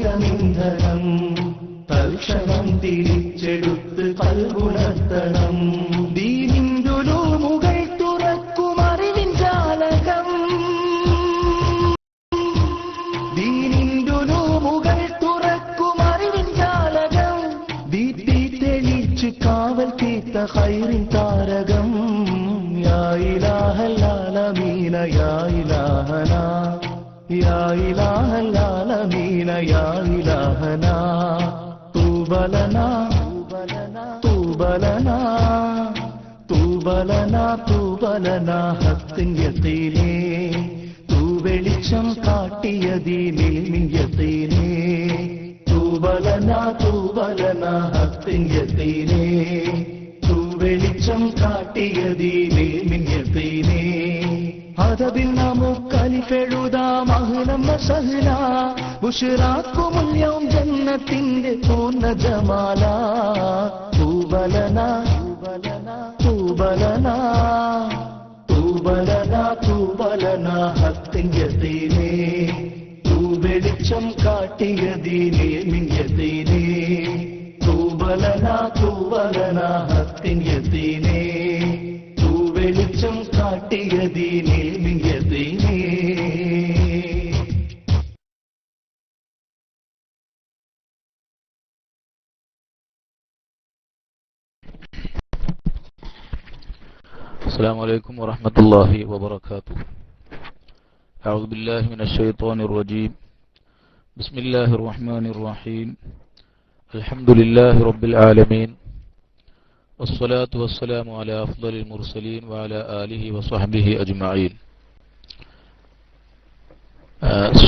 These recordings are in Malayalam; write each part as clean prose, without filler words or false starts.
ജീവിതമിന്ധനം തൽക്ഷണം തിരിച്ചെടുത്ത് കൽവുണർത്തണം. ദീനിന്തുലൂമുകൾ തുറക്കും അറിവിൻ ജാലകം, ദീനിന്തുലൂമുകൾ തുറക്കും അറിവിൻ ജാലകം. ദീപ്തി തെളിച്ചു കാവൽ തീർത്ത ഖൈറിൻ താരകം. യാ ഇലാഹൽ ആലമീന യാ ഇലാഹനാ, യാ ഇലാഹൽ ആലമീന യാ ഇലാഹനാ. തൂബലനാ തൂബലനാ തൂബലനാ തൂബലനാ ഹഖിൻ യഖീനേ. തൂവെളിച്ചം കാട്ടിയദീനിൽ മിൻ യഖീനേ. തൂബലനാ തൂബലനാ ഹഖിൻ യഖീനേ. തൂവെളിച്ചം കാട്ടിയദീനിൽ മിൻ യഖീനേ. അതബിൽ നമുക്കലിഫെഴുതാം അഹ്ലം വസഹ്ല. ബുശ്റാക്കുമുൽ യൗം ജന്നത്തിന്റെ പൂർണ്ണ ജമാല. തൂബലനാ തൂബലനാ തൂബലനാ തൂബലനാ ഹഖിൻ യഖീനേ. തൂവെളിച്ചം കാട്ടിയദീനേ മിൻ യഖീനേ. തൂബലനാ തൂബലനാ ഹഖിൻ യഖീനേ. വെളിച്ചം കാട്ടിയദീനേ മിൻ യഖീനേ. السلام عليكم ورحمة الله وبركاته. أعوذ بالله من الشيطان الرجيم. بسم الله الرحمن الرحيم. الحمد لله رب العالمين والصلاة والسلام على أفضل المرسلين وعلى آله وصحبه أجمعين.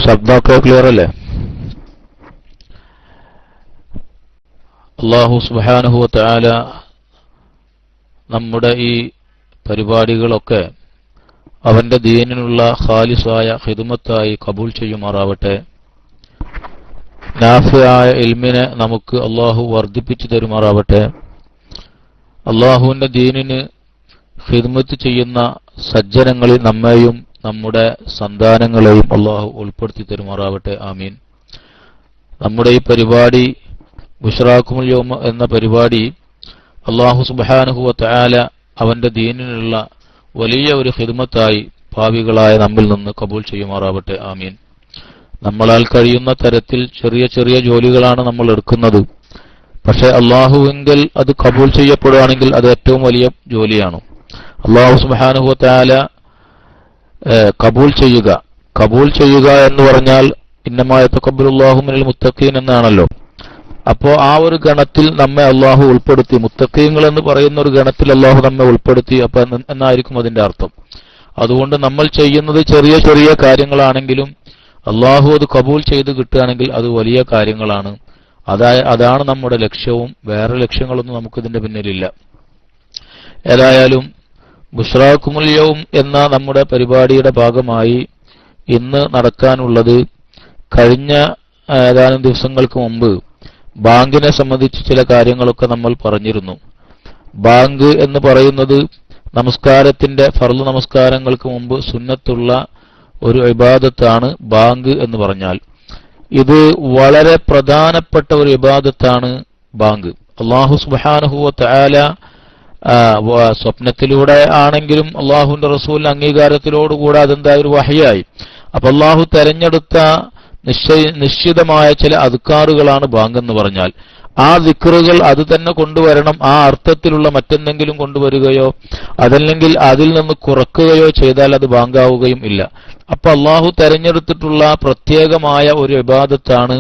ശബ്ദമൊക്കെ ക്ലിയർ അല്ലേ? അല്ലാഹു സുബ്ഹാനഹു വ തആല നമ്മുടെ ഈ പരിപാടികളൊക്കെ അവന്റെ ദീനിനുള്ള ഖാലിസായ ഖിദ്മത്തായി കബൂൽ ചെയ്യുമാറാവട്ടെ. നാഫിയായ ഇൽമിനെ നമുക്ക് അല്ലാഹു വർദ്ധിപ്പിച്ചു തരുമാറാവട്ടെ. അള്ളാഹുവിന്റെ ദീനിന് ഖിദ്മത്ത് ചെയ്യുന്ന സജ്ജനങ്ങളിൽ നമ്മെയും നമ്മുടെ സന്താനങ്ങളെയും അള്ളാഹു ഉൾപ്പെടുത്തി തരുമാറാവട്ടെ. ആമീൻ. നമ്മുടെ ഈ പരിപാടി ബുശ്റാക്കുമുൽ യൗം എന്ന പരിപാടി അള്ളാഹു സുബ്ഹാനഹു വ തആല അവന്റെ ദീനിനുള്ള വലിയ ഒരു ഖിദ്മത്തായി ഭാവികളായ നമ്മിൽ നിന്ന് കബൂൽ ചെയ്യുമാറാവട്ടെ. ആമീൻ. നമ്മളാൽ കഴിയുന്ന തരത്തിൽ ചെറിയ ചെറിയ ജോലികളാണ് നമ്മൾ എടുക്കുന്നത്. പക്ഷെ അള്ളാഹുവിങ്കിൽ അത് കബൂൽ ചെയ്യപ്പെടുകയാണെങ്കിൽ അത് ഏറ്റവും വലിയ ജോലിയാണ്. അള്ളാഹു സുബ്ഹാനഹു വ തആല കബൂൽ ചെയ്യുക എന്ന് പറഞ്ഞാൽ ഇന്നമാ യതഖബ്ബലുല്ലാഹു മിനൽ മുത്തഖീൻ എന്നാണല്ലോ. അപ്പോ ആ ഒരു ഗണത്തിൽ നമ്മെ അള്ളാഹു ഉൾപ്പെടുത്തി, മുത്തഖീങ്ങൾ എന്ന് പറയുന്ന ഒരു ഗണത്തിൽ അള്ളാഹു നമ്മെ ഉൾപ്പെടുത്തി. അപ്പൊ എന്നായിരിക്കും അതിന്റെ അർത്ഥം. അതുകൊണ്ട് നമ്മൾ ചെയ്യുന്നത് ചെറിയ ചെറിയ കാര്യങ്ങളാണെങ്കിലും അള്ളാഹു അത് കബൂൽ ചെയ്ത് കിട്ടുകയാണെങ്കിൽ അത് വലിയ കാര്യങ്ങളാണ്. അതാണ് നമ്മുടെ ലക്ഷ്യവും. വേറെ ലക്ഷ്യങ്ങളൊന്നും നമുക്കിതിന്റെ പിന്നിലില്ല. ഏതായാലും ബുശ്റാക്കുമുൽ യൗം എന്ന നമ്മുടെ പരിപാടിയുടെ ഭാഗമായി ഇന്ന് നടക്കാനുള്ളത്, കഴിഞ്ഞ ഏതാനും ദിവസങ്ങൾക്ക് മുമ്പ് ബാങ്കിനെ സംബന്ധിച്ച് ചില കാര്യങ്ങളൊക്കെ നമ്മൾ പറഞ്ഞിരുന്നു. ബാങ്ക് എന്ന് പറയുന്നത് നമസ്കാരത്തിന്റെ ഫർള് നമസ്കാരങ്ങൾക്ക് മുമ്പ് സുന്നത്തുള്ള ഒരു ഇബാദത്താണ് ബാങ്ക് എന്ന് പറഞ്ഞാൽ. ഇത് വളരെ പ്രധാനപ്പെട്ട ഒരു ഇബാദത്താണ് ബാങ്ക്. അല്ലാഹു സുബ്ഹാനഹു വ തആല സ്വപ്നത്തിലൂടെ ആണെങ്കിലും അള്ളാഹുവിന്റെ റസൂലിന്റെ അംഗീകാരത്തിലോടുകൂടെ അതെന്തായ ഒരു വഹയായി. അപ്പൊ അള്ളാഹു തെരഞ്ഞെടുത്ത നിശ്ചിതമായ ചില അദ്കാറുകളാണ് ബാങ്ക് എന്ന് പറഞ്ഞാൽ. ആ ദിക്റുകൾ അത് തന്നെ കൊണ്ടുവരണം. ആ അർത്ഥത്തിലുള്ള മറ്റെന്തെങ്കിലും കൊണ്ടുവരികയോ അതല്ലെങ്കിൽ അതിൽ നിന്ന് കുറക്കുകയോ ചെയ്താൽ അത് ബാങ്കാവുകയും ഇല്ല. അപ്പൊ അള്ളാഹു തെരഞ്ഞെടുത്തിട്ടുള്ള പ്രത്യേകമായ ഒരു ഇബാദത്താണ്,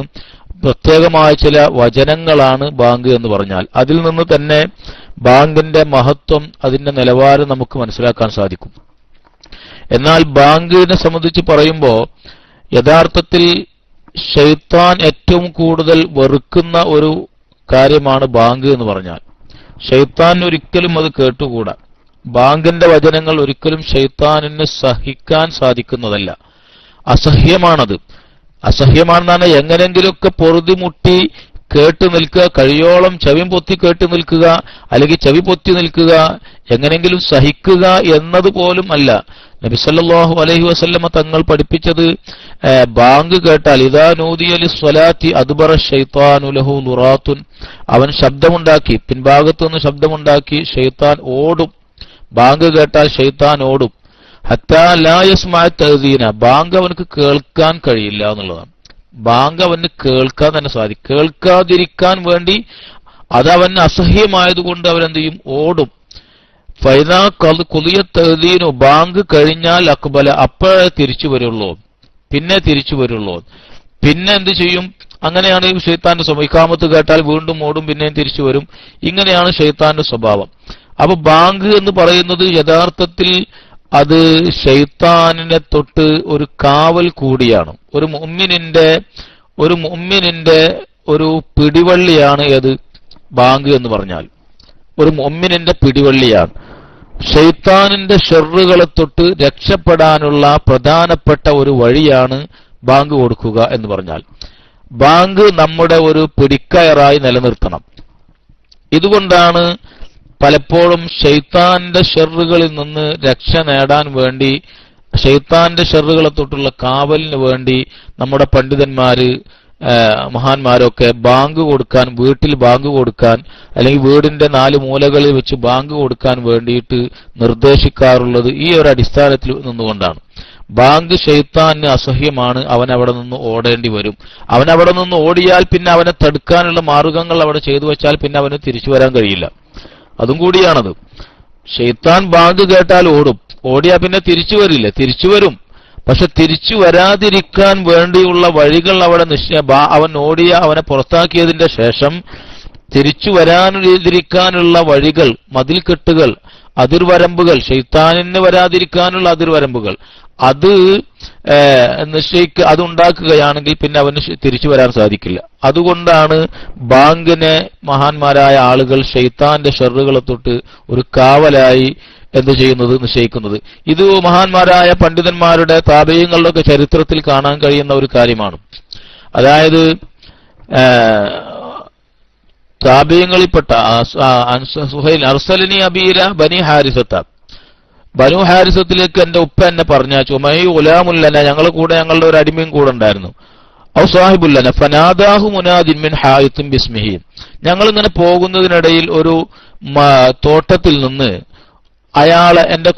പ്രത്യേകമായ ചില വചനങ്ങളാണ് ബാങ്ക് എന്ന് പറഞ്ഞാൽ. അതിൽ നിന്ന് തന്നെ ബാങ്കിന്റെ മഹത്വം, അതിന്റെ നിലവാരം നമുക്ക് മനസ്സിലാക്കാൻ സാധിക്കും. എന്നാൽ ബാങ്കിനെ സംബന്ധിച്ച് പറയുമ്പോൾ യഥാർത്ഥത്തിൽ ശൈത്താൻ ഏറ്റവും കൂടുതൽ വെറുക്കുന്ന ഒരു കാര്യമാണ് ബാങ്ക് എന്ന് പറഞ്ഞാൽ. ശൈത്താൻ ഒരിക്കലും അത് കേട്ടുകൂടാ. ബാങ്കിന്റെ വചനങ്ങൾ ഒരിക്കലും ശൈത്താനിന് സഹിക്കാൻ സാധിക്കുന്നതല്ല. അസഹ്യമാണത്. അസഹ്യമാണെന്നാണ് എങ്ങനെങ്കിലുമൊക്കെ പൊറുതിമുട്ടി കേട്ടു നിൽക്കുക, കഴിയോളം ചെവി പൊത്തി കേട്ടു നിൽക്കുക, അല്ലെങ്കിൽ ചെവി പൊത്തി നിൽക്കുക, എങ്ങനെങ്കിലും സഹിക്കുക എന്നതുപോലും അല്ല. നബി സല്ലല്ലാഹു അലൈഹി വസല്ലമ തങ്ങൾ പഠിപ്പിച്ചത് ബാങ്ക് കേട്ടാൽ ഇദാ നൂദിയ ലിസ്സലാത്തി അദ്ബറ ശൈത്താനു ലഹു ലുറാത്തുൻ, അവൻ ശബ്ദമുണ്ടാക്കി, പിൻഭാഗത്തുനിന്ന് ശബ്ദമുണ്ടാക്കി ശൈത്താൻ ഓടും. ബാങ്ക് കേട്ടാൽ ശൈത്താൻ ഓടും. ഹത്താ ലാ യസ്മഅ തഅ്ദീന, ബാങ്ക് അവനക്ക് കേൾക്കാൻ കഴിയില്ല എന്നുള്ളതാണ്. ബാങ്ക് അവന് കേൾക്കാൻ തന്നെ സാധിക്കും. കേൾക്കാതിരിക്കാൻ വേണ്ടി അതവന് അസഹ്യമായതുകൊണ്ട് അവനെന്ത് ചെയ്യും? ഓടും. ഫൈദാ ഖുദിയ തഅ്ദീനു, ബാങ്ക് കഴിഞ്ഞാൽ അക്ബല, അപ്പോഴേ തിരിച്ചു വരുള്ളൂ, പിന്നെ തിരിച്ചു വരുള്ളൂ. പിന്നെ എന്ത് ചെയ്യും? അങ്ങനെയാണ് ശൈത്താന്റെ സ്വഭാവം. ഇഖാമത്ത് കേട്ടാൽ വീണ്ടും ഓടും, പിന്നെയും തിരിച്ചു വരും. ഇങ്ങനെയാണ് ശൈത്താന്റെ സ്വഭാവം. അപ്പൊ ബാങ്ക് എന്ന് പറയുന്നത് യഥാർത്ഥത്തിൽ അത് ശൈത്താനിനെ തൊട്ട് ഒരു കാവൽ കൂടിയാണ്. ഒരു മുഅ്മിനിന്റെ ഒരു പിടിവള്ളിയാണ് ഏത്? ബാങ്ക് എന്ന് പറഞ്ഞാൽ ഒരു മുഅ്മിനിന്റെ പിടിവള്ളിയാണ്. ശൈത്താനിന്റെ ഷർറുകളെ തൊട്ട് രക്ഷപ്പെടാനുള്ള പ്രധാനപ്പെട്ട ഒരു വഴിയാണ് ബാങ്ക് കൊടുക്കുക എന്ന് പറഞ്ഞാൽ. ബാങ്ക് നമ്മുടെ ഒരു പിടിക്കയറായി നിലനിർത്തണം. ഇതുകൊണ്ടാണ് പലപ്പോഴും ശൈത്താന്റെ ഷർറുകളിൽ നിന്ന് രക്ഷ നേടാൻ വേണ്ടി, ശൈത്താന്റെ ഷർറുകളെ തൊട്ടുള്ള കാവലിന് വേണ്ടി നമ്മുടെ പണ്ഡിതന്മാര്, മഹാന്മാരൊക്കെ ബാങ്ക് കൊടുക്കാൻ, വീട്ടിൽ ബാങ്ക് കൊടുക്കാൻ, അല്ലെങ്കിൽ വീടിന്റെ 4 മൂലകളിൽ വെച്ച് ബാങ്ക് കൊടുക്കാൻ വേണ്ടിയിട്ട് നിർദ്ദേശിക്കാറുള്ളത് ഈ ഒരു അടിസ്ഥാനത്തിൽ നിന്നുകൊണ്ടാണ്. ബാങ്ക് ശൈത്താന് അസഹ്യമാണ്, അവൻ അവിടെ നിന്ന് ഓടേണ്ടി വരും. അവൻ അവിടെ നിന്ന് ഓടിയാൽ പിന്നെ അവനെ തടുക്കാനുള്ള മാർഗങ്ങൾ അവിടെ ചെയ്തു വെച്ചാൽ പിന്നെ അവന് തിരിച്ചു വരാൻ കഴിയില്ല. അതും കൂടിയാണത്. ശൈത്താൻ ബാങ്ക് കേട്ടാൽ ഓടും, ഓടിയാൽ പിന്നെ തിരിച്ചു വരില്ല. തിരിച്ചു വരും, പക്ഷെ തിരിച്ചു വരാതിരിക്കാൻ വേണ്ടിയുള്ള വഴികൾ അവിടെ അവൻ ഓടിയ, അവനെ പുറത്താക്കിയതിന്റെ ശേഷം തിരിച്ചു വരാതിരിക്കാനുള്ള വഴികൾ, മതിൽക്കെട്ടുകൾ, അതിർവരമ്പുകൾ, ശൈത്താനിന് വരാതിരിക്കാനുള്ള അതിർവരമ്പുകൾ അത് അതുണ്ടാക്കുകയാണെങ്കിൽ പിന്നെ അവന് തിരിച്ചു വരാൻ സാധിക്കില്ല. അതുകൊണ്ടാണ് ബാങ്കിനെ മഹാന്മാരായ ആളുകൾ ശൈത്താന്റെ ഷർറുകളെ തൊട്ട് ഒരു കാവലായി എന്ത് ചെയ്യുന്നത്, നിശ്ചയിക്കുന്നത്. ഇത് മഹാന്മാരായ പണ്ഡിതന്മാരുടെ താബഈങ്ങളുടെ ചരിത്രത്തിൽ കാണാൻ കഴിയുന്ന ഒരു കാര്യമാണ്. അതായത് താബഈങ്ങളിൽപ്പെട്ട സുഹൈൽ അർസലനി അബീല ബനി ഹാരിസത്ത, ബനു ഹാരിസത്തിലേക്ക് എന്റെ ഉപ്പ എന്നെ പറഞ്ഞയച്ചു. മൈ ഉലാമുല്ലന, ഞങ്ങളുടെ കൂടെ ഞങ്ങളുടെ ഒരു അടിമയും കൂടെ ഉണ്ടായിരുന്നു. ഔ സാഹിബുല്ലന ഫനാദാഹു മുനാദിൻ മിൻ ഹായിത്തിൻ ബിസ്മിഹി, ഞങ്ങളിങ്ങനെ പോകുന്നതിനിടയിൽ ഒരു തോട്ടത്തിൽ നിന്ന് അയാളെ, എന്റെ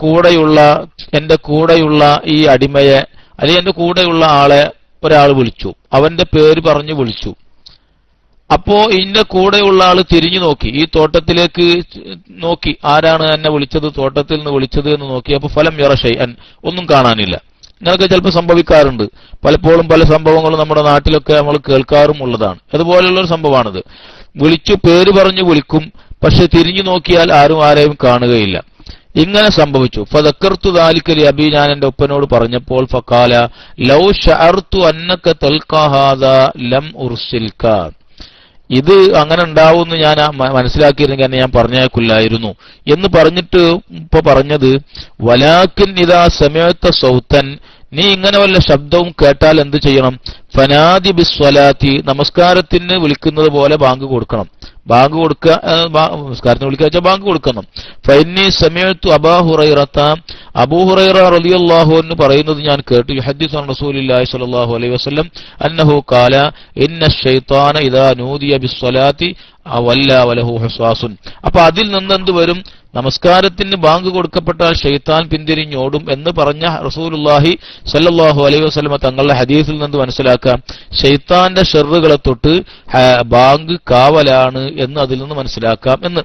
കൂടെയുള്ള ഈ അടിമയെ, അല്ലെങ്കിൽ എന്റെ കൂടെയുള്ള ആളെ ഒരാൾ വിളിച്ചു. അവന്റെ പേര് പറഞ്ഞു വിളിച്ചു. അപ്പോ ഇതിന്റെ കൂടെയുള്ള ആള് തിരിഞ്ഞു നോക്കി, ഈ തോട്ടത്തിലേക്ക് നോക്കി, ആരാണ് എന്നെ വിളിച്ചത്, തോട്ടത്തിൽ നിന്ന് വിളിച്ചത് എന്ന് നോക്കി. അപ്പൊ ഫലം യറ ഷൈഅൻ, ഒന്നും കാണാനില്ല. ഇങ്ങനൊക്കെ ചിലപ്പോൾ സംഭവിക്കാറുണ്ട്. പലപ്പോഴും പല സംഭവങ്ങളും നമ്മുടെ നാട്ടിലൊക്കെ നമ്മൾ കേൾക്കാറും ഉള്ളതാണ്. അതുപോലെയുള്ള ഒരു സംഭവമാണിത്. വിളിച്ചു, പേര് പറഞ്ഞു വിളിക്കും, പക്ഷെ തിരിഞ്ഞു നോക്കിയാൽ ആരെയും കാണുകയില്ല. ഇങ്ങനെ സംഭവിച്ചു. ഫദക്കർതു ദാലിക ലി അബി, ഞാൻ എന്റെ ഉപ്പനോട് പറഞ്ഞപ്പോൾ ഫഖാല ലൗ ശഅർതു അന്നക തൽഖാ ഹാദാ ലം ഉർസിൽക, ഇത് അങ്ങനെ ഉണ്ടാവുമെന്ന് ഞാൻ മനസ്സിലാക്കിയിരുന്നെങ്കിൽ ഞാൻ പറഞ്ഞേക്കില്ലായിരുന്നു എന്ന് പറഞ്ഞിട്ട് ഇപ്പൊ പറഞ്ഞത് വലാകിൻ ഇദാ സമഅത സൗതൻ, നീ ഇങ്ങനെ വല്ല ശബ്ദവും കേട്ടാൽ എന്ത് ചെയ്യണം? ഫനാദി ബിസ്വലാത്തി, നമസ്കാരത്തിന് വിളിക്കുന്നത് പോലെ ബാങ്ക് കൊടുക്കണം. ബാങ്ക് കൊടുക്കുക, നമസ്കാരത്തിന് വിളിക്കുക വെച്ചാൽ ബാങ്ക് കൊടുക്കണം. ഫഇന്നി സമഅതു അബൂ ഹുറൈറത, അബൂ ഹുറൈറ റളിയല്ലാഹു അൻഹു പറയുന്നത് ഞാൻ കേട്ടു. യുഹദ്ദിസു അൻ റസൂലില്ലാഹി സ്വല്ലല്ലാഹു അലൈഹി വസല്ലം അന്നഹു ഖാല ഇന്ന ശൈത്താന ഇദാ നൂദിയ ബിസ്വലാത്തി വല്ല വലഹു ഹുസ്വാസുൻ. അപ്പൊ അതിൽ നിന്ന് എന്ത് വരും? നമസ്കാരത്തിന് ബാങ്ക് കൊടുക്കപ്പെട്ടാൽ ശൈത്താൻ പിന്തിരിഞ്ഞോടും എന്ന് പറഞ്ഞ റസൂലുള്ളാഹി സ്വല്ലല്ലാഹു അലൈഹി വസല്ലം തങ്ങളുടെ ഹദീസിൽ നിന്ന് മനസ്സിലാക്കാം ശൈത്താന്റെ ഷർറുകളെ തൊട്ട് ബാങ്ക് കാവലാണ് എന്ന് അതിൽ നിന്ന് മനസ്സിലാക്കാം എന്ന്.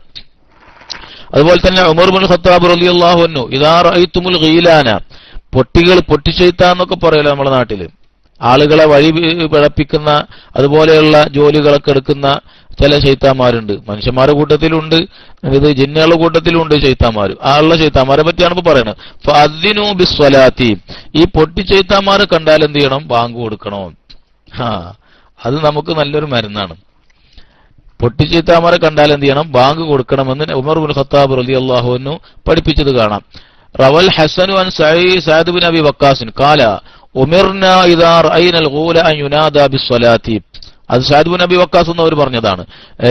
അതുപോലെ തന്നെ ഉമർ ഇബ്നുൽ ഖത്താബ് റളിയല്ലാഹു അൻഹു ഇദാ റഅയ്തുമുൽ ഗീലാന, പൊട്ടിശൈത്താൻ എന്നൊക്കെ പറയല്ലോ നമ്മുടെ നാട്ടില്, ആളുകളെ വഴി പിഴപ്പിക്കുന്ന അതുപോലെയുള്ള ജോലികളൊക്കെ എടുക്കുന്ന ചില ശൈത്താന്മാരുണ്ട്. മനുഷ്യന്മാരുടെ കൂട്ടത്തിലുണ്ട്, ഇത് ജിന്നുകളുടെ കൂട്ടത്തിലുണ്ട് ശൈത്താന്മാർ. ആ ഉള്ള ശൈത്താന്മാരെ പറ്റിയാണ് ഇപ്പൊ പറയുന്നത്. ഫഅദ്ദിനു ബിസ്വലാത്തി, ഈ പൊട്ടിച്ചൈത്താന്മാരെ കണ്ടാൽ എന്ത് ചെയ്യണം? ബാങ്ക് കൊടുക്കണോ? അത് നമുക്ക് നല്ലൊരു മരുന്നാണ്. പൊട്ടിച്ചൈത്താന്മാരെ കണ്ടാൽ എന്ത് ചെയ്യണം? ബാങ്ക് കൊടുക്കണമെന്ന് ഉമർ ഇബ്നുൽ ഖത്താബ് റളിയല്ലാഹു അൻഹു പഠിപ്പിച്ചത് കാണാം. റവൽ ഹസനു അൻ സഅദ് ബിൻ അബി വക്കാസ് ഖാല ഉമിർനാ ഇദാ റഅയ്നൽ ഗൂല അൻ യുനാദാ ബിസ്വലാത്തി, അത് സഅദ് ബിൻ അബി വക്കാസ് എന്നവർ പറഞ്ഞതാണ്.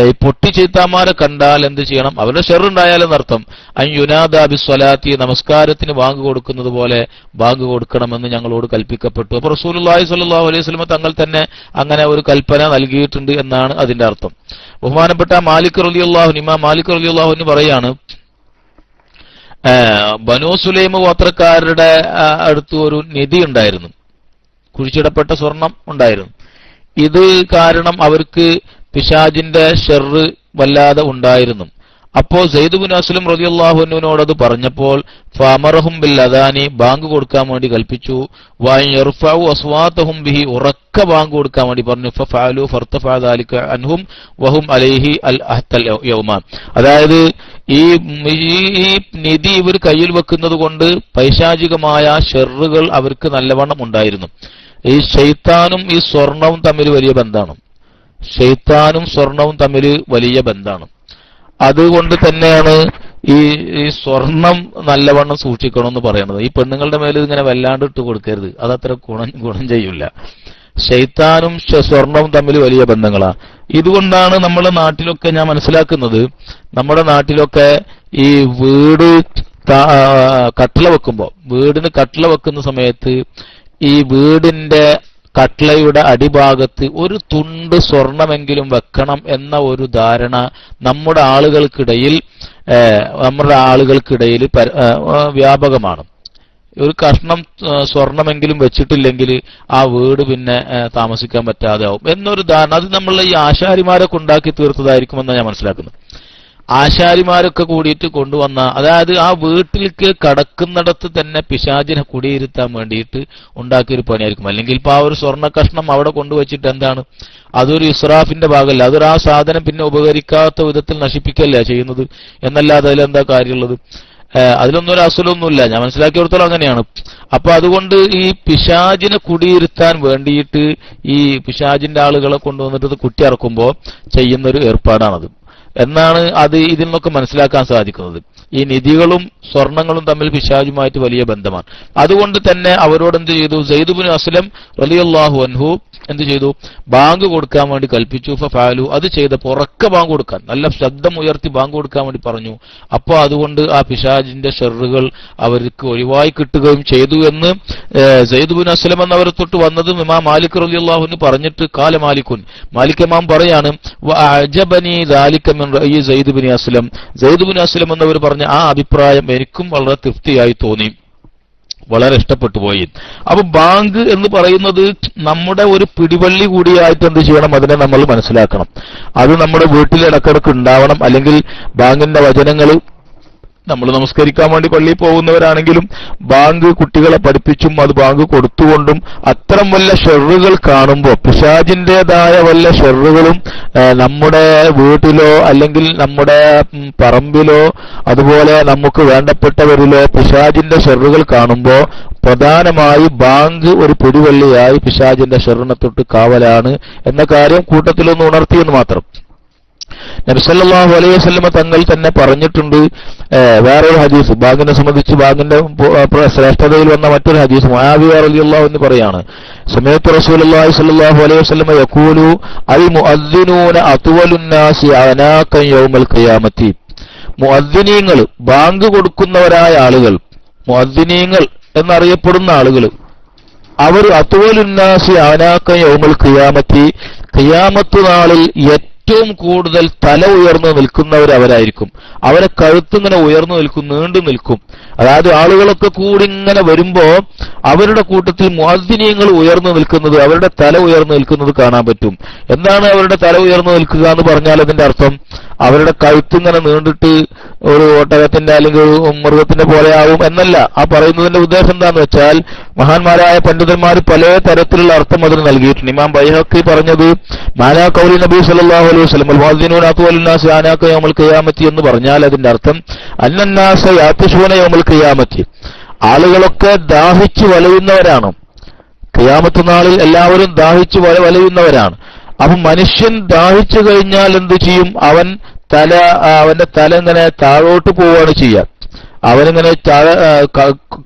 ഈ പൊട്ടി ചീത്താമാരെ കണ്ടാൽ എന്ത് ചെയ്യണം? അവരുടെ ഷെറുണ്ടായാലെന്ന് അർത്ഥം. അൻ യുനാദാ ബിസ്സലാത്തി, നമസ്കാരത്തിന് ബാങ്ക് കൊടുക്കുന്നത് പോലെ ബാങ്ക് കൊടുക്കണമെന്ന് ഞങ്ങളോട് കൽപ്പിക്കപ്പെട്ടു. അപ്പൊ റസൂലുള്ളാഹി സ്വല്ലല്ലാഹു അലൈഹി വസല്ലം തങ്ങൾ തന്നെ അങ്ങനെ ഒരു കൽപ്പന നൽകിയിട്ടുണ്ട് എന്നാണ് അതിന്റെ അർത്ഥം. ബഹുമാനപ്പെട്ട മാലിക് റളിയല്ലാഹു അൻഹു, ഇമാം മാലിക് റളിയല്ലാഹു അൻഹു പറയാണ്, ബനൂ സുലൈം ഗോത്രക്കാരുടെ അടുത്ത് ഒരു നിധി ഉണ്ടായിരുന്നു, കുഴിച്ചിടപ്പെട്ട സ്വർണം ഉണ്ടായിരുന്നു. ഇത് കാരണം അവർക്ക് പിശാചിന്റെ ഷെറ് വല്ലാതെ ഉണ്ടായിരുന്നു. അപ്പോ സെയ്ദ് ബിൻ അസ്ലം റളിയല്ലാഹു അൻഹുവിനോട് അത് പറഞ്ഞപ്പോൾ ഫഅമറഹും ബിൽ അദാനി, ബാങ്ക് കൊടുക്കാൻ വേണ്ടി കൽപ്പിച്ചു. വയർഫഉ അസ്വാതഹും ബിഹി, ഉറക്ക ബാങ്ക് കൊടുക്കാൻ വേണ്ടി പറഞ്ഞു. ഫഫഅലു ഫർതഫഅ ദാലിക അൻഹും വഹും അലൈഹി അൽ അഹ്തൽ യൗമ. അതായത് ഈ നിധി ഇവർ കയ്യിൽ വെക്കുന്നത് കൊണ്ട് പൈശാചികമായ ഷെറുകൾ അവർക്ക് നല്ലവണ്ണം ഉണ്ടായിരുന്നു. ഈ ശൈത്താനും ഈ സ്വർണവും തമ്മിൽ വലിയ ബന്ധമാണ്. ശൈത്താനും സ്വർണവും തമ്മിൽ വലിയ ബന്ധമാണ്. അതുകൊണ്ട് തന്നെയാണ് ഈ സ്വർണം നല്ലവണ്ണം സൂക്ഷിക്കണമെന്ന് പറയുന്നത്. ഈ പെണ്ണുങ്ങളുടെ മേൽ ഇങ്ങനെ വല്ലാണ്ട് ഇട്ട് കൊടുക്കരുത്, അതത്ര ഗുണം ചെയ്യില്ല. ശൈത്താനും സ്വർണവും തമ്മിൽ വലിയ ബന്ധങ്ങളാണ്. ഇതുകൊണ്ടാണ് നമ്മുടെ നാട്ടിലൊക്കെ ഞാൻ മനസ്സിലാക്കുന്നത്, നമ്മുടെ നാട്ടിലൊക്കെ ഈ വീട് കട്ടിള വെക്കുമ്പോ, വീടിന് കട്ടിള വെക്കുന്ന സമയത്ത് ഈ വീടിന്റെ കട്ട്ളയുടെ അടിഭാഗത്ത് ഒരു തുണ്ട് സ്വർണമെങ്കിലും വെക്കണം എന്ന ഒരു ധാരണ നമ്മുടെ ആളുകൾക്കിടയിൽ വ്യാപകമാണ്. ഒരു കഷ്ണം സ്വർണമെങ്കിലും വെച്ചിട്ടില്ലെങ്കിൽ ആ വീട് പിന്നെ താമസിക്കാൻ പറ്റാതെ ആവും എന്നൊരു ധാരണ, അത് നമ്മൾ ഈ ആശാരിമാരൊക്കെ ഉണ്ടാക്കി തീർത്തതായിരിക്കുമെന്നാണ് ഞാൻ മനസ്സിലാക്കുന്നത്. ആശാരിമാരൊക്കെ കൂടിയിട്ട് കൊണ്ടുവന്ന, അതായത് ആ വീട്ടിലേക്ക് കടക്കുന്നിടത്ത് തന്നെ പിശാചിനെ കുടിയിരുത്താൻ വേണ്ടിയിട്ട് ഉണ്ടാക്കിയൊരു പണിയായിരിക്കും. അല്ലെങ്കിൽ ഇപ്പൊ ആ ഒരു സ്വർണ്ണ കഷ്ണം അവിടെ കൊണ്ടുവച്ചിട്ട് എന്താണ്, അതൊരു ഇസ്രാഫിന്റെ ഭാഗമല്ല, അതൊരു ആ സാധനം പിന്നെ ഉപകരിക്കാത്ത വിധത്തിൽ നശിപ്പിക്കല്ല ചെയ്യുന്നത് എന്നല്ലാതെ അതിലെന്താ കാര്യമുള്ളത്? അതിലൊന്നും ഒരു അസുലൊന്നുമില്ല. ഞാൻ മനസ്സിലാക്കിയെടുത്തോളം അങ്ങനെയാണ്. അപ്പൊ അതുകൊണ്ട് ഈ പിശാചിനെ കുടിയിരുത്താൻ വേണ്ടിയിട്ട് ഈ പിശാചിന്റെ ആളുകളെ കൊണ്ടുവന്നിട്ട് കുട്ടിയിറക്കുമ്പോ ചെയ്യുന്നൊരു ഏർപ്പാടാണത് എന്നാണ് അത് ഇതിൽ നിന്നൊക്കെ മനസ്സിലാക്കാൻ സാധിക്കുന്നത്. ഈ നിധികളും സ്വർണങ്ങളും തമ്മിൽ പിശാചുമായിട്ട് വലിയ ബന്ധമാണ്. അതുകൊണ്ട് തന്നെ അവരോട് എന്ത് ചെയ്തു? സെയ്ദ് ബിൻ അസ്ലം റളിയല്ലാഹു അൻഹു എന്ത് ചെയ്തു? ബാങ്ക് കൊടുക്കാൻ വേണ്ടി കൽപ്പിച്ചു. ഫഫഅലു, അത് ചെയ്തപ്പോൾ ഉറക്ക ബാങ്ക് കൊടുക്കാൻ, നല്ല ശബ്ദം ഉയർത്തി ബാങ്ക് കൊടുക്കാൻ വേണ്ടി പറഞ്ഞു. അപ്പോൾ അതുകൊണ്ട് ആ പിശാചിന്റെ ഷെറുകൾ അവർക്ക് ഒഴിവായി കിട്ടുകയും ചെയ്തു എന്ന് സെയ്ദ് ബിൻ അസ്ലം എന്നവരെ തൊട്ട് വന്നതും ഇമാം മാലിക് റളിയല്ലാഹു അൻഹു പറഞ്ഞിട്ട് കാല മാലിക്കുൻ, മാലിക് ഇമാം പറയാണ്, വഅജബനി ദാലിക മിൻ റഅയി സെയ്ദ് ബിൻ അസ്ലം, സെയ്ദ് ബിൻ അസ്ലം എന്നവർ പറഞ്ഞ ആ അഭിപ്രായം എനിക്കും വളരെ തൃപ്തിയായി തോന്നി, വളരെ ഇഷ്ടപ്പെട്ടു പോയി. അപ്പൊ ബാങ്ക് എന്ന് പറയുന്നത് നമ്മുടെ ഒരു പിടിവള്ളി കൂടിയായിട്ട് എന്ത് ചെയ്യണം? അതിനെ നമ്മൾ മനസ്സിലാക്കണം. അത് നമ്മുടെ വീട്ടിൽ ഇടക്കിടക്ക് ഉണ്ടാവണം. അല്ലെങ്കിൽ ബാങ്കിന്റെ വചനങ്ങൾ നമ്മൾ നമസ്കരിക്കാൻ വേണ്ടി പള്ളിയിൽ പോകുന്നവരാണെങ്കിലും ബാങ്ക് കുട്ടികളെ പഠിപ്പിച്ചും അത് ബാങ്ക് കൊടുത്തുകൊണ്ടും അത്തരം വല്ല ഷെറുകൾ കാണുമ്പോൾ, പിശാചിന്റേതായ വല്ല ഷെറുകളും നമ്മുടെ വീട്ടിലോ അല്ലെങ്കിൽ നമ്മുടെ പറമ്പിലോ അതുപോലെ നമുക്ക് വേണ്ടപ്പെട്ടവരിലോ പിശാചിന്റെ ഷെറുകൾ കാണുമ്പോൾ പ്രധാനമായി ബാങ്ക് ഒരു പിടിവള്ളിയായി പിശാചിന്റെ ഷെറിനെ തൊട്ട് കാവലാണ് എന്ന കാര്യം കൂട്ടത്തിലൊന്ന് ഉണർത്തിയെന്ന് മാത്രം. നബി സല്ലല്ലാഹു അലൈഹി വസല്ലം തങ്ങൾ തന്നെ പറഞ്ഞിട്ടുണ്ട്. വേറൊരു ഹദീസ് ബാങ്കിനെ സംബന്ധിച്ച്, ബാങ്കിന്റെ ശ്രേഷ്ഠതയിൽ വന്ന മറ്റൊരു ഹദീസ് മുആവിയ റളിയല്ലാഹു അൻഹു പറയാണ്, സമയത്ത് റസൂലുള്ളാഹി സ്വല്ലല്ലാഹു അലൈഹി വസല്ലം യഖൂലു അൽ മുഅദ്ദിനൂന അത്വലുൻ നാസി അനാഖൻ യൗമൽ ഖിയാമത്തി. മുഅദ്ദിനീങ്ങൾ, ബാങ്ക് കൊടുക്കുന്നവരായ ആളുകൾ, മുഅദ്ദിനീങ്ങൾ എന്നറിയപ്പെടുന്ന ആളുകൾ, അവർ അത്വലുൻ നാസി അനാഖൻ യൗമൽ ഖിയാമത്തി, ഖിയാമത്ത് നാളിൽ ഏറ്റവും കൂടുതൽ തല ഉയർന്നു നിൽക്കുന്നവരവരായിരിക്കും. അവരെ കഴുത്തിങ്ങനെ ഉയർന്നു നിൽക്കും, നീണ്ടു നിൽക്കും. അതായത് ആളുകളൊക്കെ കൂടി ഇങ്ങനെ വരുമ്പോ അവരുടെ കൂട്ടത്തിൽ മുഅദ്ദിനീങ്ങൾ ഉയർന്നു നിൽക്കുന്നത്, അവരുടെ തല ഉയർന്നു നിൽക്കുന്നത് കാണാൻ പറ്റും. എന്താണ് അവരുടെ തല ഉയർന്നു നിൽക്കുക എന്ന് പറഞ്ഞാൽ അതിന്റെ അർത്ഥം അവരുടെ കഴുത്തിങ്ങനെ നീണ്ടിട്ട് ഒരു ഒട്ടകത്തിന്റെ അല്ലെങ്കിൽ ഒരു മൃഗത്തിന്റെ പോലെ ആവും എന്നല്ല. ആ പറയുന്നതിന്റെ ഉദ്ദേശം എന്താന്ന് വെച്ചാൽ മഹാന്മാരായ പണ്ഡിതന്മാർ പല തരത്തിലുള്ള അർത്ഥം അതിന് നൽകിയിട്ടുണ്ട്. ഇമാം ബൈഹഖി പറഞ്ഞത് മാനാ ഖൗലി നബി സല്ലല്ലാഹു അലൈഹി വസല്ലം മുഅദ്ദിനൂന അത്വലുൻ നാസി അനാഖ യൗമൽ ഖിയാമത്തി എന്ന് പറഞ്ഞാൽ അതിന്റെ അർത്ഥം അന്നന്നാസ യഅ്തിശൂന യൗമൽ ഖിയാമത്തി, ആളുകളൊക്കെ ദാഹിച്ചു വലയുന്നവരാണ്. ഖിയാമത്ത് നാളിൽ എല്ലാവരും ദാഹിച്ചു വലയുന്നവരാണ്. അപ്പൊ മനുഷ്യൻ ദാഹിച്ചു കഴിഞ്ഞാൽ എന്ത് ചെയ്യും? അവന്റെ തല ഇങ്ങനെ താഴോട്ട് പോവുകയാണ് ചെയ്യുക. അവനിങ്ങനെ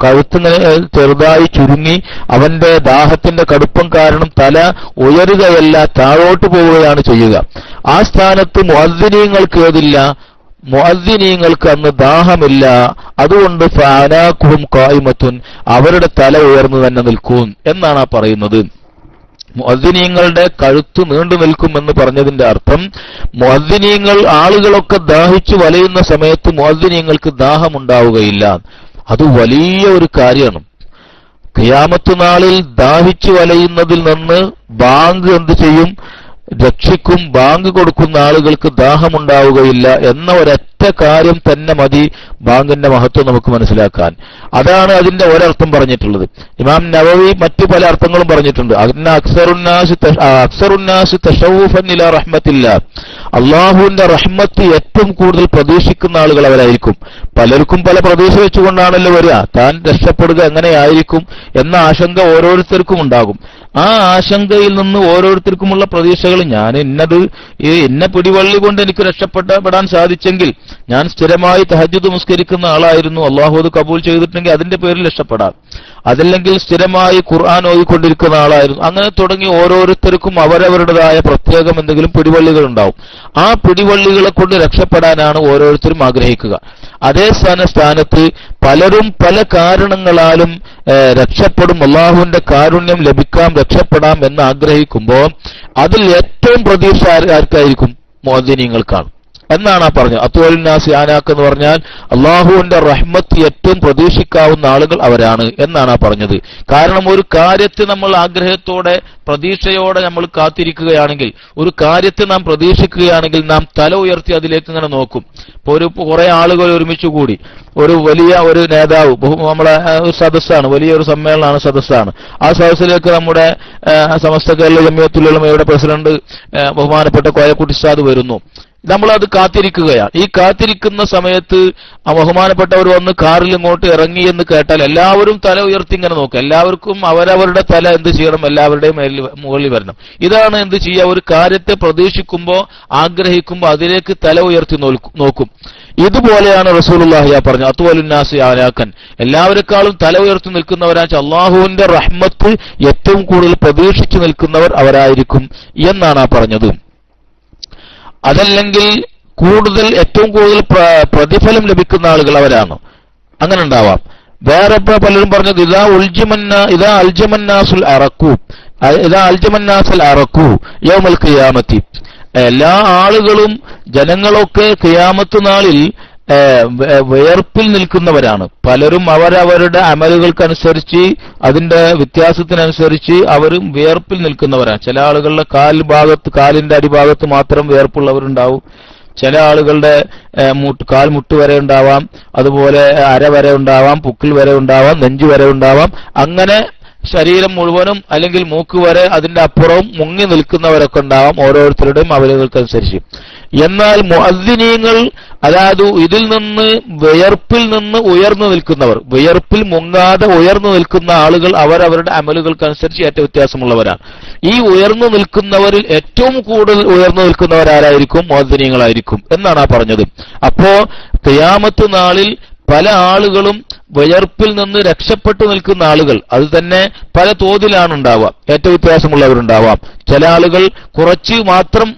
കഴുത്തിങ്ങനെ ചെറുതായി ചുരുങ്ങി അവന്റെ ദാഹത്തിന്റെ കടുപ്പം കാരണം തല ഉയരുകയല്ല, താഴോട്ട് പോവുകയാണ് ചെയ്യുക. ആ സ്ഥാനത്ത് മുഅദ്ദിനീങ്ങൾക്ക് ഏതില്ല? മുഅദ്ദിനീങ്ങൾക്ക് അന്ന് ദാഹമില്ല. അതുകൊണ്ട് ഫഅനാഖുഹും ഖായിമത്തുൻ, അവരുടെ തല ഉയർന്നു തന്നെ നിൽക്കും എന്നാണ് ആ പറയുന്നത്. മുഅദ്ദിനീങ്ങളുടെ കഴുത്ത് നീണ്ടു നിൽക്കുമെന്ന് പറഞ്ഞതിന്റെ അർത്ഥം മുഅദ്ദിനീങ്ങൾ ആളുകളൊക്കെ ദാഹിച്ചു വലയുന്ന സമയത്ത് മുഅദ്ദിനീങ്ങൾക്ക് ദാഹമുണ്ടാവുകയില്ല. അത് വലിയ ഒരു കാര്യമാണ്. ഖിയാമത്ത് നാളിൽ ദാഹിച്ചു വലയുന്നതിൽ നിന്ന് ബാങ്ക് എന്ത് ചെയ്യും? രക്ഷിക്കും. ബാങ്ക് കൊടുക്കുന്ന ആളുകൾക്ക് ദാഹമുണ്ടാവുകയില്ല എന്ന ഒരൊറ്റ കാര്യം തന്നെ മതി ബാങ്കിന്റെ മഹത്വം നമുക്ക് മനസ്സിലാക്കാൻ. അതാണ് അതിന്റെ ഒരർത്ഥം പറഞ്ഞിട്ടുള്ളത്. ഇമാം നവവി മറ്റു പല അർത്ഥങ്ങളും പറഞ്ഞിട്ടുണ്ട്. അക്സറുന്നാസ് തശവ്വുഫൻ ഇലാ റഹ്മത്തില്ലാ, അള്ളാഹുവിന്റെ റഹ്മത്ത് ഏറ്റവും കൂടുതൽ പ്രതീക്ഷിക്കുന്ന ആളുകൾ അവരായിരിക്കും. പലർക്കും പല പ്രതീക്ഷ വെച്ചുകൊണ്ടാണല്ലോ വരിക. താൻ രക്ഷപ്പെടുക എങ്ങനെയായിരിക്കും എന്ന ആശങ്ക ഓരോരുത്തർക്കും ഉണ്ടാകും. ആ ആശങ്കയിൽ നിന്ന് ഓരോരുത്തർക്കുമുള്ള പ്രതീക്ഷകൾ, ഞാൻ ഇന്ന പിടിവള്ളി കൊണ്ട് എനിക്ക് രക്ഷപ്പെടാൻ സാധിച്ചെങ്കിൽ ഞാൻ സ്ഥിരമായി തഹജ്ജുദ് നിസ്കരിക്കുന്ന ആളായിരുന്നു, അള്ളാഹു അത് കബൂൽ ചെയ്തിട്ടുണ്ടെങ്കിൽ അതിന്റെ പേരിൽ രക്ഷപ്പെടാം. അതല്ലെങ്കിൽ സ്ഥിരമായി ഖുർആൻ ഓതിക്കൊണ്ടിരിക്കുന്ന ആളായിരുന്നു. അങ്ങനെ തുടങ്ങി ഓരോരുത്തർക്കും അവരവരുടേതായ പ്രത്യേകം എന്തെങ്കിലും പിടിവള്ളികൾ ഉണ്ടാവും. ആ പിടിവള്ളികളെ കൊണ്ട് രക്ഷപ്പെടാനാണ് ഓരോരുത്തരും ആഗ്രഹിക്കുക. അതേ സ്ഥാനത്ത് പലരും പല കാരണങ്ങളാലും രക്ഷപ്പെടും, അള്ളാഹുവിന്റെ കാരുണ്യം ലഭിക്കാം, രക്ഷപ്പെടാം എന്ന് ആഗ്രഹിക്കുമ്പോൾ അതിൽ ഏറ്റവും പ്രതീക്ഷ ആർക്കായിരിക്കും? മുഅദ്ദിനീങ്ങൾക്കാണ് എന്നാണ് ആ പറഞ്ഞത്. അത്വലുന്നാസി ആനാക്ക് എന്ന് പറഞ്ഞാൽ അള്ളാഹുവിന്റെ റഹ്മത്ത് ഏറ്റവും പ്രതീക്ഷിക്കാവുന്ന ആളുകൾ അവരാണ് എന്നാണ് ആ പറഞ്ഞത്. കാരണം ഒരു കാര്യത്തെ നമ്മൾ ആഗ്രഹത്തോടെ പ്രതീക്ഷയോടെ നമ്മൾ കാത്തിരിക്കുകയാണെങ്കിൽ, ഒരു കാര്യത്തെ നാം പ്രതീക്ഷിക്കുകയാണെങ്കിൽ നാം തല ഉയർത്തി അതിലേക്ക് ഇങ്ങനെ നോക്കും. ഇപ്പൊ കുറെ ആളുകൾ ഒരുമിച്ച് കൂടി വലിയ ഒരു നേതാവ്, നമ്മളെ ഒരു സദസ്സാണ്, വലിയൊരു സമ്മേളനമാണ്, സദസ്സാണ്. ആ സദസ്സിലേക്ക് നമ്മുടെ സമസ്ത കേരള ജമിയത്തുൽ ഉലമയുടെ പ്രസിഡന്റ് ബഹുമാനപ്പെട്ട കോയക്കുട്ടി ഉസ്താദ് വരുന്നു. നമ്മളത് കാത്തിരിക്കുകയാണ്. ഈ കാത്തിരിക്കുന്ന സമയത്ത് ആ ബഹുമാനപ്പെട്ടവർ വന്ന് കാറിൽ ഇങ്ങോട്ട് ഇറങ്ങി എന്ന് കേട്ടാൽ എല്ലാവരും തല ഉയർത്തി ഇങ്ങനെ നോക്കും. എല്ലാവർക്കും അവരവരുടെ തല എന്ത് ചെയ്യണം? എല്ലാവരുടെയും മുകളിൽ വരണം. ഇതാണ് എന്ത് ചെയ്യുക? ഒരു കാര്യത്തെ പ്രതീക്ഷിക്കുമ്പോൾ, ആഗ്രഹിക്കുമ്പോൾ അതിലേക്ക് തല ഉയർത്തി നോക്കും. ഇതുപോലെയാണ് റസൂലുള്ളാഹി പറഞ്ഞത്, അത്വലുന്നാസി ആനാക്കൻ, എല്ലാവരെക്കാളും തല ഉയർത്തി നിൽക്കുന്നവരാച്ച അള്ളാഹുവിന്റെ റഹ്മത്ത് ഏറ്റവും കൂടുതൽ പ്രതീക്ഷിച്ചു നിൽക്കുന്നവർ അവരായിരിക്കും എന്നാണ് ആ പറഞ്ഞത്. അതല്ലെങ്കിൽ ഏറ്റവും കൂടുതൽ പ്രതിഫലം ലഭിക്കുന്ന ആളുകൾ അവരാണ്. അങ്ങനെ ഉണ്ടാവാം. വേറെ പലരും പറഞ്ഞത് ഇതാ അൽജമന്നാസുൽ അറക്കു യൗമൽ ഖിയാമത്തി, എല്ലാ ആളുകളും ജനങ്ങളൊക്കെ ഖിയാമത്ത് നാളിൽ വിയർപ്പിൽ നിൽക്കുന്നവരാണ്. പലരും അവരവരുടെ അമലുകൾക്കനുസരിച്ച് അതിന്റെ വ്യത്യാസത്തിനനുസരിച്ച് അവരും വിയർപ്പിൽ നിൽക്കുന്നവരാണ്. ചില ആളുകളുടെ കാലിന്റെ അടിഭാഗത്ത് മാത്രം വിയർപ്പുള്ളവരുണ്ടാവും. ചില ആളുകളുടെ കാൽ മുട്ട് വരെ ഉണ്ടാവാം, അതുപോലെ അര വരെ ഉണ്ടാവാം, പുക്കിൽ വരെ ഉണ്ടാവാം, നെഞ്ചു വരെ ഉണ്ടാവാം. അങ്ങനെ ശരീരം മുഴുവനും അല്ലെങ്കിൽ മൂക്ക് വരെ അതിന്റെ അപ്പുറവും മുങ്ങി നിൽക്കുന്നവരൊക്കെ ഉണ്ടാവാം, ഓരോരുത്തരുടെയും അവലുകൾക്കനുസരിച്ച്. എന്നാൽ മുഅദ്ദിനീങ്ങൾ, അതായത് ഇതിൽ നിന്ന് വിയർപ്പിൽ നിന്ന് ഉയർന്നു നിൽക്കുന്നവർ, വിയർപ്പിൽ മുങ്ങാതെ ഉയർന്നു നിൽക്കുന്ന ആളുകൾ അവരവരുടെ അമലുകൾക്കനുസരിച്ച് ഏറ്റവും വ്യത്യാസമുള്ളവരാണ്. ഈ ഉയർന്നു നിൽക്കുന്നവരിൽ ഏറ്റവും കൂടുതൽ ഉയർന്നു നിൽക്കുന്നവരാരായിരിക്കും? മുഅദ്ദിനീങ്ങളായിരിക്കും എന്നാണ് ആ പറഞ്ഞത്. അപ്പോ ഖിയാമത്ത് നാളിൽ പല ആളുകളും വിയർപ്പിൽ നിന്ന് രക്ഷപ്പെട്ടു നിൽക്കുന്ന ആളുകൾ അത് തന്നെ പല തോതിലാണ് ഉണ്ടാവുക. ഏറ്റവും വ്യത്യാസമുള്ളവരുണ്ടാവാം. ചില ആളുകൾ കുറച്ച് മാത്രം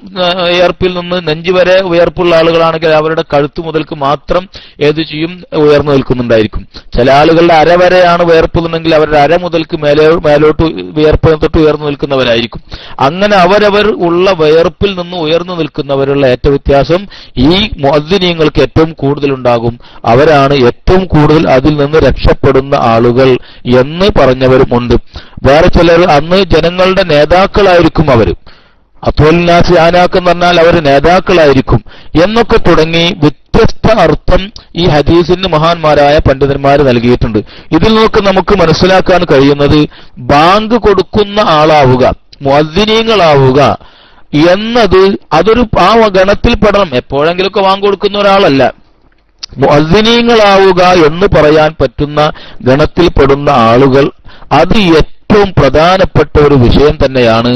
വിയർപ്പിൽ നിന്ന് നെഞ്ചു വരെ വിയർപ്പുള്ള ആളുകളാണെങ്കിൽ അവരുടെ കഴുത്ത് മുതൽക്ക് മാത്രം ഏത് ചെയ്യും? ഉയർന്നു നിൽക്കുന്നുണ്ടായിരിക്കും. ചില ആളുകളുടെ അര വരെയാണ് വിയർപ്പുന്നുണ്ടെങ്കിൽ അവരുടെ അര മുതൽക്ക് മേലോട്ട് വിയർപ്പ് തൊട്ട് ഉയർന്നു നിൽക്കുന്നവരായിരിക്കും. അങ്ങനെ അവരവർ ഉള്ള വിയർപ്പിൽ നിന്ന് ഉയർന്നു നിൽക്കുന്നവരുള്ള ഏറ്റവും വ്യത്യാസം ഈ മുഅദ്ദിനീങ്ങൾക്ക് ഏറ്റവും കൂടുതലുണ്ടാകും. അവരാണ് ഏറ്റവും കൂടുതൽ അതിൽ നിന്ന് രക്ഷപ്പെടുന്ന ആളുകൾ എന്ന് പറഞ്ഞവരുമുണ്ട്. വേറെ ചിലർ അന്ന് ജനങ്ങളുടെ നേതാക്കളായിരിക്കും. അവർ അത്വലുന്നാസി ആനാക്ക് എന്ന് പറഞ്ഞാൽ അവർ നേതാക്കളായിരിക്കും എന്നൊക്കെ തുടങ്ങി വ്യത്യസ്ത അർത്ഥം ഈ ഹദീസിന് മഹാന്മാരായ പണ്ഡിതന്മാർ നൽകിയിട്ടുണ്ട്. ഇതിൽ നിന്നൊക്കെ നമുക്ക് മനസ്സിലാക്കാൻ കഴിയുന്നത് ബാങ്ക് കൊടുക്കുന്ന ആളാവുക, മുഅദ്ദിനീങ്ങളാവുക എന്നത് അതൊരു ആ ഗണത്തിൽ പെടണം. എപ്പോഴെങ്കിലുമൊക്കെ ബാങ്ക് കൊടുക്കുന്ന ഒരാളല്ല. മുഅദ്ദിനീങ്ങളാവുക എന്ന് പറയാൻ പറ്റുന്ന ഗണത്തിൽപ്പെടുന്ന ആളുകൾ അത് ഏറ്റവും പ്രധാനപ്പെട്ട ഒരു വിഷയം തന്നെയാണ്.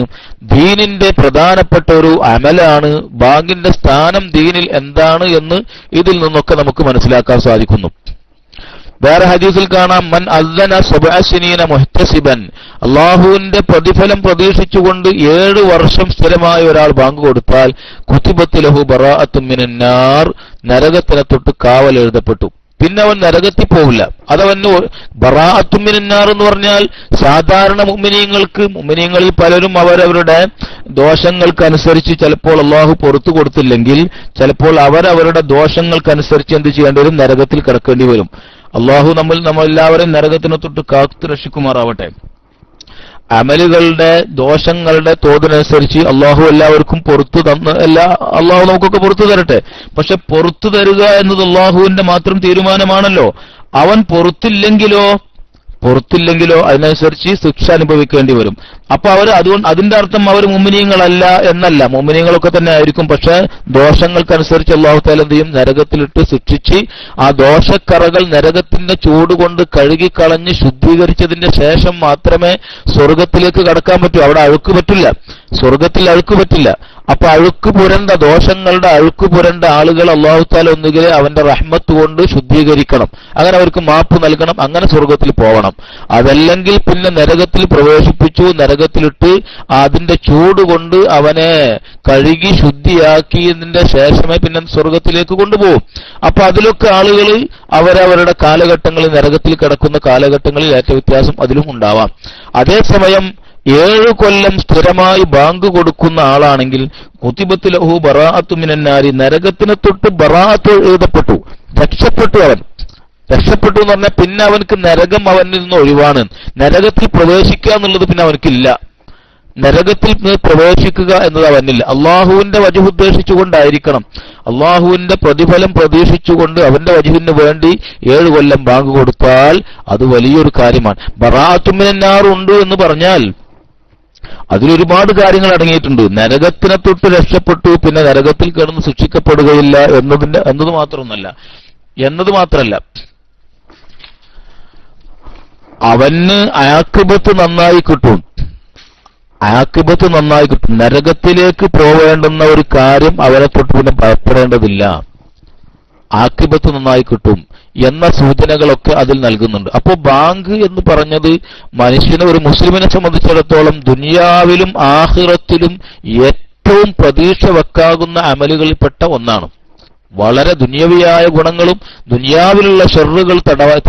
ദീനിന്റെ പ്രധാനപ്പെട്ട ഒരു അമലാണ്. ബാങ്കിന്റെ സ്ഥാനം ദീനിൽ എന്താണ് എന്ന് ഇതിൽ നിന്നൊക്കെ നമുക്ക് മനസ്സിലാക്കാൻ സാധിക്കുന്നു. വേറെ ഹദീസിൽ കാണാം, മൻ അസ്സന സബ്അ സിനീന മുഹ്തസിബൻ, അള്ളാഹുവിന്റെ പ്രതിഫലം പ്രതീക്ഷിച്ചുകൊണ്ട് 7 വർഷം സ്ഥിരമായി ഒരാൾ ബാങ്ക് കൊടുത്താൽ കുതിബത്ത് ലഹു ബറാഅത്തും മിനന്നാർ, നരകത്തിനെ തൊട്ട് കാവൽ എഴുതപ്പെട്ടു. പിന്നെ അവൻ നരകത്തിൽ പോവില്ല. അതവന് ബറാഅത്തും മിനന്നാർ എന്ന് പറഞ്ഞാൽ സാധാരണ മുഅ്മിനീങ്ങളിൽ പലരും അവരവരുടെ ദോഷങ്ങൾക്കനുസരിച്ച് ചിലപ്പോൾ അള്ളാഹു പുറത്തു കൊടുത്തില്ലെങ്കിൽ ചിലപ്പോൾ അവരവരുടെ ദോഷങ്ങൾക്കനുസരിച്ച് എന്ത് ചെയ്യേണ്ടി വരും? നരകത്തിൽ കിടക്കേണ്ടി വരും. അള്ളാഹു നമ്മളെല്ലാവരും നരകത്തിനെ തൊട്ട് കാത്തു രക്ഷിക്കുമാറാവട്ടെ. അമലുകളുടെ ദോഷങ്ങളുടെ തോതിനനുസരിച്ച് അള്ളാഹു എല്ലാവർക്കും പുറത്തു അള്ളാഹു നമുക്കൊക്കെ പുറത്തു തരട്ടെ. പക്ഷെ പുറത്തു തരിക എന്നത് അള്ളാഹുവിന്റെ മാത്രം തീരുമാനമാണല്ലോ. അവൻ പുറത്തില്ലെങ്കിലോ അതിനനുസരിച്ച് ശിക്ഷ അനുഭവിക്കേണ്ടി വരും. അപ്പൊ അതുകൊണ്ട് അതിന്റെ അർത്ഥം അവർ മുഅ്മിനീങ്ങളല്ല എന്നല്ല, മുഅ്മിനീങ്ങളൊക്കെ തന്നെ ആയിരിക്കും. പക്ഷെ ദോഷങ്ങൾക്കനുസരിച്ച് അല്ലാഹു തആല എന്ത് ചെയ്യും? നരകത്തിലിട്ട് ശിക്ഷിച്ച് ആ ദോഷക്കറകൾ നരകത്തിന്റെ ചൂടുകൊണ്ട് കഴുകിക്കളഞ്ഞ് ശുദ്ധീകരിച്ചതിന്റെ ശേഷം മാത്രമേ സ്വർഗത്തിലേക്ക് കടക്കാൻ പറ്റൂ. അവിടെ അഴുക്ക് പറ്റില്ല, സ്വർഗത്തിൽ അഴുക്ക് പറ്റില്ല. അപ്പൊ അഴുക്ക് പുരണ്ട ദോഷങ്ങളുടെ അഴുക്ക് പുരണ്ട ആളുകൾ അല്ലാഹു തആല ഒന്നുകിൽ അവന്റെ റഹ്മത്ത് കൊണ്ട് ശുദ്ധീകരിക്കണം, അങ്ങനെ അവർക്ക് മാപ്പ് നൽകണം, അങ്ങനെ സ്വർഗത്തിൽ പോകണം. അതല്ലെങ്കിൽ പിന്നെ നരകത്തിൽ പ്രവേശിപ്പിച്ചു, നരകത്തിലിട്ട് അതിന്റെ ചൂട് കൊണ്ട് അവനെ കഴുകി ശുദ്ധിയാക്കിയതിന്റെ ശേഷമേ പിന്നെ സ്വർഗത്തിലേക്ക് കൊണ്ടുപോകും. അപ്പൊ അതിലൊക്കെ ആളുകൾ അവരവരുടെ കാലഘട്ടങ്ങളിൽ നരകത്തിൽ കിടക്കുന്ന കാലഘട്ടങ്ങളിൽ ഏറ്റ വ്യത്യാസം അതിലും ഉണ്ടാവാം. അതേസമയം 7 കൊല്ലം സ്ഥിരമായി ബാങ്ക് കൊടുക്കുന്ന ആളാണെങ്കിൽ കുതിബത്ത് ലഹു ബറാഅത്തു മിനന്നാരി, നരകത്തിനെ തൊട്ട് ബറാഅത്ത് എഴുതപ്പെട്ടു, രക്ഷപ്പെട്ടു എന്ന് പറഞ്ഞാൽ പിന്നെ അവനക്ക് നരകം അവനിൽ നിന്ന് ഒഴിവാണ്. നരകത്തിൽ പ്രവേശിക്കുക എന്നുള്ളത് പിന്നെ അവനക്കില്ല. നരകത്തിൽ പ്രവേശിക്കുക എന്നത് അവനില്ല. അള്ളാഹുവിന്റെ വജ്ഹ് ഉദ്ദേശിച്ചുകൊണ്ടായിരിക്കണം, അള്ളാഹുവിന്റെ പ്രതിഫലം പ്രതീക്ഷിച്ചുകൊണ്ട് അവന്റെ വജ്ഹിന് വേണ്ടി 7 കൊല്ലം ബാങ്ക് കൊടുത്താൽ അത് വലിയൊരു കാര്യമാണ്. ബറാഅത്തു മിനന്നാർ ഉണ്ട് എന്ന് പറഞ്ഞാൽ അതിലൊരുപാട് കാര്യങ്ങൾ അടങ്ങിയിട്ടുണ്ട്. നരകത്തിനെ തൊട്ട് രക്ഷപ്പെട്ടു, പിന്നെ നരകത്തിൽ കിടന്ന് ശിക്ഷിക്കപ്പെടുകയില്ല എന്നത് മാത്രമല്ല അവന് ആഖിബത്ത് നന്നായി കിട്ടും. നരകത്തിലേക്ക് പോവേണ്ടുന്ന ഒരു കാര്യം അവനെ തൊട്ട് പിന്നെ ഭയപ്പെടേണ്ടതില്ല. ആഖിബത്ത് നന്നായി കിട്ടും എന്ന സൂചനകളൊക്കെ അതിൽ നൽകുന്നുണ്ട്. അപ്പോൾ ബാങ്ക് എന്ന് പറഞ്ഞത് മനുഷ്യനെ, ഒരു മുസ്ലിമിനെ സംബന്ധിച്ചിടത്തോളം ദുനിയാവിലും ആഖിറത്തിലും ഏറ്റവും പ്രതീക്ഷ വെക്കാകുന്ന അമലുകളിൽപ്പെട്ട ഒന്നാണ്. വളരെ ദുനിയവിയായ ഗുണങ്ങളും ദുനിയാവിലുള്ള ഷർറുകൾ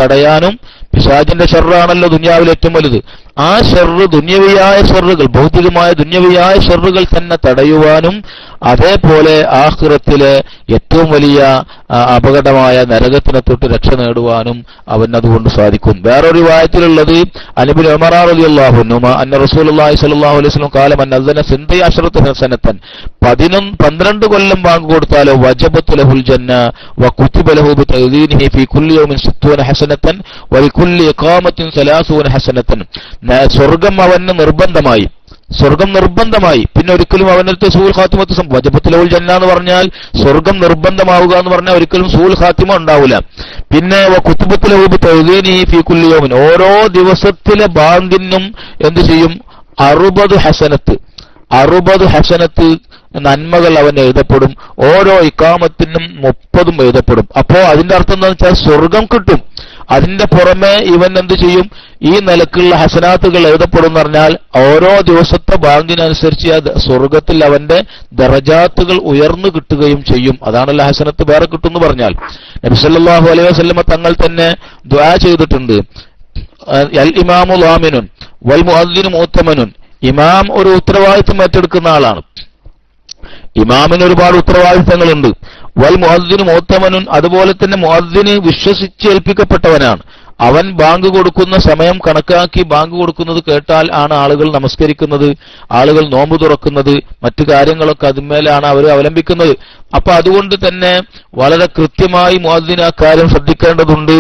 തടയാനും, പിശാചിന്റെ ഷർറാണല്ലോ ദുനിയാവിൽ ഏറ്റവും വലുത്, ആ ഷർറ് ദുനിയവിയായ ഷർറുകൾ, ഭൗതികമായ ദുനിയവിയായ ഷർറുകൾ തന്നെ തടയുവാനും, അതേപോലെ ആഖിറത്തിലെ ഏറ്റവും വലിയ അപകടമായ നരകത്തിനെ തൊട്ട് രക്ഷ നേടുവാനും അവൻ അതുകൊണ്ട് സാധിക്കും. വേറൊരു വായത്തിലുള്ളത് അൻഇബ്നു ഉമർ റളിയല്ലാഹു അൻഹുമ അന്ന റസൂലുള്ളാഹി സ്വല്ലല്ലാഹു അലൈഹി വസല്ലം ഖാല മൻ അസ്സന സിൻദി അശ്റത സനതൻ, 12 കൊല്ലം ബാങ്ക് കൊടുത്താലോ വജബത്ത് ലഹുൽ ജന്ന വ കുതിബ ലഹു ബിതഅദീനിഹി ഫീ കുല്ലി യൗമിൻ 60 ഹസനതൻ വ ലികുല്ലി ഇഖാമത്തിൻ 30 ഹസനതൻ, സ്വർഗം അവന് നിർബന്ധമായി. പിന്നെ ഒരിക്കലും അവനടുത്ത് സൂൽ ഖാത്തിമത്ത് വജബത്ത് ലഹുൽ ജന്ന എന്ന് പറഞ്ഞാൽ സ്വർഗം നിർബന്ധമാവുക എന്ന് പറഞ്ഞാൽ ഒരിക്കലും സൂൽ ഖാത്തിമ ഉണ്ടാവില്ല. പിന്നെ കുതുബത്ത് ലഹു ബിതഅദീനിഹി ഫീ കുല്ലി യൗമിൻ, ഓരോ ദിവസത്തിലെ ബാങ്കിനും എന്ത് ചെയ്യും? 60 ഹസനത്ത് നന്മകൾ അവൻ എഴുതപ്പെടും. ഓരോ ഇഖാമത്തിനും 30 എഴുതപ്പെടും. അപ്പോ അതിന്റെ അർത്ഥം എന്താണെന്ന് വെച്ചാൽ സ്വർഗം കിട്ടും. അതിന്റെ പുറമെ ഇവൻ എന്ത് ചെയ്യും? ഈ നിലക്കുള്ള ഹസനാത്തുകൾ എഴുതപ്പെടും എന്ന് പറഞ്ഞാൽ ഓരോ ദിവസത്തെ ബാങ്കിനനുസരിച്ച് സ്വർഗത്തിൽ അവന്റെ ദറജാത്തുകൾ ഉയർന്നു കിട്ടുകയും ചെയ്യും. അതാണല്ലോ ഹസനത്ത് വേറെ കിട്ടും എന്ന് പറഞ്ഞാൽ. നബി സല്ലല്ലാഹു അലൈഹി വസല്ലമ തങ്ങൾ തന്നെ ദുആ ചെയ്തിട്ടുണ്ട്, അൽ ഇമാമു ളാമിനുൻ വൽ മുഅദ്ദിനു മുഅ്തമനുൻ, ഇമാം ഒരു ഉത്തരവാദിത്വം ഏറ്റെടുക്കുന്ന ആളാണ്, ഇമാമിന് ഒരുപാട് ഉത്തരവാദിത്തങ്ങളുണ്ട്. വൽ മുഅദ്ദിനു മുഅ്തമനുൻ, അതുപോലെ തന്നെ മുഅദ്ദിന് വിശ്വസിച്ച് ഏൽപ്പിക്കപ്പെട്ടവനാണ്. അവൻ ബാങ്ക് കൊടുക്കുന്ന സമയം കണക്കാക്കി ബാങ്ക് കൊടുക്കുന്നത് കേട്ടാൽ ആണ് ആളുകൾ നമസ്കരിക്കുന്നത്, ആളുകൾ നോമ്പ് തുറക്കുന്നത്, മറ്റു കാര്യങ്ങളൊക്കെ അതിന്മേലാണ് അവർ അവലംബിക്കുന്നത്. അപ്പൊ അതുകൊണ്ട് തന്നെ വളരെ കൃത്യമായി മുഅദ്ദിന് ആ കാര്യം ശ്രദ്ധിക്കേണ്ടതുണ്ട്.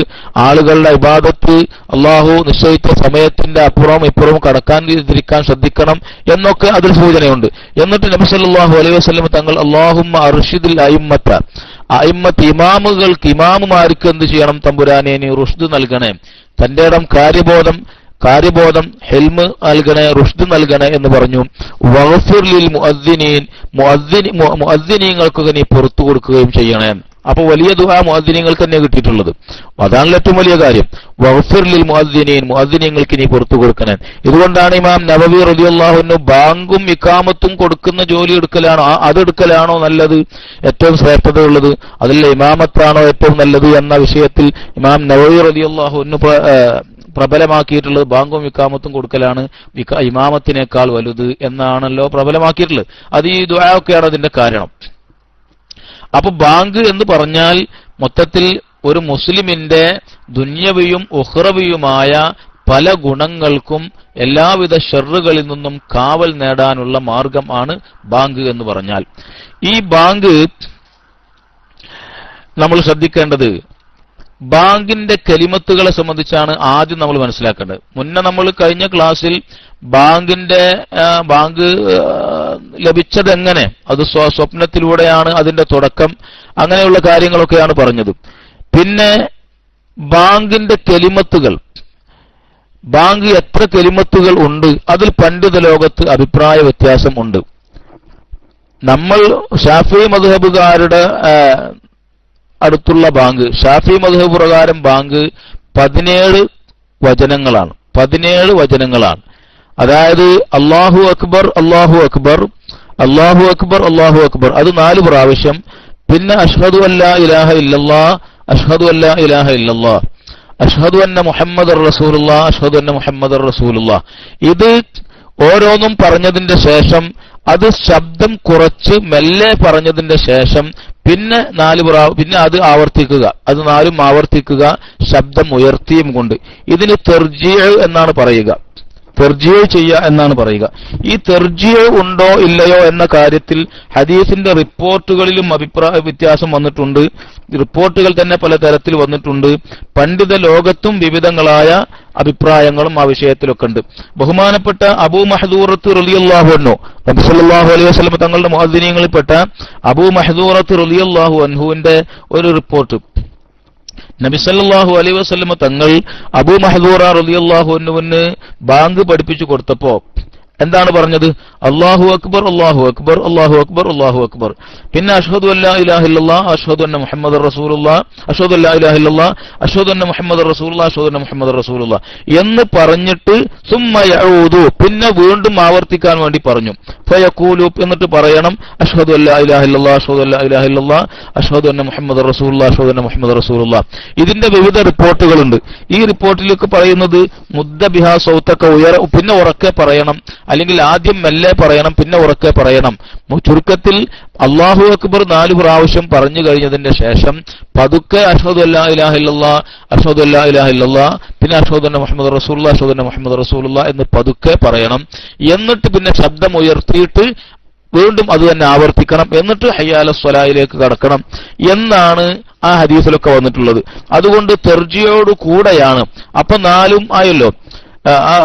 ആളുകളുടെ ഇബാദത്ത് അള്ളാഹു നിശ്ചയിച്ച സമയത്തിന്റെ അപ്പുറവും ഇപ്പുറവും കടക്കാതിരിക്കാൻ ശ്രദ്ധിക്കണം എന്നൊക്കെ അതിൽ സൂചനയുണ്ട്. എന്നിട്ട് നബി സല്ലല്ലാഹു അലൈഹി വസല്ലം തങ്ങൾ അല്ലാഹുമ്മ അർഷിദിൽ അയിമ്മത്ത്, ഇമാമുമാർക്ക് എന്ത് ചെയ്യണം? തമ്പുരാനെ നീ റുഷ്ദ് നൽകണേ, തന്റെ ഇടം കാര്യബോധം ഹെൽമ് നൽകണേ, റുഷ്ദ് നൽകണേ എന്ന് പറഞ്ഞു. വഗ്ഫിർ ലിൽ മുഅദ്ദിനീൻ, മുഅദ്ദിനീങ്ങൾക്കൊക്കെ നീ പുറത്തു കൊടുക്കുകയും ചെയ്യണേ. അപ്പൊ വലിയ ദുആ മുഅദ്ദിനീങ്ങൾക്ക് തന്നെ കിട്ടിയിട്ടുള്ളത്. അതാണല്ലോ ഏറ്റവും വലിയ കാര്യം. വഗ്ഫിർ ലിൽ മുഅദ്ദിനീൻ, മുഅദ്ദിനീങ്ങൾക്ക് നീ പുറത്തു കൊടുക്കണേ. ഇതുകൊണ്ടാണ് ഇമാം നബവി റളിയല്ലാഹു അൻഹു ബാങ്കും ഇഖാമത്തും കൊടുക്കുന്ന ജോലി എടുക്കലാണോ അതെടുക്കലാണോ നല്ലത്, ഏറ്റവും ശ്രേഷ്ഠതയുള്ളത്, അതല്ല ഇമാമത്താണോ ഏറ്റവും നല്ലത് എന്ന വിഷയത്തിൽ ഇമാം നബവി റളിയല്ലാഹു അൻഹു പ്രബലമാക്കിയിട്ടുള്ളത് ബാങ്കും ഇഖാമത്തും കൊടുക്കലാണ് ഇമാമത്തിനേക്കാൾ വലുത് എന്നാണല്ലോ പ്രബലമാക്കിയിട്ടുള്ളത്. അത് ഈ ദുആ ഒക്കെയാണ് അതിന്റെ കാരണം. അപ്പൊ ബാങ്ക് എന്ന് പറഞ്ഞാൽ മൊത്തത്തിൽ ഒരു മുസ്ലിമിന്റെ ദുന്യവിയും ഉഖ്റവിയുമായ പല ഗുണങ്ങൾക്കും എല്ലാവിധ ഷർറുകളിൽ നിന്നും കാവൽ നേടാനുള്ള മാർഗം ആണ് ബാങ്ക് എന്ന് പറഞ്ഞാൽ. ഈ ബാങ്ക് നമ്മൾ ശ്രദ്ധിക്കേണ്ടത് ബാങ്കിന്റെ കലിമത്തുകളെ സംബന്ധിച്ചാണ് ആദ്യം നമ്മൾ മനസ്സിലാക്കേണ്ടത്. മുന്നേ നമ്മൾ കഴിഞ്ഞ ക്ലാസ്സിൽ ബാങ്ക് ലഭിച്ചതെങ്ങനെ, അത് സ്വപ്നത്തിലൂടെയാണ് അതിന്റെ തുടക്കം, അങ്ങനെയുള്ള കാര്യങ്ങളൊക്കെയാണ് പറഞ്ഞത്. പിന്നെ ബാങ്കിന്റെ കലിമത്തുകൾ, ബാങ്ക് എത്ര കലിമത്തുകൾ ഉണ്ട്, അതിൽ പണ്ഡിത ലോകത്ത് അഭിപ്രായ വ്യത്യാസം ഉണ്ട്. നമ്മൾ ശാഫിഈ മദ്ഹബുകാരുടെ അടുത്തുള്ള ബാങ്ക്, ഷാഫി മദ്ഹബ് പ്രകാരം ബാങ്ക് 17 വചനങ്ങളാണ്. 17 വചനങ്ങളാണ്. അതായത് അല്ലാഹു അക്ബർ അല്ലാഹു അക്ബർ അല്ലാഹു അക്ബർ അല്ലാഹു അക്ബർ അത് 4 പ്രാവശ്യം. പിന്നെ അഷ്ഹദു അല്ലാ ഇലാഹ ഇല്ലല്ലാഹ് അഷ്ഹദു അല്ലാ ഇലാഹ ഇല്ലല്ലാഹ് അഷ്ഹദു അന്ന മുഹമ്മദർ റസൂലുള്ളാഹ് അഷ്ഹദു അന്ന മുഹമ്മദർ റസൂലുള്ളാഹ്. ഇത് ഓരോന്നും പറഞ്ഞതിന്റെ ശേഷം അത് ശബ്ദം കുറച്ച് മെല്ലെ പറഞ്ഞതിന്റെ ശേഷം പിന്നെ പിന്നെ അത് ആവർത്തിക്കുക, അത് 4ഉം ആവർത്തിക്കുക ശബ്ദം ഉയർത്തിയും കൊണ്ട്. ഇതിന് തർജീഅ് എന്നാണ് പറയുക, തർജീഅ് ചെയ്യുക എന്നാണ് പറയുക. ഈ തർജീഅ് ഉണ്ടോ ഇല്ലയോ എന്ന കാര്യത്തിൽ ഹദീസിന്റെ റിപ്പോർട്ടുകളിലും അഭിപ്രായ വ്യത്യാസം വന്നിട്ടുണ്ട്. റിപ്പോർട്ടുകൾ തന്നെ പല തരത്തിൽ വന്നിട്ടുണ്ട്. പണ്ഡിത ലോകത്തും വിവിധങ്ങളായ അഭിപ്രായങ്ങളും ആ വിഷയത്തിലൊക്കെ ഉണ്ട്. ബഹുമാനപ്പെട്ട അബൂ മഹ്ദൂറത്ത് റളിയല്ലാഹു അൻഹു, നബി സല്ലല്ലാഹു അലൈഹി വസല്ലം തങ്ങളുടെ മുഅദ്ദിനീങ്ങളിൽപ്പെട്ട അബൂ മഹ്ദൂറത്ത് റളിയല്ലാഹു അൻഹുവിന്റെ ഒരു റിപ്പോർട്ട്, നബി സല്ലല്ലാഹു അലൈഹി വസല്ലം തങ്ങൾ അബൂ മഹ്ദൂറ റളിയല്ലാഹു അൻഹുവിന് ബാങ്ക് പഠിപ്പിച്ചു കൊടുത്തപ്പോ എന്താണ് പറഞ്ഞത്? അല്ലാഹു അക്ബർ അല്ലാഹു അക്ബർ അല്ലാഹു അക്ബർ അല്ലാഹു അക്ബർ. പിന്നെ അഷ്ഹദു അല്ലാ ഇലാഹ ഇല്ലല്ലാഹ് അഷ്ഹദു അന്ന മുഹമ്മദർ റസൂലുള്ളാഹ് അഷ്ഹദു അല്ലാ ഇലാഹ ഇല്ലല്ലാഹ് അഷ്ഹദു അന്ന മുഹമ്മദർ റസൂലുള്ളാഹ് അഷ്ഹദു അന്ന മുഹമ്മദർ റസൂലുള്ളാഹ് എന്ന് പറഞ്ഞിട്ട് സുമ്മ യഊദു പിന്നെ വീണ്ടും ആവർത്തിക്കാൻ വേണ്ടി പറഞ്ഞു. ഫയഖൂലു എന്നിട്ട് പറയണം അഷ്ഹദു അല്ലാ ഇലാഹ ഇല്ലല്ലാഹ് അഷ്ഹദു അല്ലാ ഇലാഹ ഇല്ലല്ലാഹ് അഷ്ഹദു അന്ന മുഹമ്മദർ റസൂലുള്ളാഹ് അഷ്ഹദു അന്ന മുഹമ്മദർ റസൂലുള്ളാഹ്. ഇതിന്റെ വിവിധ റിപ്പോർട്ടുകളുണ്ട്. ഈ റിപ്പോർട്ടിലേക്ക് പറയുന്നത് മുദ്ദ ബിഹാ സൗതക പിന്നെ ഉറക്കെ പറയണം, അല്ലെങ്കിൽ ആദ്യം മെല്ലെ പറയണം പിന്നെ ഉറക്കെ പറയണം. ചുരുക്കത്തിൽ അല്ലാഹു അക്ബർ 4 പ്രാവശ്യം പറഞ്ഞു കഴിഞ്ഞതിന്റെ ശേഷം പതുക്കെ അഷ്ഹദു അല്ലാ ഇലാഹ ഇല്ലല്ലാഹ് അഷ്ഹദു അല്ലാ ഇലാഹ ഇല്ലല്ലാഹ് പിന്നെ അഷ്ഹദു അന്ന മുഹമ്മദർ റസൂലുള്ളാഹ് അഷ്ഹദു അന്ന മുഹമ്മദർ റസൂലുള്ളാഹ് എന്ന് പതുക്കെ പറയണം. എന്നിട്ട് പിന്നെ ശബ്ദം ഉയർത്തിയിട്ട് വീണ്ടും അത് തന്നെ ആവർത്തിക്കണം. എന്നിട്ട് ഹയ്യ അലസ് സ്വലായിലേക്ക് കടക്കണം എന്നാണ് ആ ഹദീസിലൊക്കെ വന്നിട്ടുള്ളത്. അതുകൊണ്ട് തർജിയോട് കൂടെയാണ്. അപ്പൊ 4ഉം ആയല്ലോ,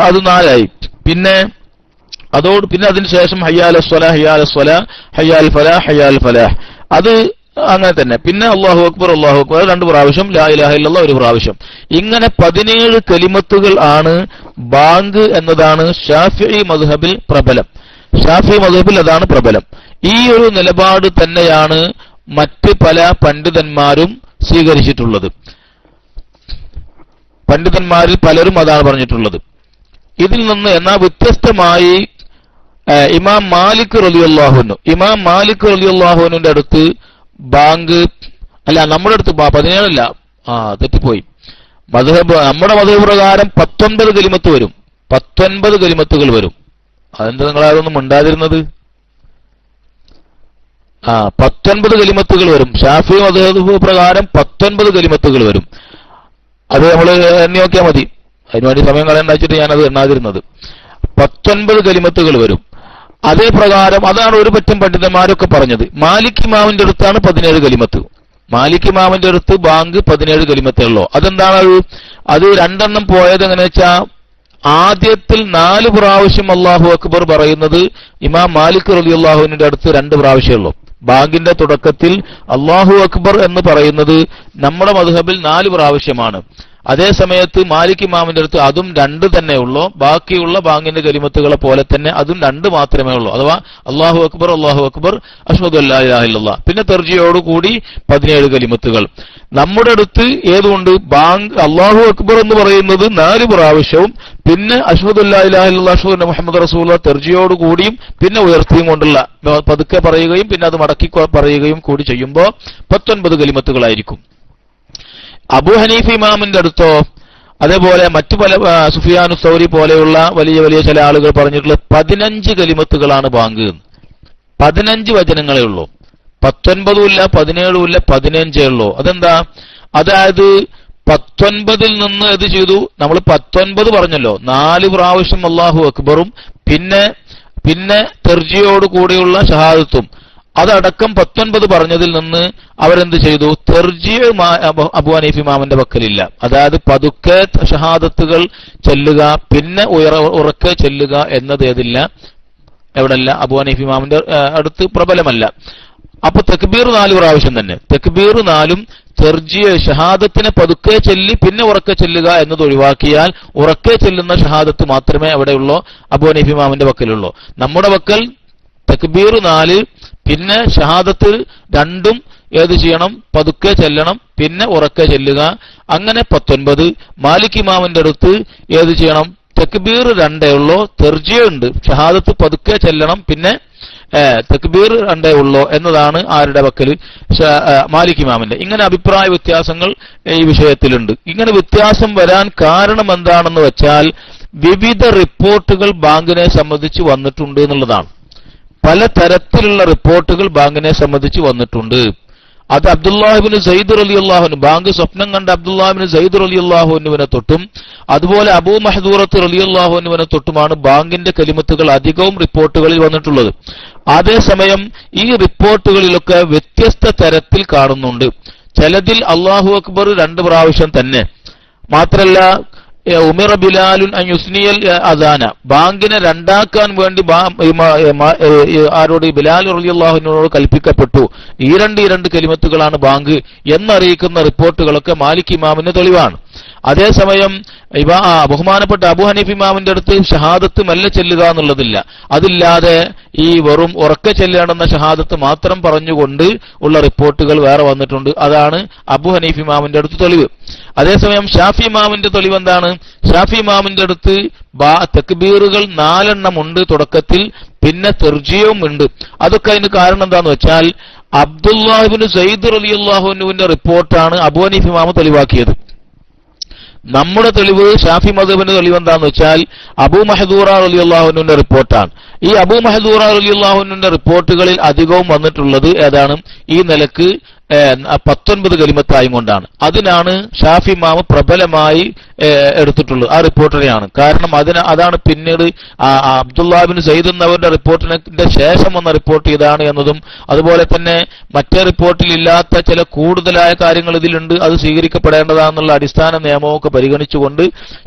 അത് 4 ആയി. പിന്നെ അതിന് ശേഷം ഹയ്യ അലസ് സ്വലാ ഹയ്യ അലസ് സ്വലാ ഹയ്യ അൽ ഫലാഹ് ഹയ്യ അൽ ഫലാഹ് അത് അങ്ങനെ തന്നെ. പിന്നെ അല്ലാഹു അക്ബർ 2 പ്രാവശ്യം, ലാ ഇലാഹ ഇല്ലല്ലാഹ് 1 പ്രാവശ്യം. ഇങ്ങനെ 17 കലിമത്തുകൾ ആണ് ബാങ്ക് എന്നതാണ് ശാഫിഈ മദ്ഹബിൽ പ്രബലം. ശാഫിഈ മദ്ഹബിൽ അതാണ് പ്രബലം. ഈ ഒരു നിലപാട് തന്നെയാണ് മറ്റ് പല പണ്ഡിതന്മാരും സ്വീകരിച്ചിട്ടുള്ളത്. പണ്ഡിതന്മാരിൽ പലരും അതാണ് പറഞ്ഞിട്ടുള്ളത്. ഇതിൽ നിന്ന് എന്നാൽ വ്യത്യസ്തമായി ഇമാം മാലിക് റളിയല്ലാഹു അൻഹുവിന്റെ അടുത്ത് ബാങ്ക് അല്ല, നമ്മുടെ അടുത്ത് 17 അല്ല, തെറ്റിപ്പോയി. നമ്മുടെ മദ്ഹബ് പ്രകാരം 19 കലിമത്ത് വരും, 19 കലിമത്തുകൾ വരും. അതെന്താ നിങ്ങളതൊന്നും മിണ്ടാതിരുന്നത്? 19 കലിമത്തുകൾ വരും. ഷാഫിഈ മദ്ഹബ് പ്രകാരം 19 കലിമത്തുകൾ വരും. അത് നമ്മൾ എണ്ണി നോക്കിയാൽ മതി, അതിനുവേണ്ടി സമയം കളയണ്ടാച്ചിട്ട് ഞാനത് എണ്ണാതിരുന്നത്. 19 കലിമത്തുകൾ വരും. അതേ പ്രകാരം അതാണ് ഒരു പറ്റം പണ്ഡിതന്മാരൊക്കെ പറഞ്ഞത്. മാലിക് ഇമാമിന്റെ അടുത്താണ് 17 കലിമത്ത്. മാലിക് ഇമാമിന്റെ അടുത്ത് ബാങ്ക് 17 കലിമത്തേ ഉള്ളൂ. അതെന്താണ്? അത് 2 എണ്ണം പോയത് എങ്ങനെ വെച്ചാൽ ആദ്യത്തിൽ 4 പ്രാവശ്യം അല്ലാഹു അക്ബർ പറയുന്നത് ഇമാം മാലിക് റളിയല്ലാഹു അൻഹുവിന്റെ അടുത്ത് 2 പ്രാവശ്യമേ ഉള്ളൂ. ബാങ്കിന്റെ തുടക്കത്തിൽ അല്ലാഹു അക്ബർ എന്ന് പറയുന്നത് നമ്മുടെ മദ്ഹബിൽ 4 പ്രാവശ്യമാണ്. അതേ സമയത്ത് മാലിക് ഇമാമിന്റെ അടുത്ത് അതും 2 തന്നെ ഉള്ളൂ. ബാക്കിയുള്ള ബാങ്കിന്റെ കലിമത്തുകളെ പോലെ തന്നെ അതും 2 മാത്രമേ ഉള്ളൂ. അഥവാ അല്ലാഹു അക്ബർ അഷ്ഹദു അല്ലാ ഇലാഹ ഇല്ലല്ലാഹ്, പിന്നെ തർജിയോടുകൂടി 17 കലിമത്തുകൾ. നമ്മുടെ അടുത്ത് ഏതുകൊണ്ട് ബാങ്ക് അല്ലാഹു അക്ബർ എന്ന് പറയുന്നത് 4 പ്രാവശ്യവും പിന്നെ അഷ്ഹദു അല്ലാ ഇലാഹ ഇല്ലല്ലാഹ് അഷ്ഹദു അന്ന മുഹമ്മദ് റസൂലുള്ളാഹ് തർജിയോടുകൂടിയും പിന്നെ ഉയർത്തിയും കൊണ്ടുള്ള പതുക്കെ പറയുകയും പിന്നെ അത് മടക്കി പറയുകയും കൂടി ചെയ്യുമ്പോൾ 19 കലിമത്തുകളായിരിക്കും. അബൂ ഹനീഫ ഇമാമിന്റെ അടുത്തോ അതേപോലെ മറ്റു പല സുഫിയാനു സൗരി പോലെയുള്ള വലിയ വലിയ ചില ആളുകൾ പറഞ്ഞിട്ടുള്ള 15 കലിമത്തുകളാണ് ബാങ്ക്. 15 വചനങ്ങളേ ഉള്ളൂ. 19 ഇല്ല, 17 ഇല്ല, 15 ഉള്ളൂ. അതെന്താ? അതായത് 19 നിന്ന് ഇത് ചെയ്തു. നമ്മൾ 19 പറഞ്ഞല്ലോ, 4 പ്രാവശ്യം അല്ലാഹു അക്ബറും പിന്നെ തെർജിയോട് കൂടിയുള്ള ഷഹാദത്തും അതടക്കം 19 പറഞ്ഞതിൽ നിന്ന് അവരെന്ത് ചെയ്തു? തെർജിയ അബൂ ഹനീഫ ഇമാമിന്റെ പക്കലില്ല. അതായത് പതുക്കെ ഷഹാദത്തുകൾ ചെല്ലുക പിന്നെ ഉറക്കെ ചെല്ലുക എന്നത് ഏതില്ല, എവിടല്ല, അബൂ ഹനീഫ ഇമാമിന്റെ അടുത്ത് പ്രബലമല്ല. അപ്പൊ തക്ബീർ 4 പ്രാവശ്യം തന്നെ, തക്ബീർ 4ഉം തെർജിയ ഷഹാദത്തിനെ പതുക്കെ ചെല്ലി പിന്നെ ഉറക്കെ ചെല്ലുക എന്നത് ഒഴിവാക്കിയാൽ ഉറക്കെ ചെല്ലുന്ന ഷഹാദത്ത് മാത്രമേ അവിടെയുള്ളൂ, അബൂ ഹനീഫ ഇമാമിന്റെ പക്കലുള്ളൂ. നമ്മുടെ പക്കൽ തക്ബീർ 4 പിന്നെ ഷഹാദത്ത് 2ഉം ഏത് ചെയ്യണം? പതുക്കെ ചെല്ലണം പിന്നെ ഉറക്കെ ചെല്ലുക. അങ്ങനെ 19. മാലിക് ഇമാമിന്റെ അടുത്ത് ഏത് ചെയ്യണം? തക്ബീർ 2 ഉള്ളൂ, തെർജിയ ഉണ്ട്, ഷഹാദത്ത് പതുക്കെ ചെല്ലണം പിന്നെ തക്ബീർ 2 ഉള്ളൂ എന്നതാണ് ആരുടെ പക്കൽ? മാലിക് ഇമാമിന്റെ. ഇങ്ങനെ അഭിപ്രായ വ്യത്യാസങ്ങൾ ഈ വിഷയത്തിലുണ്ട്. ഇങ്ങനെ വ്യത്യാസം വരാൻ കാരണം എന്താണെന്ന് വെച്ചാൽ വിവിധ റിപ്പോർട്ടുകൾ ബാങ്കിനെ സംബന്ധിച്ച് വന്നിട്ടുണ്ട് എന്നുള്ളതാണ്. പല തരത്തിലുള്ള റിപ്പോർട്ടുകൾ ബാങ്കിനെ സംബന്ധിച്ച് വന്നിട്ടുണ്ട്. അത് അബ്ദുല്ലാഹിബ്നു സയ്യിദ് റളിയല്ലാഹു അൻഹു, ബാങ്ക് സ്വപ്നം കണ്ട അബ്ദുല്ലാഹിബ്നു സയ്യിദ് റളിയല്ലാഹു അൻഹുവിനെ തൊട്ടും അതുപോലെ അബൂ മഹ്ദൂറത്ത് റളിയല്ലാഹു അൻഹുവിനെ തൊട്ടുമാണ് ബാങ്കിന്റെ കലിമത്തുകൾ അധികവും റിപ്പോർട്ടുകളിൽ വന്നിട്ടുള്ളത്. അതേസമയം ഈ റിപ്പോർട്ടുകളിലൊക്കെ വ്യത്യസ്ത തരത്തിൽ കാണുന്നുണ്ട്. ചിലതിൽ അല്ലാഹു അക്ബർ 2 പ്രാവശ്യം തന്നെ, മാത്രല്ല ഉമിറ ബിലാലുൻ അൻ യുസ്നിയൽ അദാന, ബാങ്കിനെ 2ആക്കാൻ വേണ്ടി ആരോട്? ബിലാൽ റളിയല്ലാഹു അൻഹുവിനോട് കൽപ്പിക്കപ്പെട്ടു. ഈ രണ്ട് കലിമത്തുകളാണ് ബാങ്ക് എന്നറിയിക്കുന്ന റിപ്പോർട്ടുകളൊക്കെ മാലിക് ഇമാമിന് തെളിവാണ്. അതേസമയം ബഹുമാനപ്പെട്ട അബൂ ഹനീഫ ഇമാമിന്റെ അടുത്ത് ഷഹാദത്ത് മെല്ലെ ചെല്ലുക എന്നുള്ളതില്ല. അതില്ലാതെ ഈ വെറും ഉറക്കെ ചെല്ലേണ്ടുന്ന ഷഹാദത്ത് മാത്രം പറഞ്ഞുകൊണ്ട് ഉള്ള റിപ്പോർട്ടുകൾ വേറെ വന്നിട്ടുണ്ട്. അതാണ് അബൂ ഹനീഫ ഇമാമിന്റെ അടുത്ത് തെളിവ്. അതേസമയം ഷാഫി ഇമാമിന്റെ തെളിവ് എന്താണ്? ഷാഫി ഇമാമിന്റെ അടുത്ത് തക്ബീറുകൾ 4 എണ്ണം ഉണ്ട് തുടക്കത്തിൽ, പിന്നെ തെർജിയവും ഉണ്ട്. അതൊക്കെ അതിന് കാരണം എന്താന്ന് വെച്ചാൽ അബ്ദുല്ലാഹിബ്നു സയ്യിദ് റളിയല്ലാഹു അൻഹുവിന്റെ റിപ്പോർട്ടാണ് അബൂ ഹനീഫ ഇമാം തെളിവാക്കിയത്. നമ്മുടെ തെളിവ് ഷാഫി മദ്ഹബിന്റെ തെളിവ് എന്താന്ന് വെച്ചാൽ അബൂ മഹ്ദൂറ റളിയല്ലാഹു അൻഹുവിന്റെ റിപ്പോർട്ടാണ്. ഈ അബൂ മഹ്ദൂറ റളിയല്ലാഹു അൻഹുവിന്റെ റിപ്പോർട്ടുകളിൽ അധികവും വന്നിട്ടുള്ളത് ഏതാണ്? ഈ നിലക്ക് 19 കലിമത്തായും കൊണ്ടാണ്. അതിനാണ് ഷാഫി ഇമാം പ്രബലമായി എടുത്തിട്ടുള്ളത്, ആ റിപ്പോർട്ടിനെയാണ്. കാരണം അതാണ് പിന്നീട് അബ്ദുല്ലാഹിബ്നു സയ്യിദ് എന്നവരുടെ റിപ്പോർട്ടിന്റെ ശേഷം വന്ന റിപ്പോർട്ട് ഇതാണ് എന്നതും, അതുപോലെ തന്നെ മറ്റേ റിപ്പോർട്ടിൽ ഇല്ലാത്ത ചില കൂടുതലായ കാര്യങ്ങൾ ഇതിലുണ്ട്, അത് സ്വീകരിക്കപ്പെടേണ്ടതാണെന്നുള്ള അടിസ്ഥാന നിയമമൊക്കെ പരിഗണിച്ചുകൊണ്ട്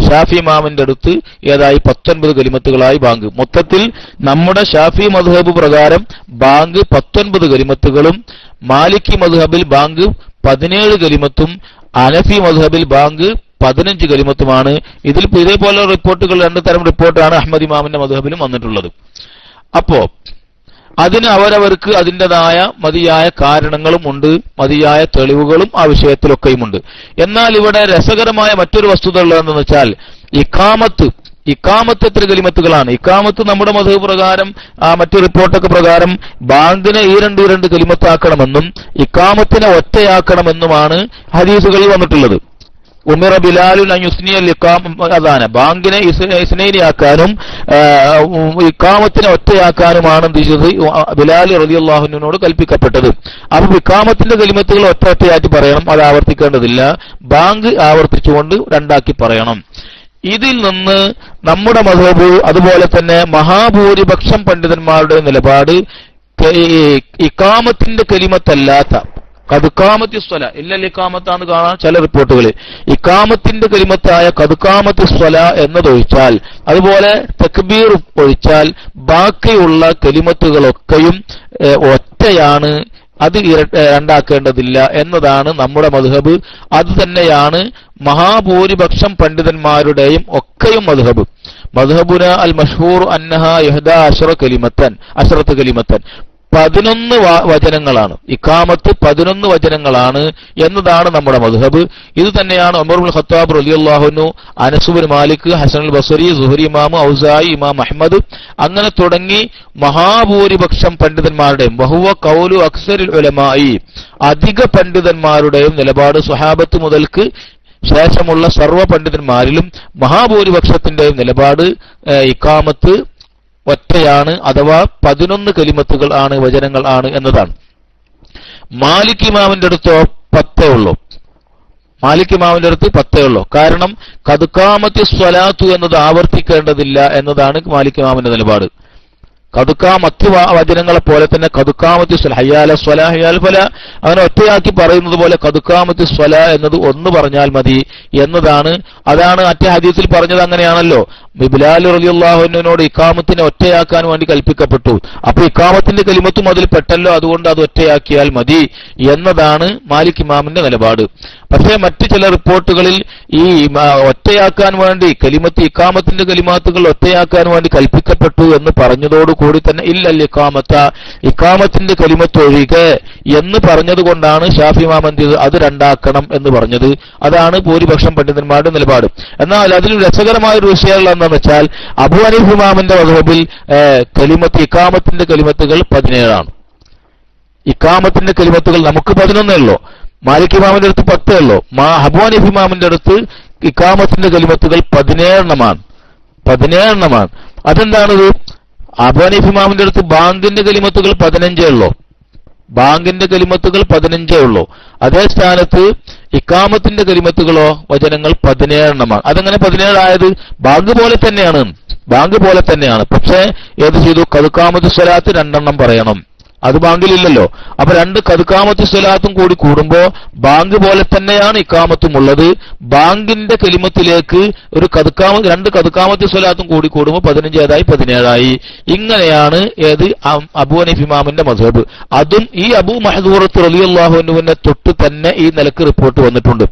ഷാഫി ഇമാമിന്റെ അടുത്ത് ഏതായി 19 കലിമത്തുകളായി ബാങ്ക്. മൊത്തത്തിൽ നമ്മുടെ ഷാഫി മദ്ഹബ് പ്രകാരം ബാങ്ക് 19 കലിമത്തുകളും, മാലിക്കി മദ്ഹബിൽ ബാങ്ക് 17 കലിമത്തും, ഹനഫി മദ്ഹബിൽ ബാങ്ക് 15 കലിമത്തുമാണ്. ഇതിൽ ഇതേപോലെ റിപ്പോർട്ടുകൾ 2 തരം റിപ്പോർട്ടാണ് അഹ്മദ് ഇമാമിന്റെ മദ്ഹബിലും വന്നിട്ടുള്ളത്. അപ്പോ അതിന് അവരവർക്ക് അതിൻ്റെതായ മതിയായ കാരണങ്ങളും ഉണ്ട്, മതിയായ തെളിവുകളും ആ വിഷയത്തിലൊക്കെയുമുണ്ട്. എന്നാൽ ഇവിടെ രസകരമായ മറ്റൊരു വസ്തുത ഉള്ളതെന്ന് വെച്ചാൽ ഇക്കാമത്ത് എത്ര കലിമത്തുകളാണ്? ഇക്കാമത്ത് നമ്മുടെ മദ്ഹബ് പ്രകാരം മറ്റു റിപ്പോർട്ടൊക്കെ പ്രകാരം ബാങ്കിനെ ഈ രണ്ട് കലിമത്താക്കണമെന്നും ഇക്കാമത്തിനെ ഒറ്റയാക്കണമെന്നുമാണ് ഹദീസുകളിൽ വന്നിട്ടുള്ളത്. ഉമിറ ബിലാലുൻ അൻ യുസ്നിയൽ അദാന, ബാങ്കിനെ ഇസ്നൈനിയാക്കാനും ഇക്കാമത്തിനെ ഒറ്റയാക്കാനുമാണ് എന്ത് ചെയ്തത്? ബിലാൽ റളിയല്ലാഹു അൻഹുവിനോട് കൽപ്പിക്കപ്പെട്ടത്. അപ്പൊ ഇക്കാമത്തിന്റെ കലിമത്തുകൾ ഒറ്റയായിട്ട് പറയണം, അത് ആവർത്തിക്കേണ്ടതില്ല. ബാങ്ക് ആവർത്തിച്ചുകൊണ്ട് 2ആക്കി പറയണം. ഇതിൽ നിന്ന് നമ്മുടെ മദ്ഹബ് അതുപോലെ തന്നെ മഹാഭൂരിപക്ഷം പണ്ഡിതന്മാരുടെ നിലപാട് ഇഖാമത്തിന്റെ കലിമത്തല്ലാത്ത കദ്ഖാമത്തി സ്വല ഇല്ലൽ ഇഖാമത്താന്ന് കാണാൻ ചില റിപ്പോർട്ടുകളിൽ ഇഖാമത്തിന്റെ കലിമത്തായ കദ്ഖാമത്തി സ്വല എന്നതൊഴിച്ചാൽ, അതുപോലെ തക്ബീർ ഒഴിച്ചാൽ ബാക്കിയുള്ള കലിമത്തുകളൊക്കെയും ഒറ്റയാണ് അത് രണ്ടാക്കേണ്ടതില്ല എന്നതാണ് നമ്മുടെ മദ്ഹബ്. അത് തന്നെയാണ് മഹാഭൂരിപക്ഷം പണ്ഡിതന്മാരുടെയും ഒക്കെയും മദ്ഹബ്. മദ്ഹബുന അൽ മഷ്ഹൂർ അന്നഹ യഹ്ദാ അശറത്ത് കലിമത്തൻ 11 വചനങ്ങളാണ്. ഇഖാമത്ത് 11 വചനങ്ങളാണ് എന്നതാണ് നമ്മുടെ മദ്ഹബ്. ഇത് തന്നെയാണ് ഉമർ ഇബ്നുൽ ഖത്താബ് റളിയല്ലാഹു അൻഹു, അനസ് ഇബ്നു മാലിക്, ഹസൻ അൽ ബസരി, സുഹരി ഇമാം, ഔസായി, ഇമാം അഹ്മദ്, അങ്ങനെ തുടങ്ങി മഹാഭൂരിപക്ഷം പണ്ഡിതന്മാരുടെയും വഹുവ ഖൗലു അക്സറിൽ ഉലമായി, അധിക പണ്ഡിതന്മാരുടെയും നിലപാട്, സ്വഹാബത്ത് മുതൽക്ക് ശേഷമുള്ള സർവ്വ പണ്ഡിതന്മാരിലും മഹാഭൂരിപക്ഷത്തിന്റെയും നിലപാട് ഇഖാമത്ത് ഒറ്റയാണ്, അഥവാ 11 കലിമത്തുകൾ ആണ്, വചനങ്ങൾ ആണ് എന്നതാണ്. മാലിക് ഇമാമിന്റെ അടുത്തോ 10 ഉള്ളൂ. മാലിക് ഇമാമിന്റെ അടുത്ത് 10 ഉള്ളൂ. കാരണം ഖദ്ഖാമത്തി സ്വലാത്തു എന്നത് ആവർത്തിക്കേണ്ടതില്ല എന്നതാണ് മാലിക് ഇമാമിന്റെ നിലപാട്. മറ്റ് വചനങ്ങളെ പോലെ തന്നെ ഖദ്ഖാമത്തി ഹയ്യാല സ്വലാ ഹയ്യാൽ ഫല അങ്ങനെ ഒറ്റയാക്കി പറയുന്നത് പോലെ ഖദ്ഖാമത്തി സ്വലാ എന്നത് ഒന്ന് പറഞ്ഞാൽ മതി എന്നതാണ്. അതാണ് മറ്റേ ഹദീസിൽ പറഞ്ഞത്. അങ്ങനെയാണല്ലോ, ബിലാൽ റളിയല്ലാഹു അൻഹുവിനോട് ഇഖാമത്തിനെ ഒറ്റയാക്കാൻ വേണ്ടി കൽപ്പിക്കപ്പെട്ടു. അപ്പൊ ഇഖാമത്തിന്റെ കലിമത്തും അതിൽ പെട്ടല്ലോ, അതുകൊണ്ട് അത് ഒറ്റയാക്കിയാൽ മതി എന്നതാണ് മാലിക് ഇമാമിന്റെ നിലപാട്. പക്ഷേ മറ്റു ചില റിപ്പോർട്ടുകളിൽ ഈ ഒറ്റയാക്കാൻ വേണ്ടി ഇഖാമത്തിന്റെ കലിമാത്തുകൾ ഒറ്റയാക്കാൻ വേണ്ടി കൽപ്പിക്കപ്പെട്ടു എന്ന് പറഞ്ഞതോടുകൂടി തന്നെ ഇല്ലല്ല ഇഖാമത്തിന്റെ കലിമത്ത് ഒഴികെ എന്ന് പറഞ്ഞതുകൊണ്ടാണ് ഷാഫി ഇമാം എന്ത് ചെയ്തത്, അത് രണ്ടാക്കണം എന്ന് പറഞ്ഞത്. അതാണ് ഭൂരിപക്ഷം പണ്ഡിതന്മാരുടെ നിലപാട്. എന്നാൽ അതിൽ രസകരമായ ഒരു വിഷയം എന്താണെന്ന് വെച്ചാൽ, അബൂ ഹനീഫ ഇമാമിന്റെ മദ്ഹബിൽ ഇഖാമത്തിന്റെ കലിമത്തുകൾ 17 ആണ്. ഇഖാമത്തിന്റെ കലിമത്തുകൾ നമുക്ക് 11 ഉള്ളൂ. മാലിക് ഇമാമിന്റെ അടുത്ത് 10 ഉള്ളൂ. അബൂ ഹനീഫ ഇമാമിന്റെ അടുത്ത് ഇഖാമത്തിന്റെ കലിമത്തുകൾ 17 അതെന്താണിത്? അബൂ ഹനീഫ ഇമാമിന്റെ അടുത്ത് ബാങ്കിന്റെ കലിമത്തുകൾ 15 ഉള്ളൂ. ബാങ്കിന്റെ കലിമത്തുകൾ 15 ഉള്ളൂ. അതേ സ്ഥാനത്ത് ഇഖാമത്തിന്റെ കലിമത്തുകളോ വചനങ്ങൾ 17 അതെങ്ങനെ 17 ആയത്? ബാങ്ക് പോലെ തന്നെയാണ്. പക്ഷേ ഏത് ചെയ്തു? ഖദ്ഖാമത്ത് സ്വലാത്ത് 2 പറയണം. അത് ബാങ്കിലില്ലല്ലോ. അപ്പൊ 2 ഖദ്ഖാമത്ത് സ്വലാത്തും കൂടി കൂടുമ്പോ ബാങ്ക് പോലെ തന്നെയാണ് ഇഖാമത്തും ഉള്ളത്. ബാങ്കിന്റെ കലിമത്തിലേക്ക് 2 ഖദ്ഖാമത്ത് സ്വലാത്തും കൂടി കൂടുമ്പോൾ 15 17 ഇങ്ങനെയാണ് ഏത് അബൂ ഹനീഫ ഇമാമിന്റെ മദ്ഹബ്. അതും ഈ അബൂ മഹ്ദൂറത്ത് റളിയല്ലാഹു അൻഹുവിനെ തൊട്ട് തന്നെ ഈ നിലക്ക് റിപ്പോർട്ട് വന്നിട്ടുണ്ട്.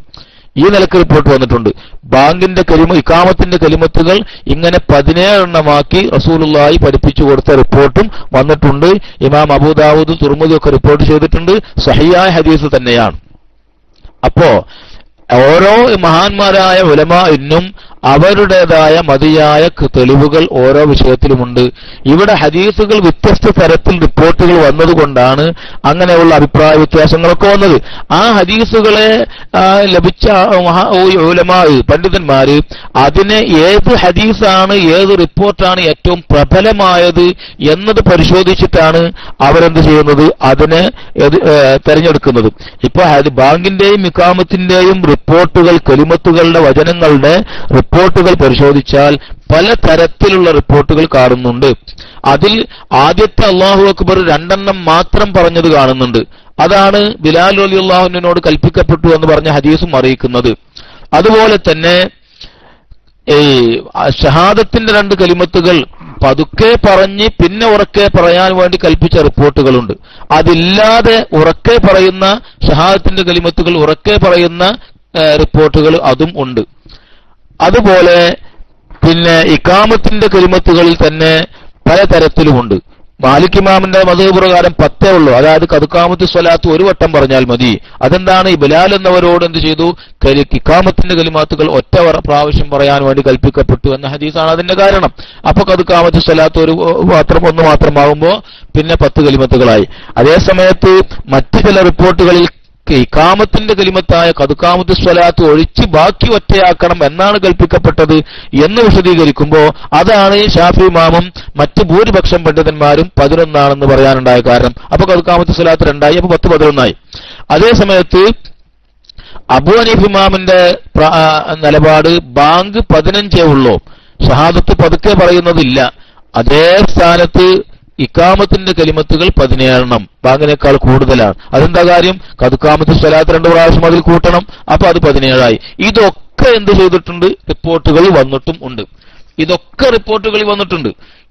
ബാങ്കിന്റെ ഇഖാമത്തിന്റെ കലിമത്തുകൾ ഇങ്ങനെ 17 റസൂലുള്ളാഹി പഠിപ്പിച്ചു കൊടുത്ത റിപ്പോർട്ടും വന്നിട്ടുണ്ട്. ഇമാം അബൂ ദാവൂദ്, തുർമുദി ഒക്കെ റിപ്പോർട്ട് ചെയ്തിട്ടുണ്ട്. സഹിഹായ ഹദീസ് തന്നെയാണ്. അപ്പോ ഓരോ മഹാന്മാരായ ഉലമാഇന്നും അവരുടേതായ മതിയായ തെളിവുകൾ ഓരോ വിഷയത്തിലുമുണ്ട്. ഇവിടെ ഹദീസുകൾ വ്യത്യസ്ത തരത്തിൽ റിപ്പോർട്ടുകൾ വന്നതുകൊണ്ടാണ് അങ്ങനെയുള്ള അഭിപ്രായ വ്യത്യാസങ്ങളൊക്കെ വന്നത്. ആ ഹദീസുകളെ ലഭിച്ച പണ്ഡിതന്മാര് അതിനെ ഏത് ഹദീസാണ്, ഏത് റിപ്പോർട്ടാണ് ഏറ്റവും പ്രബലമായത് എന്നത് പരിശോധിച്ചിട്ടാണ് അവരെന്ത് ചെയ്യുന്നത്, അതിനെ തെരഞ്ഞെടുക്കുന്നത്. ഇപ്പൊ ബാങ്കിന്റെയും ഇഖാമത്തിന്റെയും റിപ്പോർട്ടുകൾ, കലിമത്തുകളുടെ വചനങ്ങളുടെ റിപ്പോർട്ടുകൾ പരിശോധിച്ചാൽ പല തരത്തിലുള്ള റിപ്പോർട്ടുകൾ കാണുന്നുണ്ട്. അതിൽ ആദ്യത്തെ അല്ലാഹു അക്ബർ 2 മാത്രം പറഞ്ഞത് കാണുന്നുണ്ട്. അതാണ് ബിലാൽ റളിയല്ലാഹു അൻഹുവിനോട് കൽപ്പിക്കപ്പെട്ടു എന്ന് പറഞ്ഞ ഹദീസും അറിയിക്കുന്നത്. അതുപോലെ തന്നെ ഷഹാദത്തിന്റെ 2 കലിമത്തുകൾ പതുക്കെ പറഞ്ഞ് പിന്നെ ഉറക്കെ പറയാൻ വേണ്ടി കൽപ്പിച്ച റിപ്പോർട്ടുകളുണ്ട്. അതില്ലാതെ ഉറക്കെ പറയുന്ന ഷഹാദത്തിന്റെ കലിമത്തുകൾ ഉറക്കെ പറയുന്ന റിപ്പോർട്ടുകൾ അതും ഉണ്ട്. അതുപോലെ പിന്നെ ഇഖാമത്തിന്റെ കലിമത്തുകളിൽ തന്നെ പലതരത്തിലുമുണ്ട്. മാലിക് ഇമാമിന്റെ മദ്ഹബ് പ്രകാരം 10 ഉള്ളൂ. അതായത് ഖദ്ഖാമത്ത് സ്വലാത്ത് 1 വട്ടം പറഞ്ഞാൽ മതി. അതെന്താണ്? ഈ ബിലാൽ എന്നവരോട് എന്ത് ചെയ്തു? ഇഖാമത്തിന്റെ കലിമാത്തുകൾ ഒറ്റ പ്രാവശ്യം പറയാൻ വേണ്ടി കൽപ്പിക്കപ്പെട്ടു എന്ന ഹദീസാണ് അതിന്റെ കാരണം. അപ്പൊ ഖദ്ഖാമത്ത് സ്വലാത്ത് 1 മാത്രമാകുമ്പോ പിന്നെ 10 കലിമത്തുകളായി. അതേസമയത്ത് മറ്റു ചില റിപ്പോർട്ടുകളിൽ ഇഖാമത്തിന്റെ കലിമത്തായ ഖദ്ഖാമത്ത് സ്വലാത്ത് ഒഴിച്ച് ബാക്കി ഒറ്റയാക്കണം എന്നാണ് കൽപ്പിക്കപ്പെട്ടത് എന്ന് വിശദീകരിക്കുമ്പോൾ അതാണ് ഷാഫി ഇമാമും മറ്റ് ഭൂരിപക്ഷം പണ്ഡിതന്മാരും 11 പറയാനുണ്ടായ കാരണം. അപ്പൊ ഖദ്ഖാമത്ത് സ്വലാത്ത് 2 അപ്പൊ 10 11. അതേസമയത്ത് അബൂ ഹനീഫ ഇമാമിന്റെ നിലപാട് ബാങ്ക് 15 ഉള്ളൂ, ഷഹാദത്ത് പതുക്കെ പറയുന്നതില്ല. അതേ സ്ഥാനത്ത് ഇഖാമത്തിന്റെ കലിമത്തുകൾ 17 ബാങ്കിനേക്കാൾ കൂടുതലാണ്. അതെന്താ കാര്യം? ഖദ്ഖാമത്ത് സ്വലാത്ത് 2 പ്രാവശ്യം അതിൽ കൂട്ടണം. അപ്പൊ അത് 17. ഇതൊക്കെ എന്ത് ചെയ്തിട്ടുണ്ട്? റിപ്പോർട്ടുകളിൽ വന്നിട്ടും ഉണ്ട്.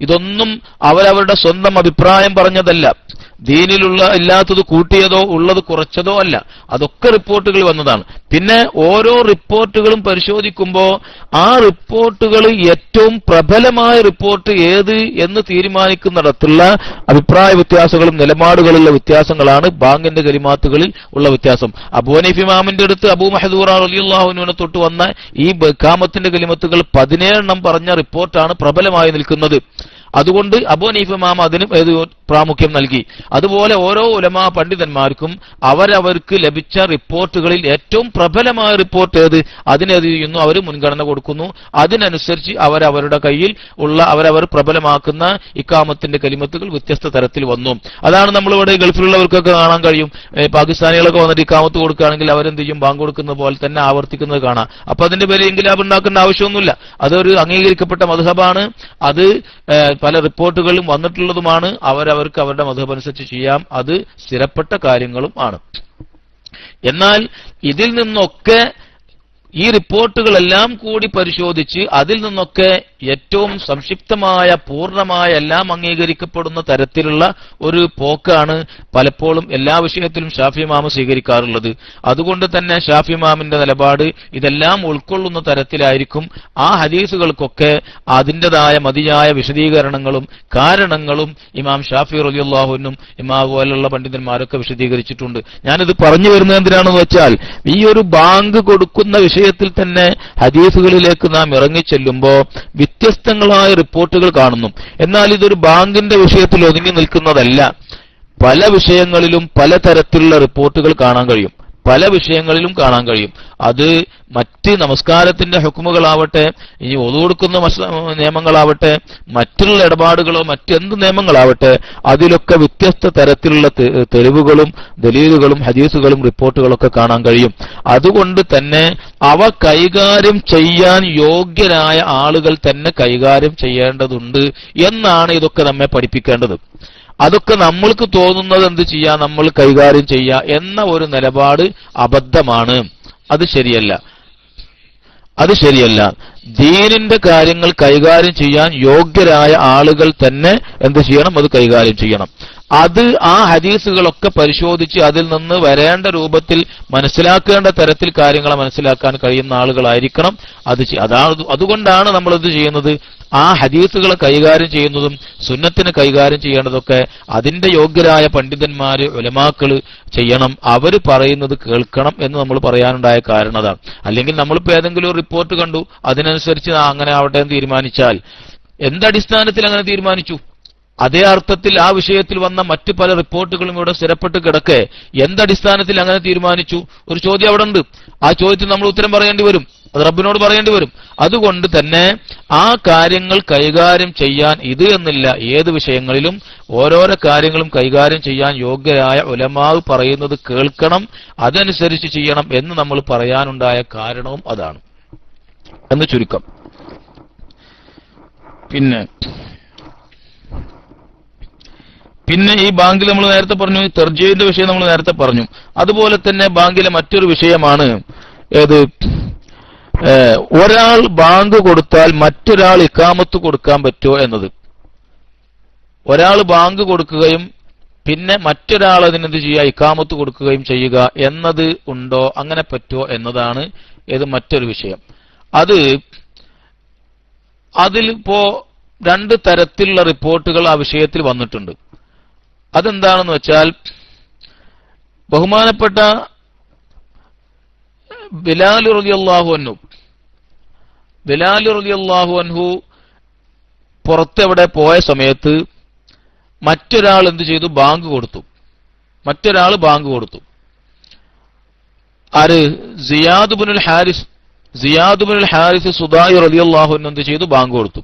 ഇതൊന്നും അവരവരുടെ സ്വന്തം അഭിപ്രായം പറഞ്ഞതല്ല. ദീനിലുള്ള ഇല്ലാത്തത് കൂട്ടിയതോ ഉള്ളത് കുറച്ചതോ അല്ല. അതൊക്കെ റിപ്പോർട്ടുകൾ വന്നതാണ്. പിന്നെ ഓരോ റിപ്പോർട്ടുകളും പരിശോധിക്കുമ്പോൾ ആ റിപ്പോർട്ടുകൾ ഏറ്റവും പ്രബലമായ റിപ്പോർട്ട് ഏത് എന്ന് തീരുമാനിക്കുന്നിടത്തുള്ള അഭിപ്രായ വ്യത്യാസങ്ങളും നിലപാടുകളുള്ള വ്യത്യാസങ്ങളാണ് ബാങ്കിന്റെ കലിമാത്തുകളിൽ ഉള്ള വ്യത്യാസം. അബൂ ഹനീഫ ഇമാമിന്റെ അടുത്ത് അബൂ മഹ്ദൂറ റളിയല്ലാഹു അൻഹുവിനെ തൊട്ട് വന്ന ഈ ഇഖാമത്തിന്റെ കലിമത്തുകൾ 17 പറഞ്ഞ റിപ്പോർട്ടാണ് പ്രബലമായി നിൽക്കുന്നത്. അതുകൊണ്ട് അബൂ ഹനീഫ ഇമാം അതിനും പ്രാമുഖ്യം നൽകി. അതുപോലെ ഓരോ ഉലമാ പണ്ഡിതന്മാർക്കും അവരവർക്ക് ലഭിച്ച റിപ്പോർട്ടുകളിൽ ഏറ്റവും പ്രബലമായ റിപ്പോർട്ട് ഏത് അതിനെത് ചെയ്യുന്നു, അവർ മുൻഗണന കൊടുക്കുന്നു. അതിനനുസരിച്ച് അവരവരുടെ കയ്യിൽ ഉള്ള അവരവർ പ്രബലമാക്കുന്ന ഇഖാമത്തിന്റെ കലിമത്തുകൾ വ്യത്യസ്ത തരത്തിൽ വന്നു. അതാണ് നമ്മളിവിടെ ഗൾഫിലുള്ളവർക്കൊക്കെ കാണാൻ കഴിയും. പാകിസ്ഥാനികളൊക്കെ വന്നിട്ട് ഇഖാമത്ത് കൊടുക്കുകയാണെങ്കിൽ അവരെന്ത് ചെയ്യും, ബാങ്ക് കൊടുക്കുന്ന പോലെ തന്നെ ആവർത്തിക്കുന്നത് കാണാം. അപ്പൊ അതിന്റെ പേര് ഇൻഖിലാബ് ഉണ്ടാക്കേണ്ട ആവശ്യമൊന്നുമില്ല. അതൊരു അംഗീകരിക്കപ്പെട്ട മദ്ഹബാണ്. അത് പല റിപ്പോർട്ടുകളിലും വന്നിട്ടുള്ളതുമാണ്. അവരവർക്ക് അവരുടെ മദ്ഹബ് അനുസരിച്ച് ചെയ്യാം. അത് സ്ഥിരപ്പെട്ട കാര്യങ്ങളും ആണ്. എന്നാൽ ഇതിൽ നിന്നൊക്കെ ഈ റിപ്പോർട്ടുകളെല്ലാം കൂടി പരിശോധിച്ച് അതിൽ നിന്നൊക്കെ ഏറ്റവും സംക്ഷിപ്തമായ പൂർണ്ണമായ എല്ലാം അംഗീകരിക്കപ്പെടുന്ന തരത്തിലുള്ള ഒരു പോക്കാണ് പലപ്പോഴും എല്ലാ വിഷയത്തിലും ഷാഫി ഇമാം സ്വീകരിക്കാറുള്ളത്. അതുകൊണ്ട് തന്നെ ഷാഫി ഇമാമിന്റെ നിലപാട് ഇതെല്ലാം ഉൾക്കൊള്ളുന്ന തരത്തിലായിരിക്കും. ആ ഹദീസുകൾക്കൊക്കെ അതിൻ്റെതായ മതിയായ വിശദീകരണങ്ങളും കാരണങ്ങളും ഇമാം ഷാഫി റളിയല്ലാഹു അൻഹു ഇമാം പോലുള്ള പണ്ഡിതന്മാരൊക്കെ വിശദീകരിച്ചിട്ടുണ്ട്. ഞാനിത് പറഞ്ഞു വരുന്നത് എന്തിനാണെന്ന് വെച്ചാൽ ഈ ഒരു ബാങ്ക് കൊടുക്കുന്ന വിഷയത്തിൽ തന്നെ ഹദീസുകളിലേക്ക് നാം ഇറങ്ങിച്ചെല്ലുമ്പോൾ വ്യത്യസ്തങ്ങളായ റിപ്പോർട്ടുകൾ കാണുന്നു. എന്നാൽ ഇതൊരു ബാങ്കിന്റെ വിഷയത്തിൽ ഒതുങ്ങി നിൽക്കുന്നതല്ല. പല വിഷയങ്ങളിലും പലതരത്തിലുള്ള റിപ്പോർട്ടുകൾ കാണാൻ കഴിയും. പല വിഷയങ്ങളിലും കാണാൻ കഴിയും. അത് മറ്റ് നമസ്കാരത്തിന്റെ ഹുക്മുകളാവട്ടെ, ഇനി ഒതു കൊടുക്കുന്ന നിയമങ്ങളാവട്ടെ, മറ്റുള്ള ഇടപാടുകളോ മറ്റെന്ത് നിയമങ്ങളാവട്ടെ, അതിലൊക്കെ വ്യത്യസ്ത തരത്തിലുള്ള തെളിവുകളും ദലീലുകളും ഹദീസുകളും റിപ്പോർട്ടുകളൊക്കെ കാണാൻ കഴിയും. അതുകൊണ്ട് തന്നെ അവ കൈകാര്യം ചെയ്യാൻ യോഗ്യരായ ആളുകൾ തന്നെ കൈകാര്യം ചെയ്യേണ്ടതുണ്ട് എന്നാണ് ഇതൊക്കെ നമ്മെ പഠിപ്പിക്കേണ്ടത്. അതൊക്കെ നമ്മൾക്ക് തോന്നുന്നത് എന്ത് ചെയ്യാ, നമ്മൾ കൈകാര്യം ചെയ്യുക എന്ന ഒരു നിലപാട് അബദ്ധമാണ്. അത് ശരിയല്ല. ദീനിന്റെ കാര്യങ്ങൾ കൈകാര്യം ചെയ്യാൻ യോഗ്യരായ ആളുകൾ തന്നെ എന്ത് ചെയ്യണം, അത് കൈകാര്യം ചെയ്യണം. അത് ആ ഹദീസുകളൊക്കെ പരിശോധിച്ച് അതിൽ നിന്ന് വരേണ്ട രൂപത്തിൽ മനസ്സിലാക്കേണ്ട തരത്തിൽ കാര്യങ്ങളെ മനസ്സിലാക്കാൻ കഴിയുന്ന ആളുകളായിരിക്കണം അത്. അതുകൊണ്ടാണ് നമ്മളത് ചെയ്യുന്നത്. ആ ഹദീസുകളെ കൈകാര്യം ചെയ്യുന്നതും സുന്നത്തിനെ കൈകാര്യം ചെയ്യേണ്ടതൊക്കെ അതിന്റെ യോഗ്യരായ പണ്ഡിതന്മാര് ഉലമാക്കള് ചെയ്യണം. അവര് പറയുന്നത് കേൾക്കണം എന്ന് നമ്മൾ പറയാനുണ്ടായ കാരണം അതാണ്. അല്ലെങ്കിൽ നമ്മളിപ്പോ ഏതെങ്കിലും ഒരു റിപ്പോർട്ട് കണ്ടു അതിനനുസരിച്ച് അങ്ങനെ ആവട്ടെ എന്ന് തീരുമാനിച്ചാൽ എന്തടിസ്ഥാനത്തിൽ അങ്ങനെ തീരുമാനിച്ചു? അതേ അർത്ഥത്തിൽ ആ വിഷയത്തിൽ വന്ന മറ്റു പല റിപ്പോർട്ടുകളും ഇവിടെ സ്ഥിരപ്പെട്ട് കിടക്കെ എന്തടിസ്ഥാനത്തിൽ അങ്ങനെ തീരുമാനിച്ചു? ഒരു ചോദ്യം അവിടെ ഉണ്ട്. ആ ചോദ്യത്തിന് നമ്മൾ ഉത്തരം പറയേണ്ടി വരും. അത് റബ്ബിനോട് പറയേണ്ടി വരും. അതുകൊണ്ട് തന്നെ ആ കാര്യങ്ങൾ കൈകാര്യം ചെയ്യാൻ ഇത് എന്നില്ല, ഏത് വിഷയങ്ങളിലും ഓരോരോ കാര്യങ്ങളും കൈകാര്യം ചെയ്യാൻ യോഗ്യരായ ഉലമാവ് പറയുന്നത് കേൾക്കണം, അതനുസരിച്ച് ചെയ്യണം എന്ന് നമ്മൾ പറയാനുണ്ടായ കാരണവും അതാണ് എന്ന് ചുരുക്കം. പിന്നെ ഈ ബാങ്കിൽ നമ്മൾ നേരത്തെ പറഞ്ഞു, തർജീഹിന്റെ വിഷയം നമ്മൾ നേരത്തെ പറഞ്ഞു. അതുപോലെ തന്നെ ബാങ്കിലെ മറ്റൊരു വിഷയമാണ് ഏത്, ഒരാൾ ബാങ്ക് കൊടുത്താൽ മറ്റൊരാൾ ഇഖാമത്ത് കൊടുക്കാൻ പറ്റുമോ എന്നത്. ഒരാൾ ബാങ്ക് കൊടുക്കുകയും പിന്നെ മറ്റൊരാൾ അതിനെന്ത് ചെയ്യുക, ഇഖാമത്ത് കൊടുക്കുകയും ചെയ്യുക എന്നത് ഉണ്ടോ, അങ്ങനെ പറ്റുമോ എന്നതാണ് ഇത് മറ്റൊരു വിഷയം. അതിലിപ്പോ 2 തരത്തിലുള്ള റിപ്പോർട്ടുകൾ ആ വിഷയത്തിൽ വന്നിട്ടുണ്ട്. അതെന്താണെന്ന് വെച്ചാൽ, ബഹുമാനപ്പെട്ട ബിലാൽ റളിയല്ലാഹു അൻഹു പുറത്തെവിടെ പോയ സമയത്ത് മറ്റൊരാൾ എന്ത് ചെയ്തു, ബാങ്ക് കൊടുത്തു. ആര്? സിയാദ് ഇബ്നുൽ ഹാരിസ് സുദായി റളിയല്ലാഹു അൻഹു എന്ത് ചെയ്തു, ബാങ്ക് കൊടുത്തു.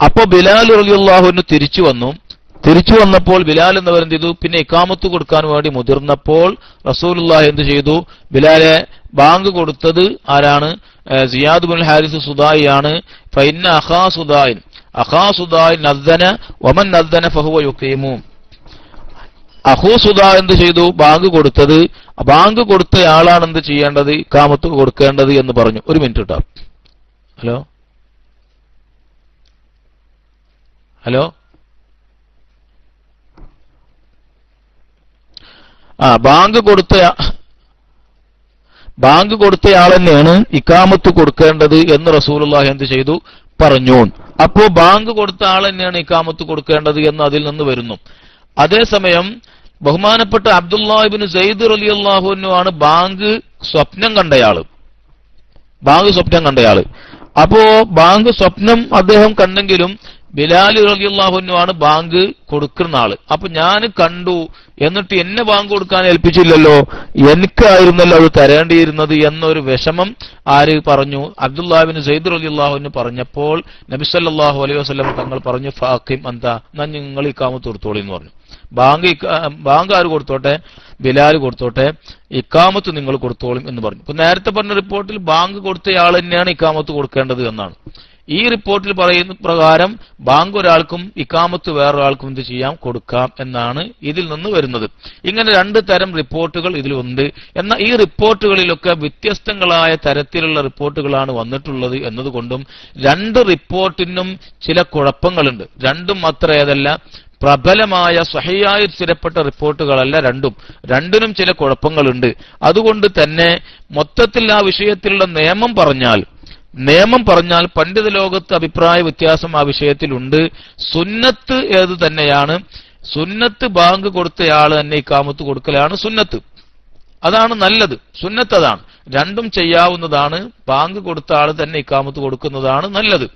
അപ്പോ ബിലാൽ റളിയല്ലാഹു അൻഹു തിരിച്ചു വന്നപ്പോൾ ബിലാൽ എന്നവരെന്ത് ചെയ്തു, പിന്നെ ഇഖാമത്ത് കൊടുക്കാൻ വേണ്ടി മുതിർന്നപ്പോൾ റസൂലുള്ളാഹി എന്ത് ചെയ്തു, ബിലാലെ ബാങ്ക് കൊടുത്തത് ആരാണ്? സിയാദ് ഇബ്നുൽ ഹാരിസ് സുദായി ആണ്. ഫഇന്ന അഖാ സുദായിൻ നദ്ദന വമൻ നദ്ദന ഫഹുവ യുഖീമു. അഖൂ സുദാ എന്ത് ചെയ്തു, ബാങ്ക് കൊടുത്തത്, ബാങ്ക് കൊടുത്തയാളാണ് എന്ത് ചെയ്യേണ്ടത്, ഇഖാമത്ത് കൊടുക്കേണ്ടത് എന്ന് പറഞ്ഞു. ഒരു മിനിറ്റ് കേട്ടോ. ഹലോ ബാങ്ക് കൊടുത്തയാൾ തന്നെയാണ് ഇക്കാമത്ത് കൊടുക്കേണ്ടത് എന്ന് റസൂലുള്ളാഹി എന്ത് ചെയ്തു? പറഞ്ഞു. അപ്പോ ബാങ്ക് കൊടുത്ത ആൾ തന്നെയാണ് ഇക്കാമത്ത് കൊടുക്കേണ്ടത് എന്ന് അതിൽ നിന്ന് വരുന്നു. അതേസമയം ബഹുമാനപ്പെട്ട അബ്ദുല്ലാഹ് ഇബ്നു സയ്യിദ് റളിയല്ലാഹു അൻഹു ആണ് ബാങ്ക് സ്വപ്നം കണ്ടയാള്. അപ്പോ ബാങ്ക് സ്വപ്നം അദ്ദേഹം കണ്ടെങ്കിലും ബിലാൽ റളിയല്ലാഹു അൻഹു ആണ് ബാങ്ക് കൊടുക്കുന്ന ആള്. അപ്പൊ ഞാൻ കണ്ടു, എന്നിട്ട് എന്നെ ബാങ്ക് കൊടുക്കാൻ ഏൽപ്പിച്ചില്ലല്ലോ, എനിക്കായിരുന്നല്ലോ അത് തരേണ്ടിയിരുന്നത് എന്നൊരു വിഷമം ആര് പറഞ്ഞു? അബ്ദുല്ലാഹ് ഇബ്നു സയ്യിദ് റളിയല്ലാഹു അൻഹു പറഞ്ഞപ്പോൾ നബി സല്ലല്ലാഹു അലൈഹി വസല്ലം തങ്ങൾ പറഞ്ഞു, ഫാഖിം അന്ത, എന്നാ നിങ്ങൾ ഇഖാമത്ത് കൊടുത്തോളി എന്ന് പറഞ്ഞു. ബാങ്ക് ആര് കൊടുത്തോട്ടെ? ബിലാൽ കൊടുത്തോട്ടെ, ഇഖാമത്ത് നിങ്ങൾ കൊടുത്തോളും എന്ന് പറഞ്ഞു. ഇപ്പൊ നേരത്തെ പറഞ്ഞ റിപ്പോർട്ടിൽ ബാങ്ക് കൊടുത്തയാൾ തന്നെയാണ് ഇഖാമത്ത് കൊടുക്കേണ്ടത് എന്നാണ്. ഈ റിപ്പോർട്ടിൽ പറയുന്ന പ്രകാരം ബാങ്ക് ഒരാൾക്കും ഇഖാമത്ത് വേറൊരാൾക്കും എന്ത് ചെയ്യാം? കൊടുക്കാം എന്നാണ് ഇതിൽ നിന്ന് വരുന്നത്. ഇങ്ങനെ രണ്ട് തരം റിപ്പോർട്ടുകൾ ഇതിലുണ്ട്. എന്നാൽ ഈ റിപ്പോർട്ടുകളിലൊക്കെ വ്യത്യസ്തങ്ങളായ തരത്തിലുള്ള റിപ്പോർട്ടുകളാണ് വന്നിട്ടുള്ളത് എന്നതുകൊണ്ടും രണ്ട് റിപ്പോർട്ടിനും ചില കുഴപ്പങ്ങളുണ്ട്. രണ്ടും അത്ര ഏതല്ല, പ്രബലമായ സ്വഹീഹായി സ്ഥിരപ്പെട്ട റിപ്പോർട്ടുകളല്ല രണ്ടിനും ചില കുഴപ്പങ്ങളുണ്ട്. അതുകൊണ്ട് തന്നെ മൊത്തത്തിൽ ആ വിഷയത്തിലുള്ള നിയമം പറഞ്ഞാൽ പണ്ഡിത ലോകത്ത് അഭിപ്രായ വ്യത്യാസം ആ വിഷയത്തിലുണ്ട്. സുന്നത്ത് ഏത് തന്നെയാണ്? സുന്നത്ത് ബാങ്ക് കൊടുത്തയാൾ തന്നെ ഇഖാമത്ത് കൊടുക്കലാണ് സുന്നത്ത്. അതാണ് നല്ലത്. സുന്നത്ത് അതാണ്. രണ്ടും ചെയ്യാവുന്നതാണ്. ബാങ്ക് കൊടുത്ത ആൾ തന്നെ ഇഖാമത്ത് കൊടുക്കുന്നതാണ് നല്ലത്.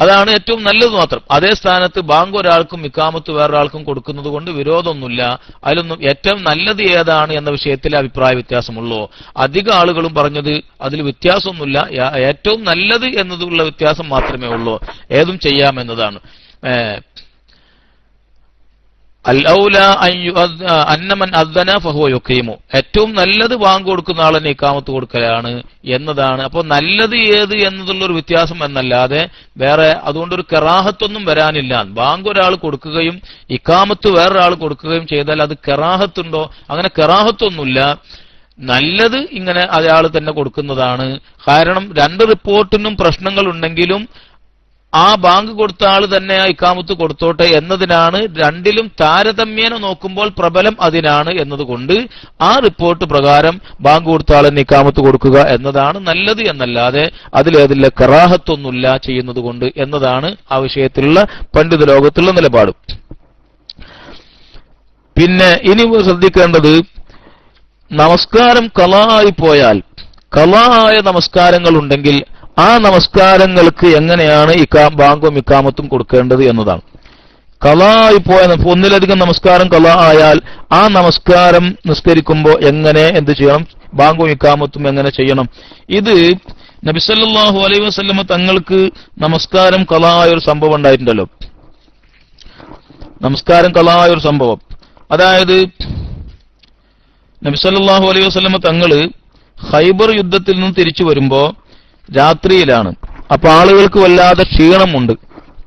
അതാണ് ഏറ്റവും നല്ലത് മാത്രം. അതേ സ്ഥാനത്ത് ബാങ്ക് ഒരാൾക്കും ഇഖാമത്ത് വേറൊരാൾക്കും കൊടുക്കുന്നത് കൊണ്ട് വിരോധമൊന്നുമില്ല. അതിലൊന്നും ഏറ്റവും നല്ലത് ഏതാണ് എന്ന വിഷയത്തിൽ അഭിപ്രായ വ്യത്യാസമുള്ളൂ. അധിക ആളുകളും പറഞ്ഞത് അതിൽ വ്യത്യാസമൊന്നുമില്ല, ഏറ്റവും നല്ലത് എന്നതുള്ള വ്യത്യാസം മാത്രമേ ഉള്ളൂ. ഏതും ചെയ്യാമെന്നതാണ്. ഏറ്റവും നല്ലത് ബാങ്ക് കൊടുക്കുന്ന ആളെന്നെ ഇഖാമത്ത് കൊടുക്കലാണ് എന്നതാണ്. അപ്പോൾ നല്ലത് ഏത് എന്നതുള്ളൊരു വ്യത്യാസം എന്നല്ലാതെ വേറെ അതുകൊണ്ടൊരു കറാഹത്തൊന്നും വരാനില്ല. ബാങ്ക് ഒരാൾ കൊടുക്കുകയും ഇഖാമത്ത് വേറൊരാൾ കൊടുക്കുകയും ചെയ്താൽ അത് കറാഹത്തുണ്ടോ? അങ്ങനെ കറാഹത്തൊന്നുമില്ല. നല്ലത് ഇങ്ങനെ അയാൾ തന്നെ കൊടുക്കുന്നതാണ്. കാരണം രണ്ട് റിപ്പോർട്ടിനും പ്രശ്നങ്ങൾ ഉണ്ടെങ്കിലും ആ ബാങ്ക് കൊടുത്ത ആൾ തന്നെ ഇഖാമത്ത് കൊടുത്തോട്ടെ എന്നതിനാണ് രണ്ടിലും താരതമ്യേന നോക്കുമ്പോൾ പ്രബലം അതിനാണ് എന്നതുകൊണ്ട് ആ റിപ്പോർട്ട് പ്രകാരം ബാങ്ക് കൊടുത്ത ആൾ തന്നെ ഇഖാമത്ത് കൊടുക്കുക എന്നതാണ് നല്ലത് എന്നല്ലാതെ അതിലേതില്ല കറാഹത്തൊന്നുമില്ല ചെയ്യുന്നത് കൊണ്ട് എന്നതാണ് ആ വിഷയത്തിലുള്ള പണ്ഡിത ലോകത്തുള്ള നിലപാട്. പിന്നെ ഇനി ശ്രദ്ധിക്കേണ്ടത്, നമസ്കാരം ഖളായി പോയാൽ, ഖളായ നമസ്കാരങ്ങൾ ഉണ്ടെങ്കിൽ ആ നമസ്കാരങ്ങൾക്ക് എങ്ങനെയാണ് ബാങ്കും ഇഖാമത്തും കൊടുക്കേണ്ടത് എന്നതാണ്. ഖളായി പോയ ഒന്നിലധികം നമസ്കാരം ഖളാ ആയാൽ ആ നമസ്കാരം നിസ്കരിക്കുമ്പോൾ എങ്ങനെ എന്ത് ചെയ്യണം? ബാങ്കും ഇഖാമത്തും എങ്ങനെ ചെയ്യണം? ഇത് നബി സല്ലല്ലാഹു അലൈഹി വസല്ലം തങ്ങൾക്ക് നമസ്കാരം ഖളാ ആയ ഒരു സംഭവം ഉണ്ടായിട്ടുണ്ടല്ലോ. നമസ്കാരം ഖളാ ആയ ഒരു സംഭവം, അതായത് നബി സല്ലല്ലാഹു അലൈഹി വസല്ലം തങ്ങള് ഖൈബർ യുദ്ധത്തിൽ നിന്ന് തിരിച്ചു വരുമ്പോ രാത്രിയിലാണ്. അപ്പൊ ആളുകൾക്ക് വല്ലാതെ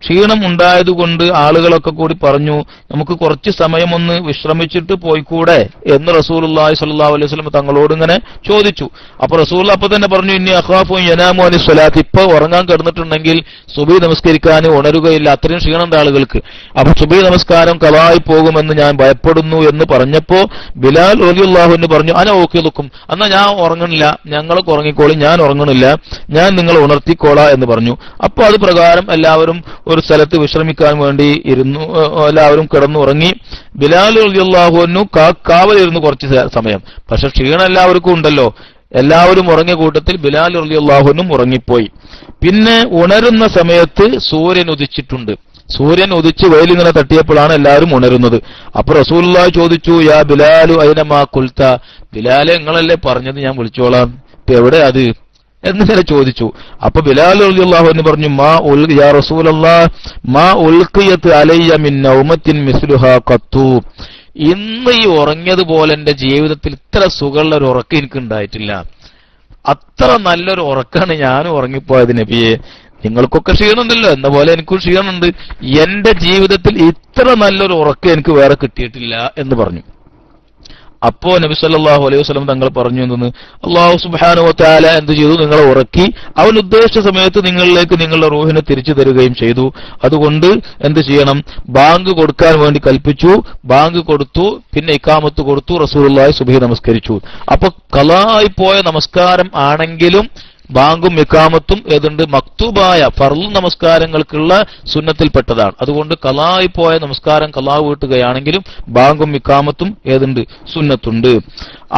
ക്ഷീണം ഉണ്ടായതുകൊണ്ട് ആളുകളൊക്കെ കൂടി പറഞ്ഞു, നമുക്ക് കുറച്ച് സമയം ഒന്ന് വിശ്രമിച്ചിട്ട് പോയിക്കൂടെ എന്ന് റസൂലുള്ളാഹി സ്വല്ലല്ലാഹു അലൈഹി വസല്ലം തങ്ങളോട് ഇങ്ങനെ ചോദിച്ചു. അപ്പൊ റസൂൽ അപ്പൊ തന്നെ പറഞ്ഞു, ഇന്നി അഖാഫു യനാമു അനി സ്വലാത്ത്, ഇപ്പൊ ഉറങ്ങാൻ കിടന്നിട്ടുണ്ടെങ്കിൽ സുബഹി നമസ്കരിക്കാൻ ഉണരുകയില്ല, അത്രയും ക്ഷീണമുണ്ട് ആളുകൾക്ക്. അപ്പൊ സുബഹി നമസ്കാരം കളായി പോകുമെന്ന് ഞാൻ ഭയപ്പെടുന്നു എന്ന് പറഞ്ഞപ്പോ ബിലാൽ റളിയല്ലാഹു അൻഹു പറഞ്ഞു, അന ഓക്കിലുക്കും, എന്നാ ഞാൻ ഉറങ്ങണില്ല, ഞങ്ങളൊക്കെ ഉറങ്ങിക്കോളി, ഞാൻ ഉറങ്ങണില്ല, ഞാൻ നിങ്ങളെ ഉണർത്തിക്കോളാ എന്ന് പറഞ്ഞു. അപ്പൊ അത് പ്രകാരം എല്ലാവരും ഒരു സ്ഥലത്ത് വിശ്രമിക്കാൻ വേണ്ടി ഇരുന്നു. എല്ലാവരും കിടന്നുറങ്ങി. ബിലാൽ റളിയല്ലാഹു അൻഹു കാവലിരുന്നു കുറച്ച് സമയം. പക്ഷെ ക്ഷീണം എല്ലാവർക്കും ഉണ്ടല്ലോ. എല്ലാവരും ഉറങ്ങിയ കൂട്ടത്തിൽ ബിലാൽ റളിയല്ലാഹു അൻഹു ഉറങ്ങിപ്പോയി. പിന്നെ ഉണരുന്ന സമയത്ത് സൂര്യൻ ഉദിച്ചിട്ടുണ്ട്. സൂര്യൻ ഉദിച്ച് വെയിലിങ്ങനെ തട്ടിയപ്പോഴാണ് എല്ലാവരും ഉണരുന്നത്. അപ്പൊ റസൂലുള്ളാഹി ചോദിച്ചു, യാ ബിലാലു അയ്നമാ ഖുൽത, ബിലാലെ നിങ്ങളല്ലേ പറഞ്ഞത് ഞാൻ വിളിച്ചോളാം, ഇപ്പൊ എവിടെ അത് എന്നിങ്ങനെ ചോദിച്ചു. അപ്പൊ ബിലാൽ റളിയല്ലാഹു അൻഹു പറഞ്ഞു, യാ റസൂലല്ലാഹ് മാ ഉൽഖിയത് അലയ്യ മിൻ നൗമത്തിൻ മിസ്ലുഹാ ഖത്തു, ഇന്ന് ഈ ഉറങ്ങിയതുപോലെ എന്റെ ജീവിതത്തിൽ ഇത്ര സുഖമുള്ള ഒരു ഉറക്കം എനിക്ക് ഉണ്ടായിട്ടില്ല. അത്ര നല്ലൊരു ഉറക്കാണ് ഞാനും ഉറങ്ങിപ്പോയത് നബിയെ. നിങ്ങൾക്കൊക്കെ ക്ഷീണമുണ്ടല്ലോ, എന്ന പോലെ എനിക്കും ക്ഷീണമുണ്ട്. എന്റെ ജീവിതത്തിൽ ഇത്ര നല്ലൊരു ഉറക്കം എനിക്ക് വേറെ കിട്ടിയിട്ടില്ല എന്ന് പറഞ്ഞു. അപ്പോ നബി സല്ലല്ലാഹു അലൈഹി വസല്ലം തങ്ങൾ പറഞ്ഞു എന്തെന്ന്, അല്ലാഹു സുബ്ഹാനഹു വ തആല എന്ത് ചെയ്തു, നിങ്ങളെ ഉറക്കി അവൻ ഉദ്ദേശിച്ച സമയത്ത് നിങ്ങളിലേക്ക് നിങ്ങളുടെ റൂഹിനെ തിരിച്ചു തരികയും ചെയ്തു. അതുകൊണ്ട് എന്ത് ചെയ്യണം, ബാങ്ക് കൊടുക്കാൻ വേണ്ടി കൽപ്പിച്ചു. ബാങ്ക് കൊടുത്തു, പിന്നെ ഇഖാമത്ത് കൊടുത്തു, റസൂലുള്ളാഹി സുബ്ഹി നമസ്കരിച്ചു. അപ്പൊ ഖളായി പോയ നമസ്കാരം ആണെങ്കിലും ബാങ്കും ഇഖാമത്തും ഏതുണ്ട്, മക്തൂബായ ഫർള് നമസ്കാരങ്ങൾക്കുള്ള സുന്നത്തിൽപ്പെട്ടതാണ്. അതുകൊണ്ട് ഖളായി പോയ നമസ്കാരം ഖളാ വീട്ടുകയാണെങ്കിലും ബാങ്കും ഇഖാമത്തും ഏതുണ്ട്, സുന്നത്തുണ്ട്.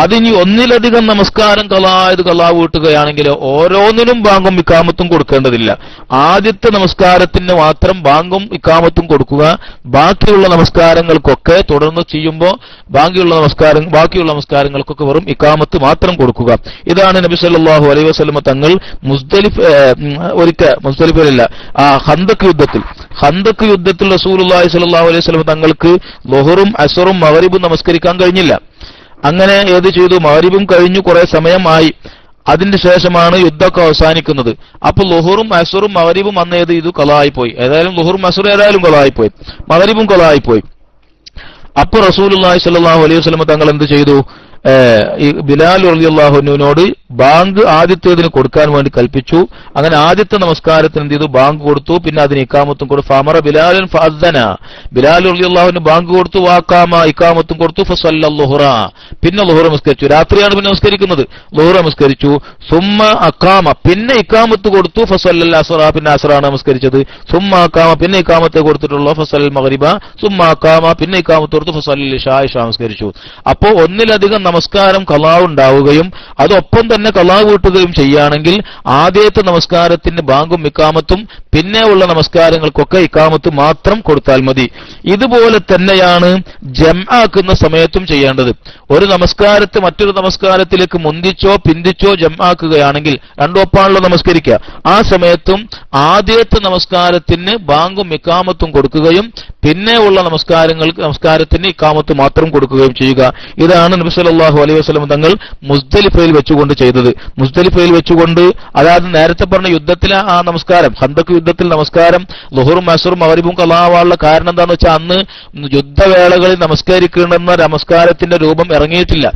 അതിനി ഒന്നിലധികം നമസ്കാരം ഖളാ വീട്ടുകയാണെങ്കിൽ ഓരോന്നിനും ബാങ്കും ഇഖാമത്തും കൊടുക്കേണ്ടതില്ല. ആദ്യത്തെ നമസ്കാരത്തിന് മാത്രം ബാങ്കും ഇഖാമത്തും കൊടുക്കുക. ബാക്കിയുള്ള നമസ്കാരങ്ങൾക്കൊക്കെ തുടർന്ന് ചെയ്യുമ്പോൾ ബാക്കിയുള്ള നമസ്കാരങ്ങൾക്കൊക്കെ വെറും ഇഖാമത്ത് മാത്രം കൊടുക്കുക. ഇതാണ് നബി സല്ലല്ലാഹു അലൈഹി വസല്ലം തങ്ങൾ മുസ്ദലിഫിലല്ല, ഖന്തക്ക് യുദ്ധത്തിൽ റസൂലുള്ളാഹി സ്വല്ലല്ലാഹു അലൈഹി വസല്ലം തങ്ങൾക്ക് ളുഹറും അസ്റും മഗ്രിബും നമസ്കരിക്കാൻ കഴിഞ്ഞില്ല. അങ്ങനെ ഏത് ചെയ്തു, മഗ്രിബും കഴിഞ്ഞു കുറെ സമയമായി. അതിന്റെ ശേഷമാണ് യുദ്ധമൊക്കെ അവസാനിക്കുന്നത്. അപ്പൊ ളുഹറും അസ്റും മഗ്രിബും അന്ന് ഏത് ചെയ്തു, ഖളായിപ്പോയി. ഏതായാലും ളുഹറും അസ്റും ഏതായാലും ഖളായിപ്പോയി, മഗ്രിബും ഖളായിപ്പോയി. അപ്പൊ റസൂലുള്ളാഹി സ്വല്ലല്ലാഹു അലൈഹി വസല്ലം തങ്ങൾ എന്ത് ചെയ്തു, ബിലാൽ റളിയല്ലാഹു അൻഹുവിനോട് ബാങ്ക് ആദ്യത്തേതിന് കൊടുക്കാൻ വേണ്ടി കൽപ്പിച്ചു. അങ്ങനെ ആദ്യത്തെ നമസ്കാരത്തിന് എന്ത് ചെയ്തു, ബാങ്ക് കൊടുത്തു. പിന്നെ അതിന് ഇഖാമത്തും കൊടുത്തു. ഫഅമറ ബിലാലൻ ഫഅദ്ദന, ബിലാൽ റളിയല്ലാഹു അൻഹു ബാങ്ക് കൊടുത്തു. വാഖാമ, ഇഖാമത്തും കൊടുത്തു. ഫസല്ല ളുഹറ, പിന്നെ ളുഹർ നമസ്കരിച്ചു. രാത്രിയാണ് പിന്നെ നമസ്കരിക്കുന്നത്. ളുഹർ നമസ്കരിച്ചു. സുമ്മ അഖാമ, പിന്നെ ഇഖാമത്ത് കൊടുത്തു. ഫസല്ലൽ അസ്റ, പിന്നെ അസ്റാണ് നമസ്കരിച്ചത്. സുമ്മ അഖാമ, പിന്നെ ഇഖാമത്തെ കൊടുത്തിട്ടുള്ളൂ. ഫസല്ലൽ മഗ്രിബ, സുമ്മ അഖാമ, പിന്നെ ഇഖാമത്ത് കൊടുത്തു. ഫസല്ലൽ ഇശാ, ഇശാ നമസ്കരിച്ചു. അപ്പോ ഒന്നിലധികം നമസ്കാരം ഖളാ ഉണ്ടാവുകയും അതൊപ്പം തന്നെ ഖളാ വീട്ടുകയും ചെയ്യുകയാണെങ്കിൽ ആദ്യത്തെ നമസ്കാരത്തിന് ബാങ്കും ഇഖാമത്തും, പിന്നെ ഉള്ള നമസ്കാരങ്ങൾക്കൊക്കെ ഇഖാമത്ത് മാത്രം കൊടുത്താൽ മതി. ഇതുപോലെ തന്നെയാണ് ജംആക്കുന്ന സമയത്തും ചെയ്യേണ്ടത്. ഒരു നമസ്കാരത്തെ മറ്റൊരു നമസ്കാരത്തിലേക്ക് മുന്തിച്ചോ പിന്തിച്ചോ ജംആക്കുകയാണെങ്കിൽ രണ്ടും ഒപ്പാണല്ലോ നമസ്കരിക്കുക. ആ സമയത്തും ആദ്യത്തെ നമസ്കാരത്തിന് ബാങ്കും ഇഖാമത്തും കൊടുക്കുകയും പിന്നെ ഉള്ള നമസ്കാരത്തിന് ഇഖാമത്ത് മാത്രം കൊടുക്കുകയും ചെയ്യുക. ഇതാണ് നബി സല്ലല്ലാഹു അലൈഹി വസല്ലം തങ്ങൾ മുസ്ദലിഫയിൽ വെച്ചുകൊണ്ട് ചെയ്തത്. മുസ്ദലിഫയിൽ വെച്ചുകൊണ്ട്, അതായത് നേരത്തെ പറഞ്ഞ യുദ്ധത്തിലെ ആ നമസ്കാരം, ഖന്തക്ക് യുദ്ധത്തിൽ നമസ്കാരം ളുഹറും അസ്റും മഗ്രിബും ഖളാവാനുള്ള കാരണം എന്താണെന്ന് വെച്ചാൽ അന്ന് യുദ്ധവേളകളിൽ നമസ്കരിക്കേണ്ടുന്ന നമസ്കാരത്തിന്റെ രൂപം ഇറങ്ങിയിട്ടില്ല.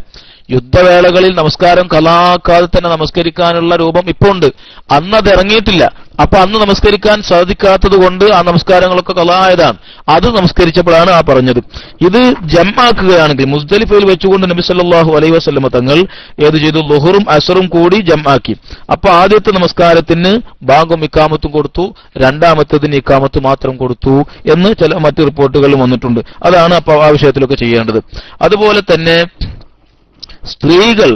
യുദ്ധവേളകളിൽ നമസ്കാരം ഖളാക്കാതെ തന്നെ നമസ്കരിക്കാനുള്ള രൂപം ഇപ്പോൾ ഉണ്ട്. അന്ന് അത് ഇറങ്ങിയിട്ടില്ല. അപ്പൊ അന്ന് നമസ്കരിക്കാൻ സാധിക്കാത്തത് കൊണ്ട് ആ നമസ്കാരങ്ങളൊക്കെ ഖളായതാണ്. അത് നമസ്കരിച്ചപ്പോഴാണ് ആ പറഞ്ഞത്. ഇത് ജംആക്കുകയാണെങ്കിൽ മുസ്ദലിഫയിൽ വെച്ചുകൊണ്ട് നബി സല്ലല്ലാഹു അലൈഹി വസല്ലം തങ്ങൾ ഏത് ചെയ്തു, ളുഹറും അസ്റും കൂടി ജംആക്കി. അപ്പൊ ആദ്യത്തെ നമസ്കാരത്തിന് ബാങ്കും ഇഖാമത്തും കൊടുത്തു, രണ്ടാമത്തേതിന് ഇഖാമത്ത് മാത്രം കൊടുത്തു എന്ന് മറ്റു റിപ്പോർട്ടുകളിൽ വന്നിട്ടുണ്ട്. അതാണ് അപ്പൊ ആ വിഷയത്തിലൊക്കെ ചെയ്യേണ്ടത്. അതുപോലെ തന്നെ സ്ത്രീകൾ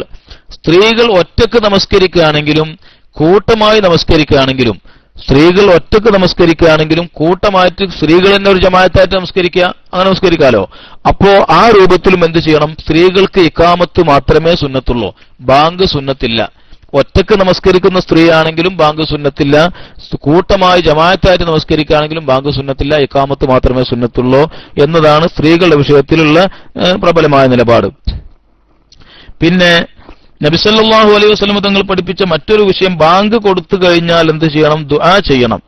ഒറ്റക്ക് നമസ്കരിക്കുകയാണെങ്കിലും കൂട്ടമായി നമസ്കരിക്കുകയാണെങ്കിലും, സ്ത്രീകൾ ഒറ്റക്ക് നമസ്കരിക്കുകയാണെങ്കിലും കൂട്ടമായിട്ട് സ്ത്രീകൾ തന്നെ ഒരു ജമാഅത്തായിട്ട് നമസ്കരിക്കുക, അങ്ങനെ നമസ്കരിക്കാലോ. അപ്പോ ആ രൂപത്തിലും എന്ത് ചെയ്യണം, സ്ത്രീകൾക്ക് ഇഖാമത്ത് മാത്രമേ സുന്നത്തുള്ളൂ, ബാങ്ക് സുന്നത്തില്ല. ഒറ്റക്ക് നമസ്കരിക്കുന്ന സ്ത്രീയാണെങ്കിലും ബാങ്ക് സുന്നത്തില്ല, കൂട്ടമായി ജമാഅത്തായിട്ട് നമസ്കരിക്കുകയാണെങ്കിലും ബാങ്ക് സുന്നത്തില്ല, ഇഖാമത്ത് മാത്രമേ സുന്നത്തുള്ളൂ എന്നതാണ് സ്ത്രീകളുടെ വിഷയത്തിലുള്ള പ്രബലമായ നിലപാട്. പിന്നെ നബി സല്ലല്ലാഹു അലൈഹി വസല്ലം തങ്ങൾ പഠിപ്പിച്ച മറ്റൊരു വിഷയം, ബാങ്ക് കൊടുത്തു കഴിഞ്ഞാൽ എന്ത് ചെയ്യണം, ദുആ ചെയ്യണം.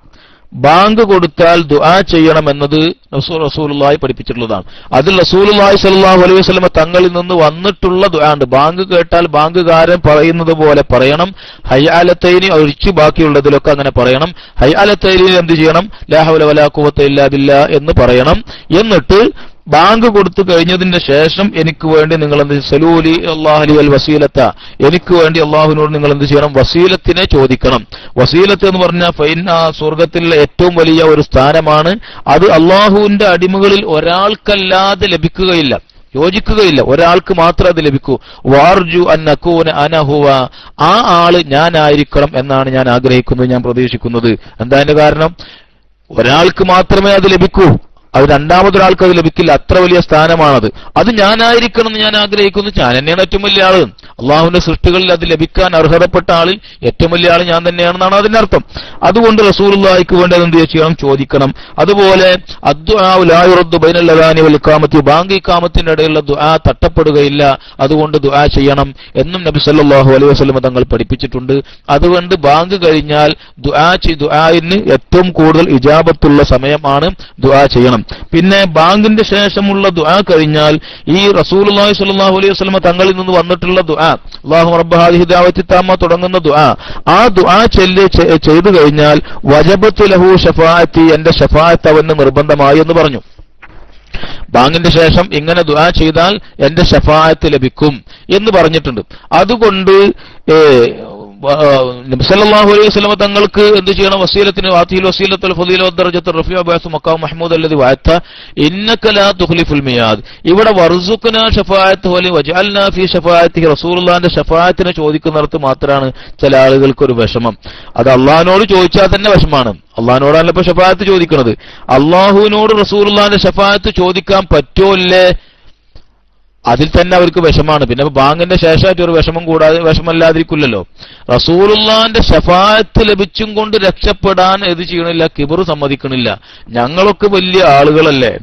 ബാങ്ക് കൊടുത്താൽ ദുആ ചെയ്യണം എന്നത് റസൂലുള്ളാഹി പഠിപ്പിച്ചിട്ടുള്ളതാണ്. അതിൽ റസൂലുള്ളാഹി സ്വല്ലല്ലാഹു അലൈഹി വസല്ലം തങ്ങളിൽ നിന്ന് വന്നിട്ടുള്ള ദുആ ഉണ്ട്. ബാങ്ക് കേട്ടാൽ ബാങ്കുകാരൻ പറയുന്നത് പോലെ പറയണം. ഹയ്യാലത്തൈനി ഒഴിച്ച് ബാക്കിയുള്ളതിലൊക്കെ അങ്ങനെ പറയണം. ഹയ്യാലത്തൈനിൽ എന്ത് ചെയ്യണം, ലാ ഹൗല വലാ ഖുവത ഇല്ലാ ബില്ലാ എന്ന് പറയണം. എന്നിട്ട് ബാങ്ക് കൊടുത്തു കഴിഞ്ഞതിന്റെ ശേഷം എനിക്ക് വേണ്ടി നിങ്ങൾ എന്ത് സലൂലി അല്ലാഹു അൽ വസീലത്ത, എനിക്ക് വേണ്ടി അള്ളാഹുവിനോട് നിങ്ങൾ എന്ത് ചെയ്യണം, വസീലത്തിനെ ചോദിക്കണം. വസീലത്ത് എന്ന് പറഞ്ഞാൽ ഫൈന, സ്വർഗത്തിലെ ഏറ്റവും വലിയ ഒരു സ്ഥാനമാണ്. അത് അള്ളാഹുവിന്റെ അടിമകളിൽ ഒരാൾക്കല്ലാതെ ലഭിക്കുകയില്ല, യോജിക്കുകയില്ല, ഒരാൾക്ക് മാത്രം അത് ലഭിക്കൂ. വാർജു അന്നകൂന അനഹുവ, ആ ആള് ഞാനായിരിക്കണം എന്നാണ് ഞാൻ ആഗ്രഹിക്കുന്നത്, ഞാൻ പ്രതീക്ഷിക്കുന്നത്. എന്താ അതിന്റെ കാരണം, ഒരാൾക്ക് മാത്രമേ അത് ലഭിക്കൂ, അത് രണ്ടാമതൊരാൾക്ക് അത് ലഭിക്കില്ല. അത്ര വലിയ സ്ഥാനമാണത്. അത് ഞാനായിരിക്കണം എന്ന് ഞാൻ ആഗ്രഹിക്കുന്നു. ഞാൻ തന്നെയാണ് ഏറ്റവും വലിയ ആള്. അള്ളാഹുവിന്റെ സൃഷ്ടികളിൽ അത് ലഭിക്കാൻ അർഹതപ്പെട്ട ആളിൽ ഏറ്റവും വലിയ ആൾ ഞാൻ തന്നെയാണെന്നാണ് അതിന്റെ അർത്ഥം. അതുകൊണ്ട് റസൂലുള്ളാഹിക്ക് വേണ്ടി എന്ത് ചെയ്യണം, ചോദിക്കണം. അതുപോലെ അദ്ദുആഉ ലാ യുറദ്ദു ബൈനൽ അദാനി വൽ ഇഖാമത്തി, ബാങ്ക് ഇഖാമത്തിന്റെ ഇടയിലുള്ള ദുആ തട്ടപ്പെടുകയില്ല, അതുകൊണ്ട് ദുആ ചെയ്യണം എന്നും നബി സല്ലല്ലാഹു അലൈഹി വസല്ലം തങ്ങൾ പഠിപ്പിച്ചിട്ടുണ്ട്. അതുകൊണ്ട് ബാങ്ക് കഴിഞ്ഞാൽ ദുആയിന് ഏറ്റവും കൂടുതൽ ഇജാബത്തുള്ള സമയമാണ് ദുആ ചെയ്യണം. പിന്നെ ബാങ്കിന്റെ ശേഷമുള്ള ദുആ കഴിഞ്ഞാൽ ഈ റസൂലുള്ളാഹി സ്വല്ലല്ലാഹു അലൈഹി വസല്ലം തങ്ങളിൽ നിന്ന് വന്നിട്ടുള്ള ദുആ അല്ലാഹു റബ്ബ ഹാദിഹി ദഅവത്തി തമ്മ തുടങ്ങുന്ന ദുആ, ആ ദുആ ചെയ്തു കഴിഞ്ഞാൽ വജബത്തു ലഹു ശഫാഅത്തി, എന്റെ ശഫാഅത്ത് അവന് നിർബന്ധമായി എന്ന് പറഞ്ഞു. ബാങ്കിന്റെ ശേഷം ഇങ്ങനെ ദുആ ചെയ്താൽ എന്റെ ശഫാഅത്ത് ലഭിക്കും എന്ന് പറഞ്ഞിട്ടുണ്ട്. അതുകൊണ്ട് നബി സല്ലല്ലാഹു അലൈഹി വസല്ലം തങ്ങൾക്ക് എന്ത് ചെയ്യണം? വസീലത്തിന് ആതിൽ വസീലത്തുൽ ഫളീല വദറജത്തുർ റഫീഅ ബഅസ് മഖാം മഹ്മൂദ് അല്ലദി വഅത്ത ഇന്നക ലാ തുഖ്ലിഫുൽ മിയാദ്. ഇവിടെ വർസുഖ്നാ ശഫാഅത്തുഹു വലി വജഅൽനാ ഫീ ശഫാഅത്തിഹി റസൂലുള്ളാഹിന്റെ ശഫാഅത്തിനെ ചോദിക്കുന്നിടത്ത് മാത്രമാണ് ചില ആളുകൾക്ക് ഒരു വിഷമം. അത് അള്ളാഹിനോട് ചോദിച്ചാൽ തന്നെ വിഷമാണ്. അള്ളാഹിനോടാണ് ഇപ്പൊ ശഫാഅത്ത് ചോദിക്കുന്നത്. അള്ളാഹുവിനോട് റസൂലുള്ളാഹിന്റെ ശഫാഅത്ത് ചോദിക്കാൻ പറ്റുമല്ലേ? അതിൽ തന്നെ അവർക്ക് വിഷമാണ്. പിന്നെ ബാങ്കിന്റെ ശേഷമായിട്ട് ഒരു വിഷമല്ലാതിരിക്കില്ലല്ലോ. റസൂലുള്ളാഹിന്റെ ശഫാഅത്ത് ലഭിച്ചും കൊണ്ട് രക്ഷപ്പെടാൻ ഇത് ചെയ്യണില്ല, കിബറ് സമ്മതിക്കണില്ല. ഞങ്ങളൊക്കെ വലിയ ആളുകളല്ലേ,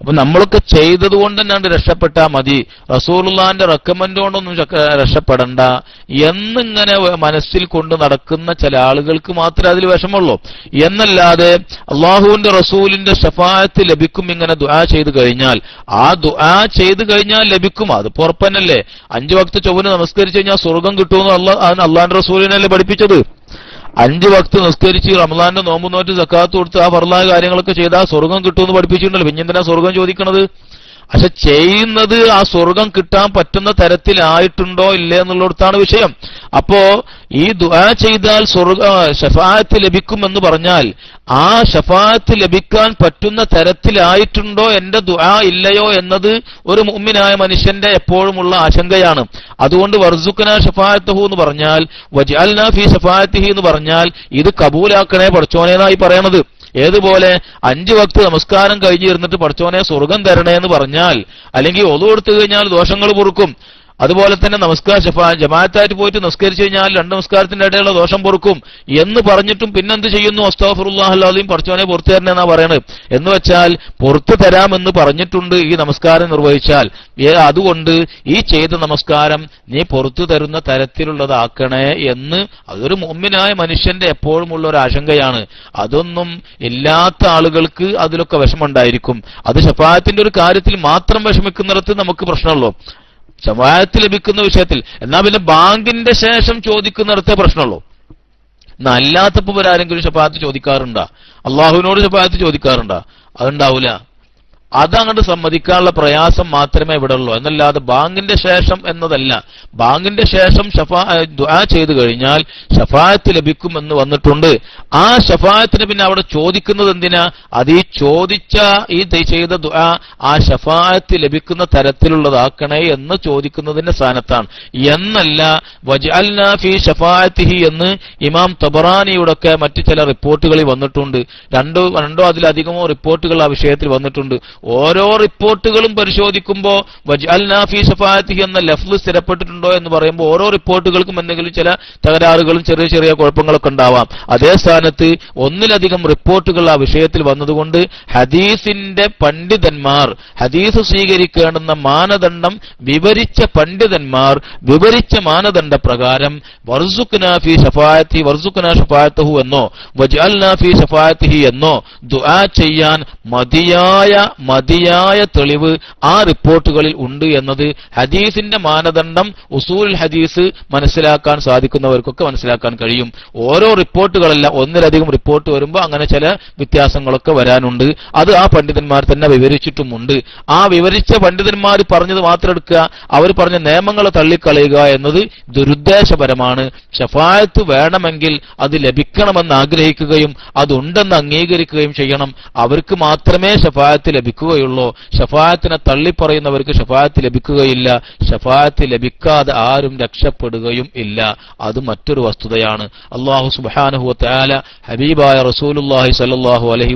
അപ്പൊ നമ്മളൊക്കെ ചെയ്തത് കൊണ്ട് തന്നെയാണ് രക്ഷപ്പെട്ടാ മതി, റസൂലുള്ളാഹിന്റെ റെക്കമെൻഡ് കൊണ്ടൊന്നും രക്ഷപ്പെടണ്ട എന്നിങ്ങനെ മനസ്സിൽ കൊണ്ട് നടക്കുന്ന ചില ആളുകൾക്ക് മാത്രമേ അതിൽ വിഷമുള്ളൂ. എന്നല്ലാതെ അള്ളാഹുവിന്റെ റസൂലിന്റെ ശഫാഅത്ത് ലഭിക്കും ഇങ്ങനെ ദുആ ചെയ്തു കഴിഞ്ഞാൽ, ആ ദുആ ചെയ്തു കഴിഞ്ഞാൽ ലഭിക്കും. അത് പുറപ്പന്നല്ലേ. 5 വക്ത് ചൊവ്വന് നമസ്കരിച്ചു കഴിഞ്ഞാൽ സ്വർഗം കിട്ടുമെന്ന് അള്ളാഹിന്റെ റസൂലിനല്ലേ പഠിപ്പിച്ചത്. 5 വക്ത് നിസ്കരിച്ച് റമളാന്റെ നോമ്പ് നോറ്റ് സക്കാത്ത് കൊടുത്ത് ആ ഫർളായ കാര്യങ്ങളൊക്കെ ചെയ്താൽ സ്വർഗം കിട്ടുമെന്ന് പഠിപ്പിച്ചിട്ടുണ്ടല്ലോ. പിന്നെ എന്തിനാ സ്വർഗം ചോദിക്കണത്? പക്ഷെ ചെയ്യുന്നത് ആ സ്വർഗം കിട്ടാൻ പറ്റുന്ന തരത്തിലായിട്ടുണ്ടോ ഇല്ലേ എന്നുള്ളിടത്താണ് വിഷയം. അപ്പോ ഈ ദുആ ചെയ്താൽ ശഫാഅത്ത് ലഭിക്കുമെന്ന് പറഞ്ഞാൽ ആ ശഫാഅത്ത് ലഭിക്കാൻ പറ്റുന്ന തരത്തിലായിട്ടുണ്ടോ എന്റെ ദുആ ഇല്ലയോ എന്നത് ഒരു മുഅ്മിനായ മനുഷ്യന്റെ എപ്പോഴുമുള്ള ആശങ്കയാണ്. അതുകൊണ്ട് വർസുഖ്നാ ശഫാഅത്തുഹു എന്ന് പറഞ്ഞാൽ വജഅൽനാ ഫീ ശഫാഅത്തിഹി എന്ന് പറഞ്ഞാൽ ഇത് കബൂലാക്കണേ പടച്ചോനേന്നായി പറയണത്. ഏതുപോലെ 5 വക്ത് നമസ്കാരം കഴിഞ്ഞിരുന്നിട്ട് പടച്ചോനെ സ്വർഗം തരണേ എന്ന് പറഞ്ഞാൽ, അല്ലെങ്കിൽ ഒളു കൊടുത്തു കഴിഞ്ഞാൽ ദോഷങ്ങൾ പൊറുക്കും. അതുപോലെ തന്നെ ജമാഅത്തായിട്ട് പോയിട്ട് നിസ്കരിച്ചു കഴിഞ്ഞാൽ 2 നിസ്കാരത്തിന്റെ ഇടയിലുള്ള ദോഷം പൊറുക്കും എന്ന് പറഞ്ഞിട്ടും പിന്നെന്ത് ചെയ്യുന്നു? അസ്തഗ്ഫിറുല്ലാഹൽ അലീം, പടച്ചോനെ പുറത്തു തരണേ എന്നാ പറയണത്. എന്ന് വെച്ചാൽ പുറത്തു തരാമെന്ന് പറഞ്ഞിട്ടുണ്ട് ഈ നമസ്കാരം നിർവഹിച്ചാൽ. അതുകൊണ്ട് ഈ ചെയ്ത നമസ്കാരം നീ പുറത്തു തരുന്ന തരത്തിലുള്ളതാക്കണേ എന്ന് അതൊരു മുഅ്മിനായ മനുഷ്യന്റെ എപ്പോഴുമുള്ള ഒരു ആശങ്കയാണ്. അതൊന്നും ഇല്ലാത്ത ആളുകൾക്ക് അതിലൊക്കെ വിഷമമുണ്ടായിരിക്കും. അത് ശഫാഅത്തിന്റെ ഒരു കാര്യത്തിൽ മാത്രം വിഷമിക്കുന്നിടത്ത് നമുക്ക് പ്രശ്നമുള്ളൂ, ശഫാഅത്ത് ലഭിക്കുന്ന വിഷയത്തിൽ. എന്നാൽ പിന്നെ ബാങ്കിന്റെ ശേഷം ചോദിക്കുന്നിടത്തേ പ്രശ്നമുള്ളൂ. എന്നാൽ അല്ലാത്തപ്പോ ആരെങ്കിലും ശഫാഅത്ത് ചോദിക്കാറുണ്ടോ? അള്ളാഹുവിനോട് ശഫാഅത്ത് ചോദിക്കാറുണ്ടോ? അതുണ്ടാവൂല. അതങ്ങോട്ട് സമ്മതിക്കാനുള്ള പ്രയാസം മാത്രമേ ഇവിടെ ഉള്ളൂ. എന്നല്ലാതെ ബാങ്കിന്റെ ശേഷം എന്നതല്ല. ബാങ്കിന്റെ ശേഷം ദുആ ചെയ്തു കഴിഞ്ഞാൽ ശഫാഅത്ത് ലഭിക്കുമെന്ന് വന്നിട്ടുണ്ട്. ആ ശഫാഅത്തിന് പിന്നെ അവിടെ ചോദിക്കുന്നത് എന്തിനാ? അത് ഈ ചോദിച്ച ഈ ചെയ്ത ദുആ ആ ശഫാഅത്ത് ലഭിക്കുന്ന തരത്തിലുള്ളതാക്കണേ എന്ന് ചോദിക്കുന്നതിന്റെ സ്ഥാനത്താണ്. എന്നല്ല വജഅൽനാ ഫീ ശഫാഅത്തിഹി എന്ന് ഇമാം തബറാനിയുടെ ഒക്കെ മറ്റു ചില റിപ്പോർട്ടുകളിൽ വന്നിട്ടുണ്ട്. രണ്ടോ അതിലധികമോ റിപ്പോർട്ടുകൾ ആ വിഷയത്തിൽ വന്നിട്ടുണ്ട്. ഓരോ റിപ്പോർട്ടുകളും പരിശോധിക്കുമ്പോൾ വജഅൽനാ ഫീ ശഫാഅത്തിഹി എന്ന ലഫ്ള് സ്ഥിരപ്പെട്ടിട്ടുണ്ടോ എന്ന് പറയുമ്പോൾ ഓരോ റിപ്പോർട്ടുകൾക്കും എന്തെങ്കിലും ചില തകരാറുകളും ചെറിയ ചെറിയ കുഴപ്പങ്ങളൊക്കെ ഉണ്ടാവാം. അതേ സ്ഥാനത്ത് ഒന്നിലധികം റിപ്പോർട്ടുകൾ ആ വിഷയത്തിൽ വന്നതുകൊണ്ട് ഹദീസിന്റെ പണ്ഡിതന്മാർ, ഹദീസ് സ്വീകരിക്കേണ്ടുന്ന മാനദണ്ഡം വിവരിച്ച പണ്ഡിതന്മാർ വിവരിച്ച മാനദണ്ഡ പ്രകാരം വർസുഖ്നാ ഫീ ശഫാഅത്തി വർസുഖ്നാ ശഫാഅത്തുഹു എന്നോ വജഅൽനാ ഫീ ശഫാഅത്തിഹി എന്നോ ദുആ ചെയ്യാൻ മതിയായ തെളിവ് ആ റിപ്പോർട്ടുകളിൽ ഉണ്ട് എന്നത് ഹദീസിന്റെ മാനദണ്ഡം ഉസൂൽ ഹദീസ് മനസ്സിലാക്കാൻ സാധിക്കുന്നവർക്കൊക്കെ മനസ്സിലാക്കാൻ കഴിയും. ഓരോ റിപ്പോർട്ടുകളല്ല, ഒന്നിലധികം റിപ്പോർട്ട് വരുമ്പോൾ അങ്ങനെ ചില വ്യത്യാസങ്ങളൊക്കെ വരാനുണ്ട്. അത് ആ പണ്ഡിതന്മാർ തന്നെ വിവരിച്ചിട്ടുമുണ്ട്. ആ വിവരിച്ച പണ്ഡിതന്മാർ പറഞ്ഞത് മാത്രം എടുക്കുക, അവർ പറഞ്ഞ നിയമങ്ങളെ തള്ളിക്കളയുക എന്നത് ദുരുദ്ദേശപരമാണ്. ശഫാഅത്ത് വേണമെങ്കിൽ അത് ലഭിക്കണമെന്ന് ആഗ്രഹിക്കുകയും അതുണ്ടെന്ന് അംഗീകരിക്കുകയും ചെയ്യണം. അവർക്ക് മാത്രമേ ശഫാഅത്ത് ലഭിക്കുകയുള്ളൂ. ശഫാഅത്തിനെ തള്ളിപ്പറയുന്നവർക്ക് ശഫാഅത്ത് ലഭിക്കുകയില്ല. ശഫാഅത്ത് ലഭിക്കാതെ ആരും രക്ഷപ്പെടുകയും ഇല്ല. അത് മറ്റൊരു വസ്തുതയാണ്. അല്ലാഹു സുബ്ഹാനഹു വ തആല ഹബീബായ റസൂലുള്ളാഹി സ്വല്ലല്ലാഹു അലൈഹി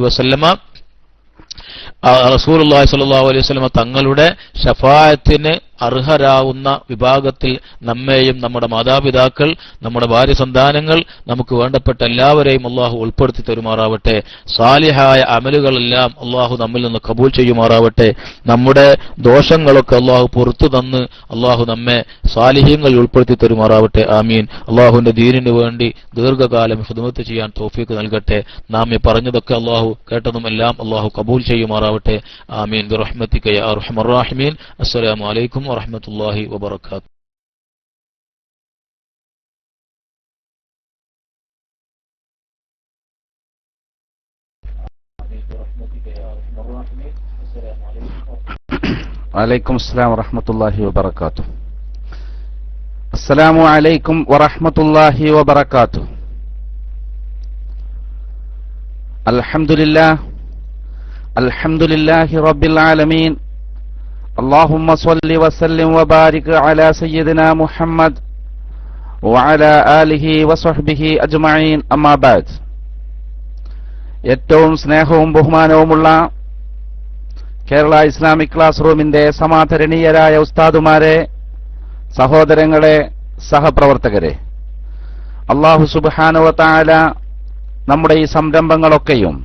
വസല്ലമ തങ്ങളുടെ ശഫാഅത്തിന് അർഹരാവുന്ന വിഭാഗത്തിൽ നമ്മെയും നമ്മുടെ മാതാപിതാക്കൾ, നമ്മുടെ ഭാര്യ സന്താനങ്ങൾ, നമുക്ക് വേണ്ടപ്പെട്ട എല്ലാവരെയും അള്ളാഹു ഉൾപ്പെടുത്തി തരുമാറാവട്ടെ. സാലിഹായ അമലുകളെല്ലാം അള്ളാഹു നമ്മിൽ നിന്ന് കബൂൽ ചെയ്യുമാറാവട്ടെ. നമ്മുടെ ദോഷങ്ങളൊക്കെ അള്ളാഹു പുറത്തു തന്ന് അള്ളാഹു നമ്മെ സാലിഹ്യങ്ങളിൽ ഉൾപ്പെടുത്തി തരുമാറാവട്ടെ. ആമീൻ. അള്ളാഹുവിന്റെ ദീനിനു വേണ്ടി ദീർഘകാലം ഖിദ്മത്ത് ചെയ്യാൻ തൗഫീഖ് നൽകട്ടെ. നാം ഈ പറഞ്ഞതൊക്കെ അള്ളാഹു കേട്ടതുമെല്ലാം അള്ളാഹു കബൂൽ ചെയ്യുമാറാവട്ടെ. ആമീൻ ബിറഹ്മതിക യാ അർഹമർ റഹീമീൻ. അസ്സലാമു അലൈക്കും വറഹ്മത്തുള്ളാഹി വബറകാതുഹു. വലൈക്കും അസ്സലാം വറഹ്മത്തുള്ളാഹി വബറകാതുഹു. അസ്സലാമു അലൈക്കും വറഹ്മത്തുള്ളാഹി വബറകാതുഹു. അൽഹംദുലില്ലാഹി റബ്ബിൽ ആലമീൻ. اللهم صل وسلم وبارك على سيدنا محمد وعلى آله وصحبه أجمعين. أما بعد. ഏറ്റവും സ്നേഹവും ബഹുമാനവുമുള്ള കേരള ഇസ്ലാമിക് ക്ലാസ് റൂമിന്റെ സമാദരണീയരായ ഉസ്താദുമാരെ, സഹോദരങ്ങളെ, സഹപ്രവർത്തകരെ, അല്ലാഹു സുബ്ഹാനഹു വ തആല നമ്മുടെ ഈ സംരംഭങ്ങളൊക്കെയും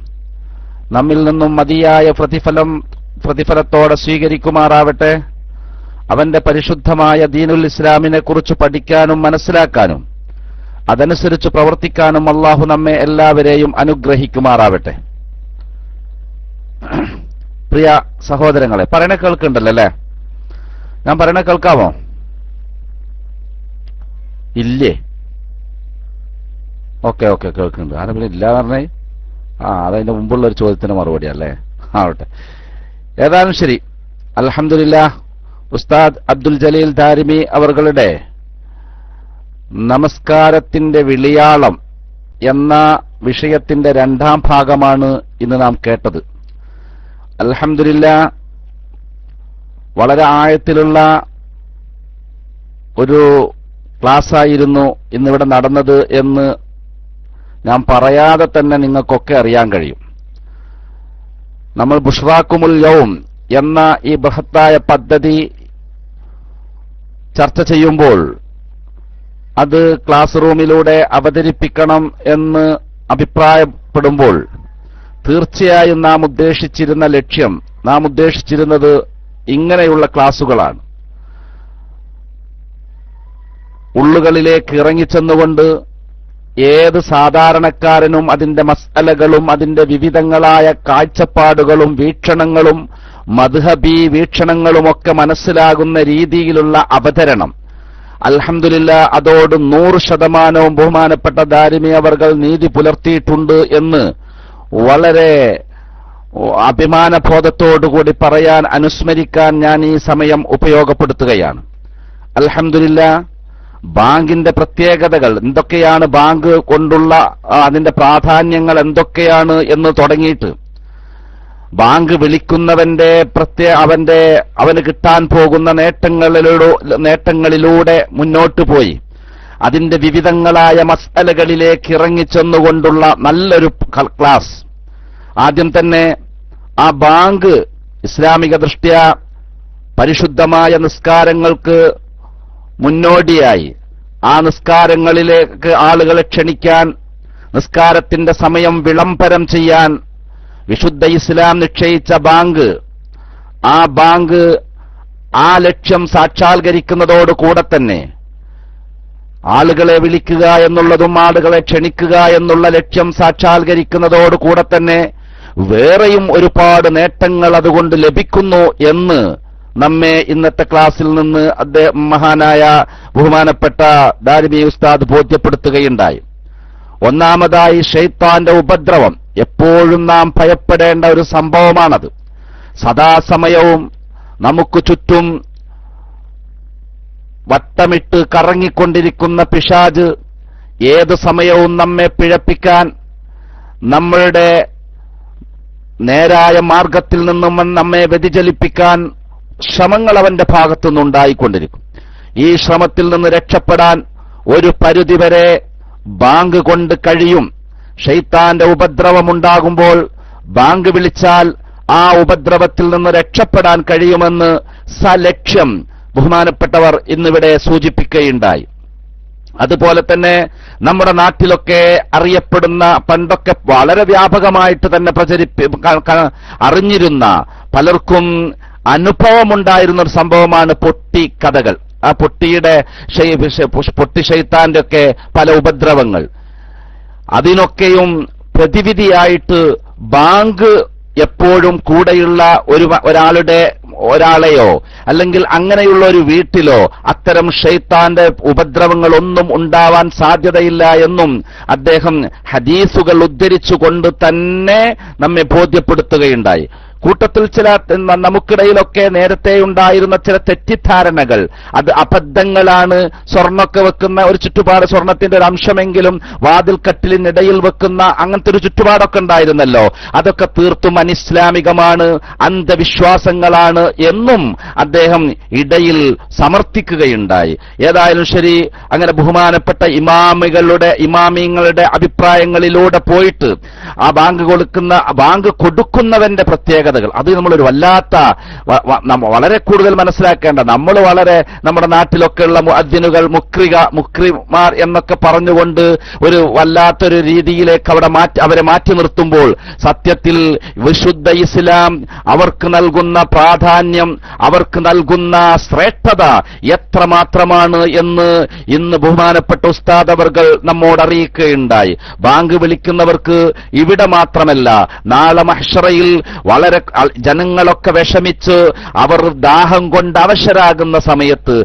നമ്മിൽ നിന്നും മതിയായ പ്രതിഫലത്തോടെ സ്വീകരിക്കുമാറാവട്ടെ. അവന്റെ പരിശുദ്ധമായ ദീനുൽ ഇസ്ലാമിനെ കുറിച്ച് പഠിക്കാനും മനസ്സിലാക്കാനും അതനുസരിച്ച് പ്രവർത്തിക്കാനും അല്ലാഹു നമ്മെ എല്ലാവരെയും അനുഗ്രഹിക്കുമാറാവട്ടെ. പ്രിയ സഹോദരങ്ങളെ, പറയണ കേൾക്കുന്നുണ്ടല്ലോ അല്ലേ? ഞാൻ പറയണ കേൾക്കാമോ? ഇല്ലേ? ഓക്കെ കേൾക്കുന്നുണ്ട്. ആരെങ്കിലും ഇല്ല പറഞ്ഞേ? അതതിന്റെ മുമ്പുള്ള ഒരു ചോദ്യത്തിന് മറുപടിയല്ലേ? ആവട്ടെ. ഏതായാലും ശരി, അൽഹംദുലില്ലാഹ്. ഉസ്താദ് അബ്ദുൽ ജലീൽ ദാരിമി അവരുടെ നമസ്കാരത്തിന്റെ വിളിയാളം എന്ന വിഷയത്തിന്റെ രണ്ടാം ഭാഗമാണ് ഇന്ന് നാം കേട്ടത്. അൽഹംദുലില്ലാഹ്, വളരെ ആഴത്തിലുള്ള ഒരു ക്ലാസ്സായിരുന്നു ഇന്നിവിടെ നടന്നത് എന്ന് ഞാൻ പറയാതെ തന്നെ നിങ്ങൾക്കൊക്കെ അറിയാൻ കഴിയും. നമ്മൾ ബുഷ്റാക്കുമുൽ യൗം എന്ന ഈ ബൃഹത്തായ പദ്ധതി ചർച്ച ചെയ്യുമ്പോൾ അത് ക്ലാസ് റൂമിലൂടെ അവതരിപ്പിക്കണം എന്ന് അഭിപ്രായപ്പെടുമ്പോൾ തീർച്ചയായും നാം ഉദ്ദേശിച്ചിരുന്നത് ഇങ്ങനെയുള്ള ക്ലാസുകളാണ്. ഉള്ളുകളിലേക്ക് ഇറങ്ങിച്ചെന്നുകൊണ്ട് ഏത് സാധാരണക്കാരനും അതിന്റെ മസ്അലകളും അതിന്റെ വിവിധങ്ങളായ കാഴ്ചപ്പാടുകളും വീക്ഷണങ്ങളും മദ്ഹബി വീക്ഷണങ്ങളുമൊക്കെ മനസ്സിലാകുന്ന രീതിയിലുള്ള അവതരണം, അൽഹംദുലില്ലാ, അതോട് 100% ബഹുമാനപ്പെട്ട ദാരിമി അവർകൾ നീതി പുലർത്തിയിട്ടുണ്ട് എന്ന് വളരെ അഭിമാനബോധത്തോടുകൂടി പറയാൻ, അനുസ്മരിക്കാൻ ഞാൻ ഈ സമയം ഉപയോഗപ്പെടുത്തുകയാണ്. അൽഹംദുലില്ലാ, ബാങ്കിന്റെ പ്രത്യേകതകൾ എന്തൊക്കെയാണ്, ബാങ്ക് കൊണ്ടുള്ള അതിന്റെ പ്രാധാന്യങ്ങൾ എന്തൊക്കെയാണ് എന്ന് തുടങ്ങിയിട്ട് ബാങ്ക് വിളിക്കുന്നവന്റെ അവന് കിട്ടാൻ പോകുന്ന നേട്ടങ്ങളിലൂടെ മുന്നോട്ടു പോയി അതിന്റെ വിവിധങ്ങളായ മസ്അലകളിലേക്ക് ഇറങ്ങിച്ചെന്നുകൊണ്ടുള്ള നല്ലൊരു ക്ലാസ്. ആദ്യം തന്നെ ആ ബാങ്ക് ഇസ്ലാമിക ദൃഷ്ട്യാ പരിശുദ്ധമായ നിസ്കാരങ്ങൾക്ക് മുന്നോടിയായി ആ നിസ്കാരങ്ങളിലേക്ക് ആളുകളെ ക്ഷണിക്കാൻ, നിസ്കാരത്തിന്റെ സമയം വിളംബരം ചെയ്യാൻ വിശുദ്ധ ഇസ്ലാം നിശ്ചയിച്ച ബാങ്ക് ആ ലക്ഷ്യം സാക്ഷാത്കരിക്കുന്നതോടുകൂടെ തന്നെ ആളുകളെ വിളിക്കുക എന്നുള്ളതും ആളുകളെ ക്ഷണിക്കുക എന്നുള്ള ലക്ഷ്യം സാക്ഷാത്കരിക്കുന്നതോടുകൂടെ തന്നെ വേറെയും ഒരുപാട് നേട്ടങ്ങൾ അതുകൊണ്ട് ലഭിക്കുന്നു എന്ന് നമ്മെ ഇന്നത്തെ ക്ലാസ്സിൽ നിന്ന് മഹാനായ ബഹുമാനപ്പെട്ട ദാരിമി ഉസ്താദ് ബോധ്യപ്പെടുത്തുകയുണ്ടായി. ഒന്നാമതായി, ശൈത്താന്റെ ഉപദ്രവം എപ്പോഴും നാം ഭയപ്പെടേണ്ട ഒരു സംഭവമാണത്. സദാസമയവും നമുക്ക് ചുറ്റും വട്ടമിട്ട് കറങ്ങിക്കൊണ്ടിരിക്കുന്ന പിശാച് ഏതു സമയവും നമ്മെ പിഴപ്പിക്കാൻ, നമ്മളുടെ നേരായ മാർഗത്തിൽ നിന്നും നമ്മെ വ്യതിചലിപ്പിക്കാൻ ശ്രമങ്ങൾ അവന്റെ ഭാഗത്തുനിന്നുണ്ടായിക്കൊണ്ടിരിക്കും. ഈ ശ്രമത്തിൽ നിന്ന് രക്ഷപ്പെടാൻ ഒരു പരിധിവരെ ബാങ്ക് കൊണ്ട് കഴിയും. ശൈത്താന്റെ ഉപദ്രവമുണ്ടാകുമ്പോൾ ബാങ്ക് വിളിച്ചാൽ ആ ഉപദ്രവത്തിൽ നിന്ന് രക്ഷപ്പെടാൻ കഴിയുമെന്ന് സലക്ഷ്യം ബഹുമാനപ്പെട്ടവർ ഇന്നിവിടെ സൂചിപ്പിക്കുകയുണ്ടായി. അതുപോലെ തന്നെ നമ്മുടെ നാട്ടിലൊക്കെ അറിയപ്പെടുന്ന, പണ്ടൊക്കെ വളരെ വ്യാപകമായിട്ട് തന്നെ അറിഞ്ഞിരുന്ന, പലർക്കും അനുഭവമുണ്ടായിരുന്ന ഒരു സംഭവമാണ് പൊട്ടി കഥകൾ. ആ പൊട്ടി ശൈത്താന്റെ ഒക്കെ പല ഉപദ്രവങ്ങൾ. അതിനൊക്കെയും പ്രതിവിധിയായിട്ട് ബാങ്ക് എപ്പോഴും കൂടെയുള്ള ഒരാളെയോ അല്ലെങ്കിൽ അങ്ങനെയുള്ള ഒരു വീട്ടിലോ അത്തരം ശൈത്താന്റെ ഉപദ്രവങ്ങളൊന്നും ഉണ്ടാവാൻ സാധ്യതയില്ല എന്നും അദ്ദേഹം ഹദീസുകൾ ഉദ്ധരിച്ചുകൊണ്ട് തന്നെ നമ്മെ ബോധ്യപ്പെടുത്തുകയുണ്ടായി. കൂട്ടത്തിൽ ചില നമുക്കിടയിലൊക്കെ നേരത്തെ ഉണ്ടായിരുന്ന ചില തെറ്റിദ്ധാരണകൾ, അത് അബദ്ധങ്ങളാണ്. സ്വർണ്ണമൊക്കെ വെക്കുന്ന ഒരു ചുറ്റുപാട്, സ്വർണത്തിന്റെ ഒരു അംശമെങ്കിലും വാതിൽക്കട്ടിലിനിടയിൽ വെക്കുന്ന അങ്ങനത്തെ ഒരു ചുറ്റുപാടൊക്കെ ഉണ്ടായിരുന്നല്ലോ, അതൊക്കെ തീർത്തും അനിസ്ലാമികമാണ്, അന്ധവിശ്വാസങ്ങളാണ് എന്നും അദ്ദേഹം ഇടയിൽ സമർത്ഥിക്കുകയുണ്ടായി. ഏതായാലും ശരി, അങ്ങനെ ബഹുമാനപ്പെട്ട ഇമാമിങ്ങളുടെ അഭിപ്രായങ്ങളിലൂടെ പോയിട്ട് ആ ബാങ്ക് കൊടുക്കുന്നവന്റെ പ്രത്യേകതകൾ, അത് നമ്മളൊരു വല്ലാത്ത വളരെ കൂടുതൽ മനസ്സിലാക്കേണ്ട, നമ്മൾ വളരെ നമ്മുടെ നാട്ടിലൊക്കെയുള്ള മുഅദ്ദിനുകൾ മുക്രിമാർ എന്നൊക്കെ പറഞ്ഞുകൊണ്ട് ഒരു വല്ലാത്തൊരു രീതിയിലേക്ക് അവരെ മാറ്റി നിർത്തുമ്പോൾ സത്യത്തിൽ വിശുദ്ധ ഇസ്ലാം അവർക്ക് നൽകുന്ന പ്രാധാന്യം, അവർക്ക് നൽകുന്ന ശ്രേഷ്ഠത എത്രമാത്രമാണ് എന്ന് ഇന്ന് ബഹുമാനപ്പെട്ട ഉസ്താദ് അവർകൾ നമ്മോട് അറിയിക്കുകയുണ്ടായി. ബാങ്ക് വിളിക്കുന്നവർക്ക് ഇവിടെ മാത്രമല്ല, നാളെ മഹ്ശറയിൽ വളരെ ജനങ്ങളൊക്കെ വിഷമിച്ച് അവർ ദാഹം കൊണ്ട് അവശരാകുന്ന സമയത്ത്,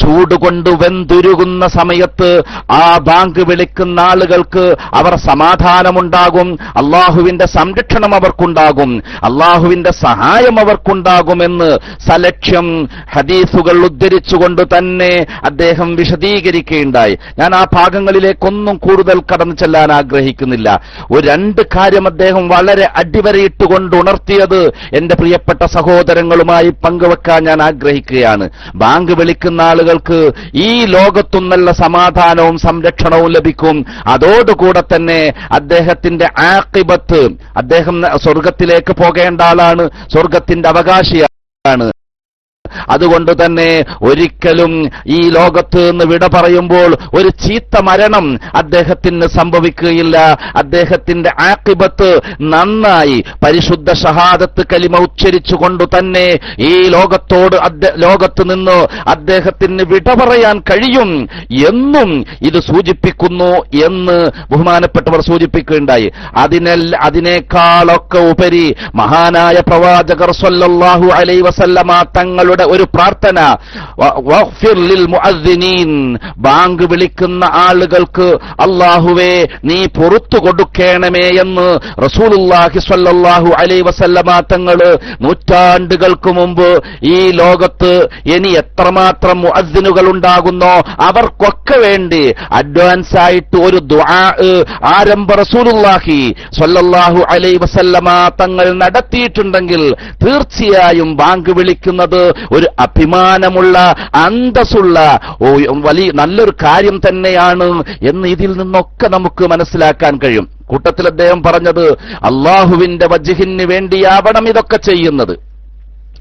ചൂടുകൊണ്ട് വെന്തുരുകുന്ന സമയത്ത് ആ ബാങ്ക് വിളിക്കുന്ന ആളുകൾക്ക് അവർ സമാധാനമുണ്ടാകും, അള്ളാഹുവിന്റെ സംരക്ഷണം അവർക്കുണ്ടാകും, അള്ളാഹുവിന്റെ സഹായം അവർക്കുണ്ടാകുമെന്ന് സലക്ഷ്യം ഹദീസുകൾ ഉദ്ധരിച്ചുകൊണ്ട് തന്നെ അദ്ദേഹം വിശദീകരിക്കുകയുണ്ടായി. ഞാൻ ആ ഭാഗങ്ങളിലേക്കൊന്നും കൂടുതൽ കടന്നു ചെല്ലാൻ ആഗ്രഹിക്കുന്നില്ല. ഒരു രണ്ട് കാര്യം അദ്ദേഹം വളരെ അടിവരയിട്ടുകൊണ്ട് ഉണർത്തിയത് എന്റെ പ്രിയപ്പെട്ട സഹോദരങ്ങളുമായി പങ്കുവെക്കാൻ ഞാൻ ആഗ്രഹിക്കുകയാണ്. ബാങ്ക് വിളിക്കുന്ന ആളുകൾക്ക് ഈ ലോകത്തും നല്ല സമാധാനവും സംരക്ഷണവും ലഭിക്കും. അതോടുകൂടെ തന്നെ അദ്ദേഹത്തിന്റെ ആഖിബത്ത്, അദ്ദേഹം സ്വർഗത്തിലേക്ക് പോകേണ്ട ആളാണ്, സ്വർഗത്തിന്റെ അവകാശിയാണ്. അതുകൊണ്ട് തന്നെ ഒരിക്കലും ഈ ലോകത്ത് നിന്ന് വിട പറയുമ്പോൾ ഒരു ചീത്ത മരണം അദ്ദേഹത്തിന് സംഭവിക്കുകയില്ല. അദ്ദേഹത്തിന്റെ ആഖിബത്ത് നന്നായി പരിശുദ്ധ ഷഹാദത്ത് കലിമ ഉച്ചരിച്ചുകൊണ്ട് തന്നെ ഈ ലോകത്ത് നിന്ന് അദ്ദേഹത്തിന് വിട പറയാൻ കഴിയും എന്നും ഇത് സൂചിപ്പിക്കുന്നു എന്ന് ബഹുമാനപ്പെട്ടവർ സൂചിപ്പിക്കുകയുണ്ടായി. അതിനേക്കാളൊക്കെ ഉപരി മഹാനായ പ്രവാചകർ സ്വല്ലല്ലാഹു അലൈഹി വസല്ലമ തങ്ങളുടെ ഒരു പ്രാർത്ഥന, വഗ്ഫിർ ലിൽ മുഅദ്ദിനീൻ, ബാങ്ക് വിളിക്കുന്ന ആളുകൾക്ക് അല്ലാഹുവേ നീ പുറത്തു കൊടുക്കണമേ എന്ന് റസൂലുള്ളാഹി സ്വല്ലല്ലാഹു അലൈഹി വസല്ലമ തങ്ങൾ നൂറ്റാണ്ടുകൾക്ക് മുമ്പ് ഈ ലോകത്ത് ഇനി എത്രമാത്രം മുഅദ്ദിനുകൾ ഉണ്ടാകുന്നോ അവർക്കൊക്കെ വേണ്ടി അഡ്വാൻസ് ആയിട്ട് ഒരു ദുആ ആരംഭ റസൂലുള്ളാഹി സ്വല്ലല്ലാഹു അലൈഹി വസല്ലമ തങ്ങൾ നടത്തിയിട്ടുണ്ടെങ്കിൽ തീർച്ചയായും ബാങ്ക് വിളിക്കുന്നത് ഒരു അഭിമാനമുള്ള, അന്തസ്സുള്ള വലിയ നല്ലൊരു കാര്യം തന്നെയാണ് എന്ന് ഇതിൽ നിന്നൊക്കെ നമുക്ക് മനസ്സിലാക്കാൻ കഴിയും. കൂട്ടത്തിൽ അദ്ദേഹം പറഞ്ഞത് അള്ളാഹുവിന്റെ വജ്ഹിന് വേണ്ടിയാവണം ഇതൊക്കെ ചെയ്യുന്നത്.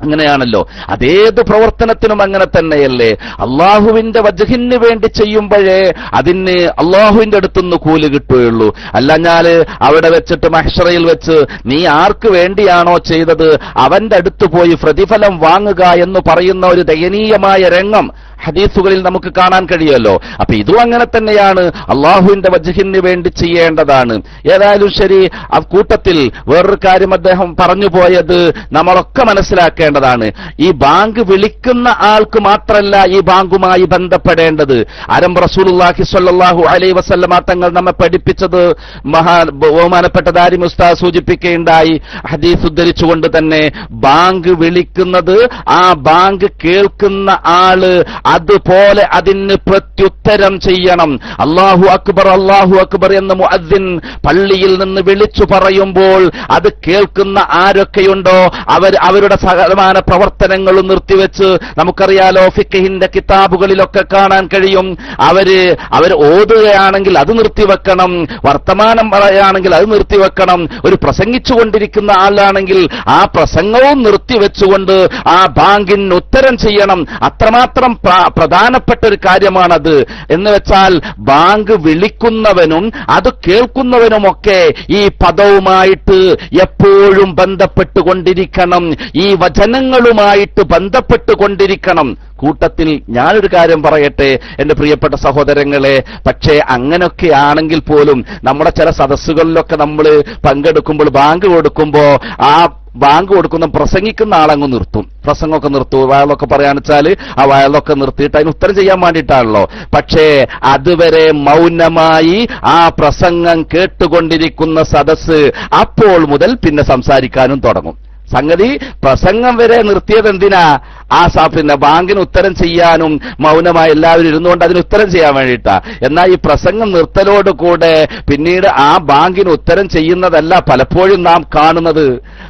അങ്ങനെയാണല്ലോ, അതേത് പ്രവർത്തനത്തിനും അങ്ങനെ തന്നെയല്ലേ. അള്ളാഹുവിന്റെ വജ്ഹിന് വേണ്ടി ചെയ്യുമ്പോഴേ അതിന് അള്ളാഹുവിന്റെ അടുത്തുനിന്ന് കൂലി കിട്ടുകയുള്ളൂ. അല്ലഞ്ഞാല് അവിടെ വെച്ചിട്ട് മഹ്ശറയിൽ വെച്ച് നീ ആർക്ക് വേണ്ടിയാണോ ചെയ്തത് അവന്റെ അടുത്ത് പോയി പ്രതിഫലം വാങ്ങുക എന്ന് പറയുന്ന ഒരു ദയനീയമായ രംഗം ഹദീസുകളിൽ നമുക്ക് കാണാൻ കഴിയുമല്ലോ. അപ്പൊ ഇതും അങ്ങനെ തന്നെയാണ്, അള്ളാഹുവിന്റെ വജ്ഹിന് വേണ്ടി ചെയ്യേണ്ടതാണ്. ഏതായാലും ശരി, ആ കൂട്ടത്തിൽ വേറൊരു കാര്യം അദ്ദേഹം പറഞ്ഞു പോയത് നമ്മളൊക്കെ മനസ്സിലാക്കേണ്ടതാണ്. ഈ ബാങ്ക് വിളിക്കുന്ന ആൾക്ക് മാത്രമല്ല ഈ ബാങ്കുമായി ബന്ധപ്പെടേണ്ടത്. ആരംഭ റസൂലുള്ളാഹി സ്വല്ലല്ലാഹു അലൈഹി വസല്ലമ തങ്ങൾ നമ്മെ പഠിപ്പിച്ചത് ബഹുമാനപ്പെട്ട ദാരിമി ഉസ്താദ് സൂചിപ്പിക്കുകയുണ്ടായി. ഹദീസ് ഉദ്ധരിച്ചുകൊണ്ട് തന്നെ ബാങ്ക് വിളിക്കുന്നത്, ആ ബാങ്ക് കേൾക്കുന്ന ആള് അതുപോലെ അതിന് പ്രത്യുത്തരം ചെയ്യണം. അല്ലാഹു അക്ബർ എന്ന് മുഅദ്ദിൻ പള്ളിയിൽ നിന്ന് വിളിച്ചു പറയുമ്പോൾ അത് കേൾക്കുന്ന ആരൊക്കെയുണ്ടോ അവരുടെ സകലമാന പ്രവർത്തനങ്ങളും നിർത്തിവെച്ച്, നമുക്കറിയാലോ ഫിഖ്ഹിന്റെ കിതാബുകളിലൊക്കെ കാണാൻ കഴിയും, അവർ ഓതുകയാണെങ്കിൽ അത് നിർത്തിവെക്കണം, വർത്തമാനം പറയുകയാണെങ്കിൽ അത് നിർത്തിവെക്കണം, ഒരു പ്രസംഗിച്ചുകൊണ്ടിരിക്കുന്ന ആളാണെങ്കിൽ ആ പ്രസംഗവും നിർത്തിവെച്ചുകൊണ്ട് ആ ബാങ്കിന് ഉത്തരം ചെയ്യണം. അത്രമാത്രം പ്രധാനപ്പെട്ട ഒരു കാര്യമാണത്. എന്ന് വെച്ചാൽ ബാങ്ക് വിളിക്കുന്നവനും അത് കേൾക്കുന്നവനുമൊക്കെ ഈ പദവുമായിട്ട് എപ്പോഴും ബന്ധപ്പെട്ടുകൊണ്ടിരിക്കണം, ഈ വചനങ്ങളുമായിട്ട് ബന്ധപ്പെട്ടുകൊണ്ടിരിക്കണം. കൂട്ടത്തിൽ ഞാനൊരു കാര്യം പറയട്ടെ എന്റെ പ്രിയപ്പെട്ട സഹോദരങ്ങളെ, പക്ഷേ അങ്ങനെയൊക്കെയാണെങ്കിൽ പോലും നമ്മുടെ ചില സദസ്സുകളിലൊക്കെ നമ്മൾ പങ്കെടുക്കുമ്പോൾ ബാങ്ക് കൊടുക്കുമ്പോൾ ആ ബാങ്ക് കൊടുക്കുന്ന പ്രസംഗിക്കുന്ന ആളങ്ങ് നിർത്തും, പ്രസംഗമൊക്കെ നിർത്തും, വയലൊക്കെ പറയാന്ന് വെച്ചാൽ ആ വയലൊക്കെ നിർത്തിയിട്ട് അതിന് ഉത്തരം ചെയ്യാൻ വേണ്ടിയിട്ടാണല്ലോ. പക്ഷേ അതുവരെ മൗനമായി ആ പ്രസംഗം കേട്ടുകൊണ്ടിരിക്കുന്ന സദസ്സ് അപ്പോൾ മുതൽ പിന്നെ സംസാരിക്കാനും തുടങ്ങും. സംഗതി പ്രസംഗം വരെ നിർത്തിയത് എന്തിനാ? പിന്നെ ബാങ്കിന് ഉത്തരം ചെയ്യാനും മൗനമായി എല്ലാവരും ഇരുന്നുകൊണ്ട് അതിന് ഉത്തരം ചെയ്യാൻ വേണ്ടിയിട്ടാ. എന്നാൽ ഈ പ്രസംഗം നിർത്തലോടുകൂടെ പിന്നീട് ആ ബാങ്കിന് ഉത്തരം ചെയ്യുന്നതല്ല പലപ്പോഴും നാം കാണുന്നത്.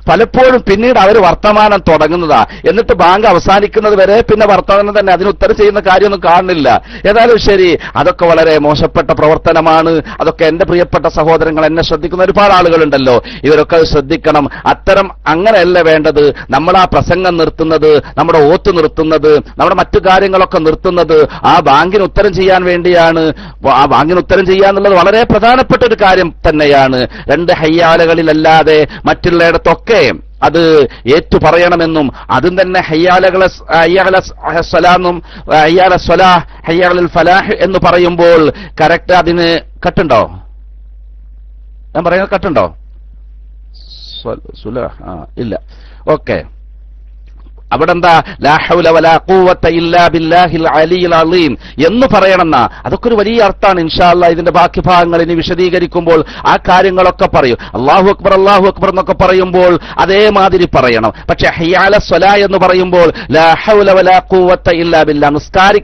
പലപ്പോഴും പിന്നീട് അവർ വർത്തമാനം തുടങ്ങുന്നതാ, എന്നിട്ട് ബാങ്ക് അവസാനിക്കുന്നത് വരെ പിന്നെ വർത്തമാനം തന്നെ, അതിന് ഉത്തരം ചെയ്യുന്ന കാര്യമൊന്നും കാണുന്നില്ല. ഏതായാലും ശരി, അതൊക്കെ വളരെ മോശപ്പെട്ട പ്രവർത്തനമാണ്. അതൊക്കെ എന്റെ പ്രിയപ്പെട്ട സഹോദരങ്ങൾ, എന്നെ ശ്രദ്ധിക്കുന്ന ഒരുപാട് ആളുകളുണ്ടല്ലോ, ഇവരൊക്കെ ശ്രദ്ധിക്കണം. അത്തരം അങ്ങനെയല്ല വേണ്ടത്. നമ്മൾ ആ പ്രസംഗം നിർത്തുന്നത്, നമ്മുടെ ഓത്ത് നിർത്തുന്നത്, നമ്മുടെ മറ്റു കാര്യങ്ങളൊക്കെ നിർത്തുന്നത് ആ ബാങ്കിന് ഉത്തരം ചെയ്യാൻ വേണ്ടിയാണ്. ആ ബാങ്കിന് ഉത്തരം ചെയ്യാന്നുള്ളത് വളരെ പ്രധാനപ്പെട്ട ഒരു കാര്യം തന്നെയാണ്. രണ്ട് ഹയ്യാലകളിലല്ലാതെ മറ്റുള്ളയിടത്തൊക്കെ അത് ഏറ്റു പറയണമെന്നും അതും തന്നെ ഹയ്യാലൽ ഫലാഹ് എന്ന് പറയുമ്പോൾ കറക്റ്റ് അതിന് കട്ടുണ്ടോ? ഞാൻ പറയുന്നത് കട്ടുണ്ടോ? ഇല്ല. ഓക്കെ, അവിടെ എന്താ ലാ ഹൗല വലാ ഖുവത ഇല്ലാ ബില്ലാഹിൽ അലിയിൽ അലീം എന്ന് പറയണമെന്നാ. അതൊക്കെ ഒരു വലിയ അർത്ഥമാണ്. ഇൻഷാ അല്ലാഹ് ഇതിന്റെ ബാക്കി ഭാഗങ്ങൾ ഇനി വിശദീകരിക്കുമ്പോൾ ആ കാര്യങ്ങളൊക്കെ പറയും. അല്ലാഹു അക്ബർ എന്നൊക്കെ പറയുമ്പോൾ അതേമാതിരി പറയണം. പക്ഷെ ഹയ്യാല സ്വലാ എന്ന് പറയുമ്പോൾ ലാ ഹൗല വലാ ഖുവത ഇല്ലാ ബില്ലാ,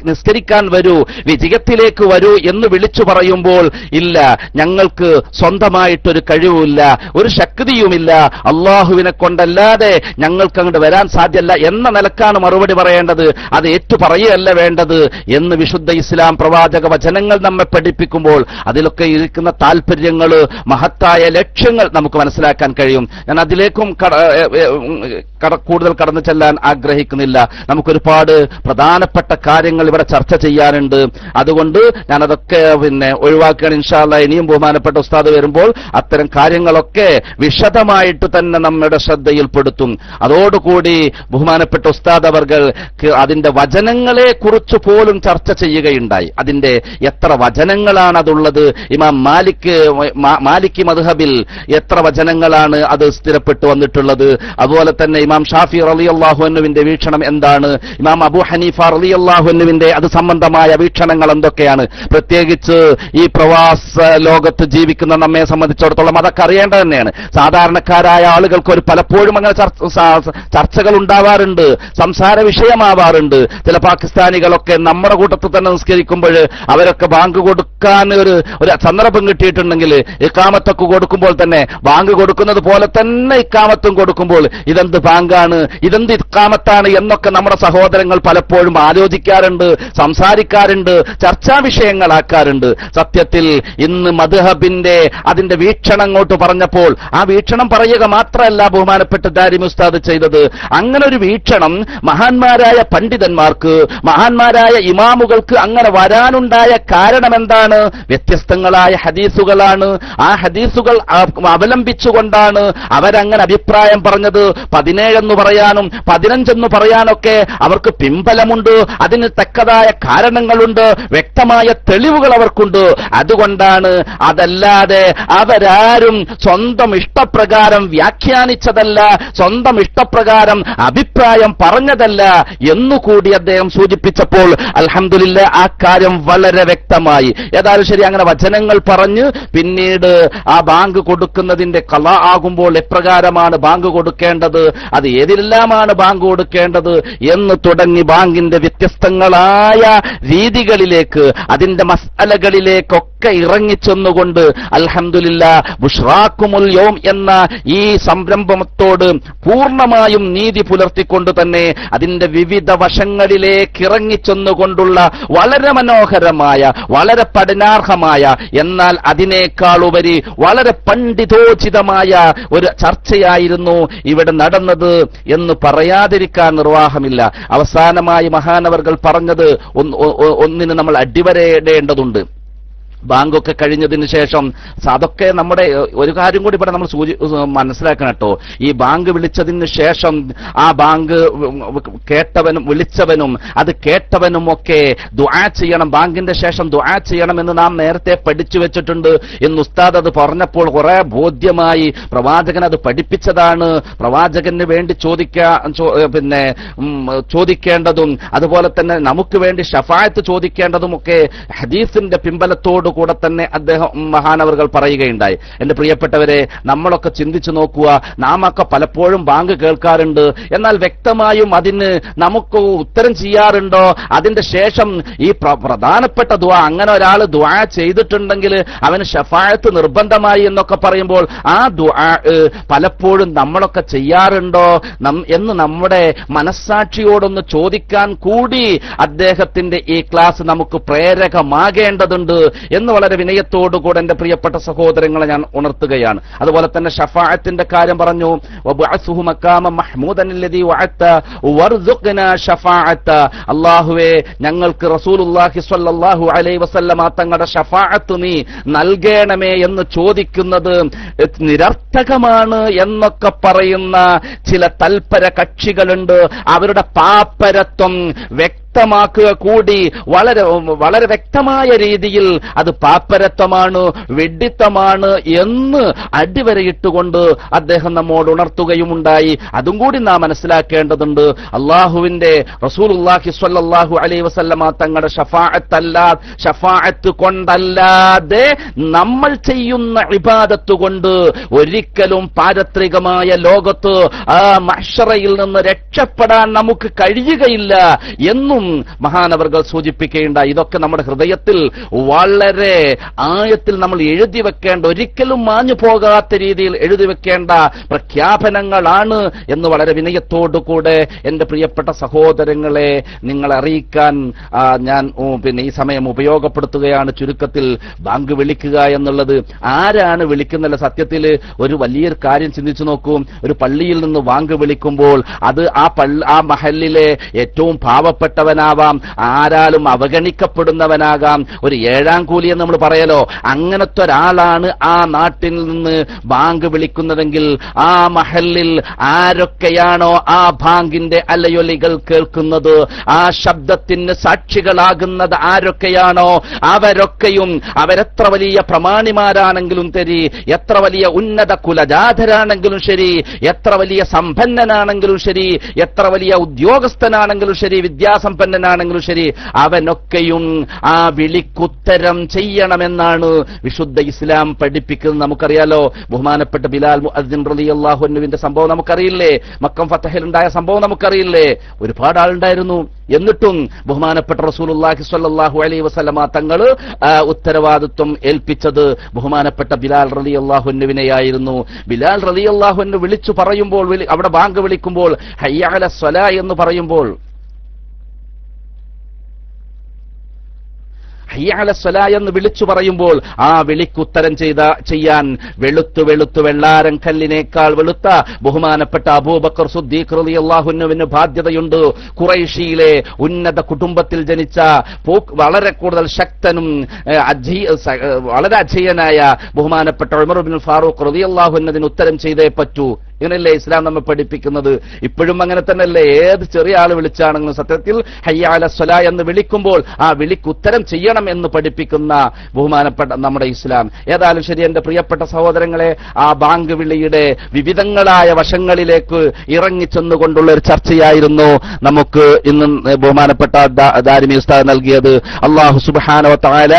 നിസ്കരിക്കാൻ വരൂ, വിജയത്തിലേക്ക് വരൂ എന്ന് വിളിച്ചു പറയുമ്പോൾ ഇല്ല, ഞങ്ങൾക്ക് സ്വന്തമായിട്ടൊരു കഴിവുമില്ല, ഒരു ശക്തിയുമില്ല, അള്ളാഹുവിനെ കൊണ്ടല്ലാതെ ഞങ്ങൾക്ക് അങ്ങോട്ട് വരാൻ സാധ്യമല്ല എന്ന നിലക്കാണ് മറുപടി പറയേണ്ടത്. അത് ഏറ്റു പറയുകയല്ല വേണ്ടത് എന്ന് വിശുദ്ധ ഇസ്ലാം പ്രവാചക വചനങ്ങൾ നമ്മെ പഠിപ്പിക്കുമ്പോൾ അതിലൊക്കെ ഇരിക്കുന്ന താല്പര്യങ്ങൾ, മഹത്തായ ലക്ഷ്യങ്ങൾ നമുക്ക് മനസ്സിലാക്കാൻ കഴിയും. ഞാൻ അതിലേക്കും കൂടുതൽ കടന്നു ചെല്ലാൻ ആഗ്രഹിക്കുന്നില്ല. നമുക്കൊരുപാട് പ്രധാനപ്പെട്ട കാര്യങ്ങൾ ഇവിടെ ചർച്ച ചെയ്യാനുണ്ട്. അതുകൊണ്ട് ഞാനതൊക്കെ ഒഴിവാക്കുകയാണ്. ഇൻഷാ അല്ലാഹ് ഇനിയും ബഹുമാനപ്പെട്ട ഉസ്താദ് വരുമ്പോൾ അത്തരം കാര്യങ്ങളൊക്കെ വിശദമായിട്ട് തന്നെ നമ്മുടെ ശ്രദ്ധയിൽപ്പെടുത്തും. അതോടുകൂടി ബഹുമാനപ്പെട്ട ഉസ്താദ് അവർകൾ അതിന്റെ വചനങ്ങളെ കുറിച്ച് പോലും ചർച്ച ചെയ്യുകയുണ്ടായി. അതിന്റെ എത്ര വചനങ്ങളാണ് അതുള്ളത്, ഇമാം മാലിക്കി മദ്ഹബിൽ എത്ര വചനങ്ങളാണ് അത് സ്ഥിരപ്പെട്ടു വന്നിട്ടുള്ളത്, അതുപോലെ തന്നെ ഇമാം ഷാഫി റളിയല്ലാഹു അൻഹുവിന്റെ വീക്ഷണം എന്താണ്, ഇമാം അബൂ ഹനീഫ റളിയല്ലാഹു അൻഹുവിന്റെ അത് സംബന്ധമായ വീക്ഷണങ്ങൾ എന്തൊക്കെയാണ്, പ്രത്യേകിച്ച് ഈ പ്രവാസ ലോകത്ത് ജീവിക്കുന്ന നമ്മെ സംബന്ധിച്ചിടത്തോളം അതൊക്കെ അറിയേണ്ടത് തന്നെയാണ്. സാധാരണക്കാരായ ആളുകൾക്ക് ഒരു പലപ്പോഴും അങ്ങനെ ചർച്ചകൾ ഉണ്ടാവാറുണ്ട്, സംസാര വിഷയമാവാറുണ്ട്. ചില പാകിസ്ഥാനികളൊക്കെ നമ്മുടെ കൂട്ടത്തിൽ തന്നെ നിസ്കരിക്കുമ്പോൾ അവരൊക്കെ ബാങ്ക് കൊടുക്കാൻ ഒരു സന്ദർഭം കിട്ടിയിട്ടുണ്ടെങ്കിൽ ഇഖാമത്തൊക്കെ കൊടുക്കുമ്പോൾ തന്നെ ബാങ്ക് കൊടുക്കുന്നത് പോലെ തന്നെ ഇഖാമത്തും കൊടുക്കുമ്പോൾ ഇതെന്ത് ബാങ്കാണ്, ഇതെന്ത് ഇഖാമത്താണ് എന്നൊക്കെ നമ്മുടെ സഹോദരങ്ങൾ പലപ്പോഴും ആലോചിക്കാറുണ്ട്, സംസാരിക്കാറുണ്ട്, ചർച്ചാ വിഷയങ്ങളാക്കാറുണ്ട്. സത്യത്തിൽ ഇന്ന് മദ്ഹബിന്റെ അതിന്റെ വീക്ഷണം അങ്ങോട്ട് പറഞ്ഞപ്പോൾ ആ വീക്ഷണം പറയുക മാത്രമല്ല ബഹുമാനപ്പെട്ട ദാരിമി ഉസ്താദ് ചെയ്തത്. അങ്ങനെ ഒരു വീക്ഷണം മഹാന്മാരായ പണ്ഡിതന്മാർക്ക്, മഹാന്മാരായ ഇമാമുകൾക്ക് അങ്ങനെ വരാനുണ്ടായ കാരണം എന്താണ്? വ്യത്യസ്തങ്ങളായ ഹദീസുകളാണ്. ആ ഹദീസുകൾ അവലംബിച്ചുകൊണ്ടാണ് അവരങ്ങനെ അഭിപ്രായം പറഞ്ഞത്. 17 എന്ന് പറയാനും 15 എന്ന് പറയാനൊക്കെ അവർക്ക് പിൻബലമുണ്ട്, അതിന് തക്കതായ കാരണങ്ങളുണ്ട്, വ്യക്തമായ തെളിവുകൾ അവർക്കുണ്ട്. അതുകൊണ്ടാണ്, അതല്ലാതെ അവരാരും സ്വന്തം ഇഷ്ടപ്രകാരം വ്യാഖ്യാനിച്ചതല്ല, സ്വന്തം ഇഷ്ടപ്രകാരം അഭിപ്രായം പറഞ്ഞതല്ല എന്നുകൂടി അദ്ദേഹം സൂചിപ്പിച്ചപ്പോൾ അൽഹംദുലില്ലാഹ് ആ കാര്യം വളരെ വ്യക്തമായി. ഏതായാലും ശരി, അങ്ങനെ വചനങ്ങൾ പറഞ്ഞ് പിന്നീട് ആ ബാങ്ക് കൊടുക്കുന്നതിന്റെ ഖളാ ആകുമ്പോൾ എപ്രകാരമാണ് ബാങ്ക് കൊടുക്കേണ്ടത്, അത് ഏതിലെല്ലാമാണ് ബാങ്ക് കൊടുക്കേണ്ടത് എന്ന് തുടങ്ങി ബാങ്കിന്റെ വ്യത്യസ്തങ്ങളായ രീതികളിലേക്ക്, അതിന്റെ മസ്അലകളിലേക്കൊക്കെ ഇറങ്ങിച്ചെന്നുകൊണ്ട് അൽഹംദുലില്ലാഹ് ബുഷ്റാക്കുമുൽ യൗം എന്ന ഈ സംരംഭത്തോട് പൂർണ്ണമായും നീതി പുലർത്തിക്കൊണ്ട് തന്നെ അതിന്റെ വിവിധ വശങ്ങളിലേക്ക് ഇറങ്ങിച്ചെന്നുകൊണ്ടുള്ള വളരെ മനോഹരമായ, വളരെ പഠനാർഹമായ, എന്നാൽ അതിനേക്കാളുപരി വളരെ പണ്ഡിതോചിതമായ ഒരു ചർച്ചയായിരുന്നു ഇവിടെ നടന്നത് എന്ന് പറയാതിരിക്കാൻ നിർവാഹമില്ല. അവസാനമായി മഹാനവർകൾ പറഞ്ഞത് ഒന്നിന് നമ്മൾ അടിവരയിടേണ്ടതുണ്ട്. ബാങ്കൊക്കെ കഴിഞ്ഞതിന് ശേഷം അതൊക്കെ നമ്മുടെ ഒരു കാര്യം കൂടി ഇവിടെ നമ്മൾ മനസ്സിലാക്കണം കേട്ടോ. ഈ ബാങ്ക് വിളിച്ചതിന് ശേഷം ആ ബാങ്ക് കേട്ടവനും വിളിച്ചവനും അത് കേട്ടവനും ഒക്കെ ദുആ ചെയ്യണം, ബാങ്കിന്റെ ശേഷം ദുആ ചെയ്യണമെന്ന് നാം നേരത്തെ പഠിച്ചു വെച്ചിട്ടുണ്ട് എന്ന് ഉസ്താദ് അത് പറഞ്ഞപ്പോൾ കുറെ ബോധ്യമായി. പ്രവാചകൻ അത് പഠിപ്പിച്ചതാണ്. പ്രവാചകന് വേണ്ടി ചോദിക്കേണ്ടതും അതുപോലെ തന്നെ നമുക്ക് വേണ്ടി ശഫാഅത്ത് ചോദിക്കേണ്ടതുമൊക്കെ ഹദീസിന്റെ പിൻബലത്തോട് കൂടെ തന്നെ അദ്ദേഹം മഹാനവറുകൾ പറയുകയുണ്ടായി. എന്റെ പ്രിയപ്പെട്ടവരെ, നമ്മളൊക്കെ ചിന്തിച്ചു നോക്കുക. നാമൊക്കെ പലപ്പോഴും ബാങ്ക് കേൾക്കാറുണ്ട്, എന്നാൽ വ്യക്തമായും അതിന് നമുക്ക് ഉത്തരം ചെയ്യാറുണ്ടോ? അതിന്റെ ശേഷം ഈ പ്രധാനപ്പെട്ട ദുആ, അങ്ങനെ ഒരാൾ ദുആ ചെയ്തിട്ടുണ്ടെങ്കിൽ അവന് ശഫാഅത്ത് നിർബന്ധമായി എന്നൊക്കെ പറയുമ്പോൾ ആ ദുആ പലപ്പോഴും നമ്മളൊക്കെ ചെയ്യാറുണ്ടോ എന്ന് നമ്മുടെ മനസ്സാക്ഷിയോടൊന്ന് ചോദിക്കാൻ കൂടി അദ്ദേഹത്തിന്റെ ഈ ക്ലാസ് നമുക്ക് പ്രേരകമാകേണ്ടതുണ്ട് എന്ന് വളരെ വിനയത്തോടുകൂടെ എന്റെ പ്രിയപ്പെട്ട സഹോദരങ്ങളെ ഞാൻ ഉണർത്തുകയാണ്. അതുപോലെ തന്നെ ഷഫാഅത്തിന്റെ കാര്യം പറഞ്ഞു. വബഅസുഹു മഖാമ മഹ്മൂദൻ അല്ലദീ വഅത്ത വർസുഖ്നാ ഷഫാഅത്ത. അല്ലാഹുവേ, ഞങ്ങൾക്ക് റസൂലുള്ളാഹി സ്വല്ലല്ലാഹു അലൈഹി വസല്ലമ തങ്ങളുടെ ഷഫാഅത്ത് നീ നൽകണമേ എന്ന് ചോദിക്കുന്നത് നിരർത്ഥകമാണ് എന്നൊക്കെ പറയുന്ന ചില തൽപര കക്ഷികളുണ്ട്. അവരുടെ പാപ്പരത്വം വ്യക്തമാക്കുക കൂടി വളരെ വളരെ വ്യക്തമായ രീതിയിൽ അത് പാപ്പരത്വമാണ്, വെഡിത്തമാണ് എന്ന് അടിവരയിട്ടുകൊണ്ട് അദ്ദേഹം നമ്മോട് ഉണർത്തുകയുമുണ്ടായി. അതും കൂടി നാം മനസ്സിലാക്കേണ്ടതുണ്ട്. അള്ളാഹുവിന്റെ റസൂലുള്ളാഹി സ്വല്ലല്ലാഹു അലൈഹി വസല്ലമ തങ്ങളുടെ ഷഫാഅത്ത് കൊണ്ടല്ലാതെ നമ്മൾ ചെയ്യുന്ന ഇബാദത്ത് കൊണ്ട് ഒരിക്കലും പാരത്രികമായ ലോകത്ത് ആ മഹ്ശറയിൽ നിന്ന് രക്ഷപ്പെടാൻ നമുക്ക് കഴിയുകയില്ല എന്നും മഹാനവർകൾ സൂചിപ്പിക്കുകയുണ്ടായി. ഇതൊക്കെ നമ്മുടെ ഹൃദയത്തിൽ വളരെ ആഴത്തിൽ നമ്മൾ എഴുതി വെക്കേണ്ട, ഒരിക്കലും മാഞ്ഞു പോകാത്ത രീതിയിൽ എഴുതി വെക്കേണ്ട പ്രഖ്യാപനങ്ങളാണ് എന്ന് വളരെ വിനയത്തോടുകൂടെ എന്റെ പ്രിയപ്പെട്ട സഹോദരങ്ങളെ നിങ്ങളെ അറിയിക്കാൻ ഞാൻ ഈ സമയം ഉപയോഗപ്പെടുത്തുകയാണ്. ചുരുക്കത്തിൽ ബാങ്ക് വിളിക്കുക എന്നുള്ളത് ആരാണ് വിളിക്കുന്നില്ല. സത്യത്തിൽ ഒരു വലിയൊരു കാര്യം ചിന്തിച്ചു നോക്കൂ. ഒരു പള്ളിയിൽ നിന്ന് ബാങ്ക് വിളിക്കുമ്പോൾ അത് ആ മഹല്ലിലെ ഏറ്റവും പാവപ്പെട്ടവനാവാം, ആരാലും അവഗണിക്കപ്പെടുന്നവനാകാം, ഒരു ഏഴാം കൂലി എന്ന് നമ്മൾ പറയലോ, അങ്ങനത്തെ ഒരാളാണ് ആ നാട്ടിൽ നിന്ന് ബാങ്ക് വിളിക്കുന്നതെങ്കിൽ ആ മഹല്ലിൽ ആരൊക്കെയാണോ ആ ബാങ്കിന്റെ അലയൊലികൾ കേൾക്കുന്നത്, ആ ശബ്ദത്തിന് സാക്ഷികളാകുന്നത് ആരൊക്കെയാണോ അവരൊക്കെയും അവരെത്ര വലിയ പ്രമാണിമാരാണെങ്കിലും ശരി, എത്ര വലിയ ഉന്നത കുലജാതരാണെങ്കിലും ശരി, എത്ര വലിയ സമ്പന്നനാണെങ്കിലും ശരി, എത്ര വലിയ ഉദ്യോഗസ്ഥനാണെങ്കിലും ശരി, വിദ്യാസമ്പന്നനാണെങ്കിലും ശരി, അവനൊക്കെയും ആ വിളിക്കുത്തരം ചെയ്യണമെന്നാണ് വിശുദ്ധ ഇസ്ലാം പഠിപ്പിക്കുന്നത്. നമുക്കറിയാലോ, ബഹുമാനപ്പെട്ട ബിലാൽ മുഅദ്ദിൻ റളിയല്ലാഹു അൻഹുവിന്റെ സംഭവം നമുക്കറിയില്ലേ? മക്കം ഫതഹിലുണ്ടായ സംഭവം നമുക്കറിയില്ലേ? ഒരുപാട് ആളുണ്ടായിരുന്നു. എന്നിട്ടും ബഹുമാനപ്പെട്ട റസൂലുള്ളാഹി സ്വല്ലല്ലാഹു അലൈഹി വസല്ലമ തങ്ങൾ ഉത്തരവാദിത്വം ഏൽപ്പിച്ചത് ബഹുമാനപ്പെട്ട ബിലാൽ റളിയല്ലാഹു അൻഹുവിനെയായിരുന്നു. ബിലാൽ റളിയല്ലാഹു അൻഹു വിളിച്ചു പറയുമ്പോൾ, അവിടെ ബാങ്ക് വിളിക്കുമ്പോൾ ഹയ്യ അലസ് സ്വലാ എന്ന് പറയുമ്പോൾ, എന്ന് വിളിച്ചു പറയുമ്പോൾ ആ വിളിക്കുത്തരം ചെയ്യാൻ വെളുത്തു വെള്ളാരം കല്ലിനേക്കാൾ വെളുത്ത ബഹുമാനപ്പെട്ട അബൂബക്കർ സിദ്ദീഖ് റളിയല്ലാഹു അൻഹുവിന് ബാധ്യതയുണ്ട്. ഖുറൈശിയിലെ ഉന്നത കുടുംബത്തിൽ ജനിച്ച വളരെ കൂടുതൽ ശക്തനും വളരെ അജയ്യനായ ബഹുമാനപ്പെട്ട ഉമർ ഇബ്നുൽ ഫാറൂഖ് റളിയല്ലാഹു അൻഹുവിന് ഉത്തരം ചെയ്തേ പറ്റൂ ഇങ്ങനെയല്ലേ ഇസ്ലാം നമ്മെ പഠിപ്പിക്കുന്നത്? ഇപ്പോഴും അങ്ങനെ തന്നെയല്ലേ? ഏത് ചെറിയ ആൾ വിളിച്ചാണെങ്കിലും സത്യത്തിൽ ഹയ്യ അല സ്വലാ എന്ന് വിളിക്കുമ്പോൾ ആ വിളിക്ക് ഉത്തരം ചെയ്യണം എന്ന് പഠിപ്പിക്കുന്ന ബഹുമാനപ്പെട്ട നമ്മുടെ ഇസ്ലാം. ഏതായാലും ശരി, എന്റെ പ്രിയപ്പെട്ട സഹോദരങ്ങളെ, ആ ബാങ്ക് വിളിയുടെ വിവിധങ്ങളായ വശങ്ങളിലേക്ക് ഇറങ്ങിച്ചെന്നുകൊണ്ടുള്ള ഒരു ചർച്ചയായിരുന്നു നമുക്ക് ഇന്ന് ബഹുമാനപ്പെട്ട ദാരിമി ഉസ്താദ് നൽകിയത്. അല്ലാഹു സുബ്ഹാനഹു വ തആല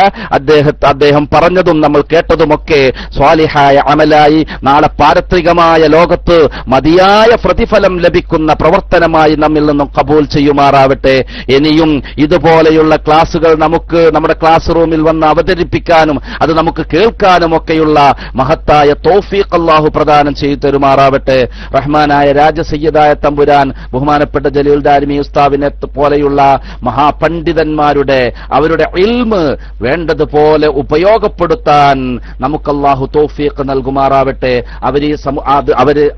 അദ്ദേഹം പറഞ്ഞതും നമ്മൾ കേട്ടതുമൊക്കെ സ്വാലിഹായ അമലായി നാളെ പാരത്രികമായ ലോകത്ത് മതിയായ പ്രതിഫലം ലഭിക്കുന്ന പ്രവർത്തനമായി നമ്മിൽ നിന്നും കബൂൽ ചെയ്യുമാറാവട്ടെ. ഇനിയും ഇതുപോലെയുള്ള ക്ലാസുകൾ നമുക്ക് നമ്മുടെ ക്ലാസ് റൂമിൽ വന്ന് അവതരിപ്പിക്കാനും അത് നമുക്ക് കേൾക്കാനും ഒക്കെയുള്ള മഹത്തായ തൗഫീഖ് അല്ലാഹു പ്രദാനം ചെയ്തു തരുമാറാവട്ടെ. റഹ്മാനായ രാജസയ്യിദായ തമ്പുരാൻ ബഹുമാനപ്പെട്ട ജലീൽ ദാരിമി ഉസ്താദിനെ പോലെയുള്ള മഹാപണ്ഡിതന്മാരുടെ അവരുടെ ഇൽമ് വേണ്ടതുപോലെ ഉപയോഗപ്പെടുത്താൻ നമുക്ക് അല്ലാഹു തൗഫീഖ് നൽകുമാറാവട്ടെ.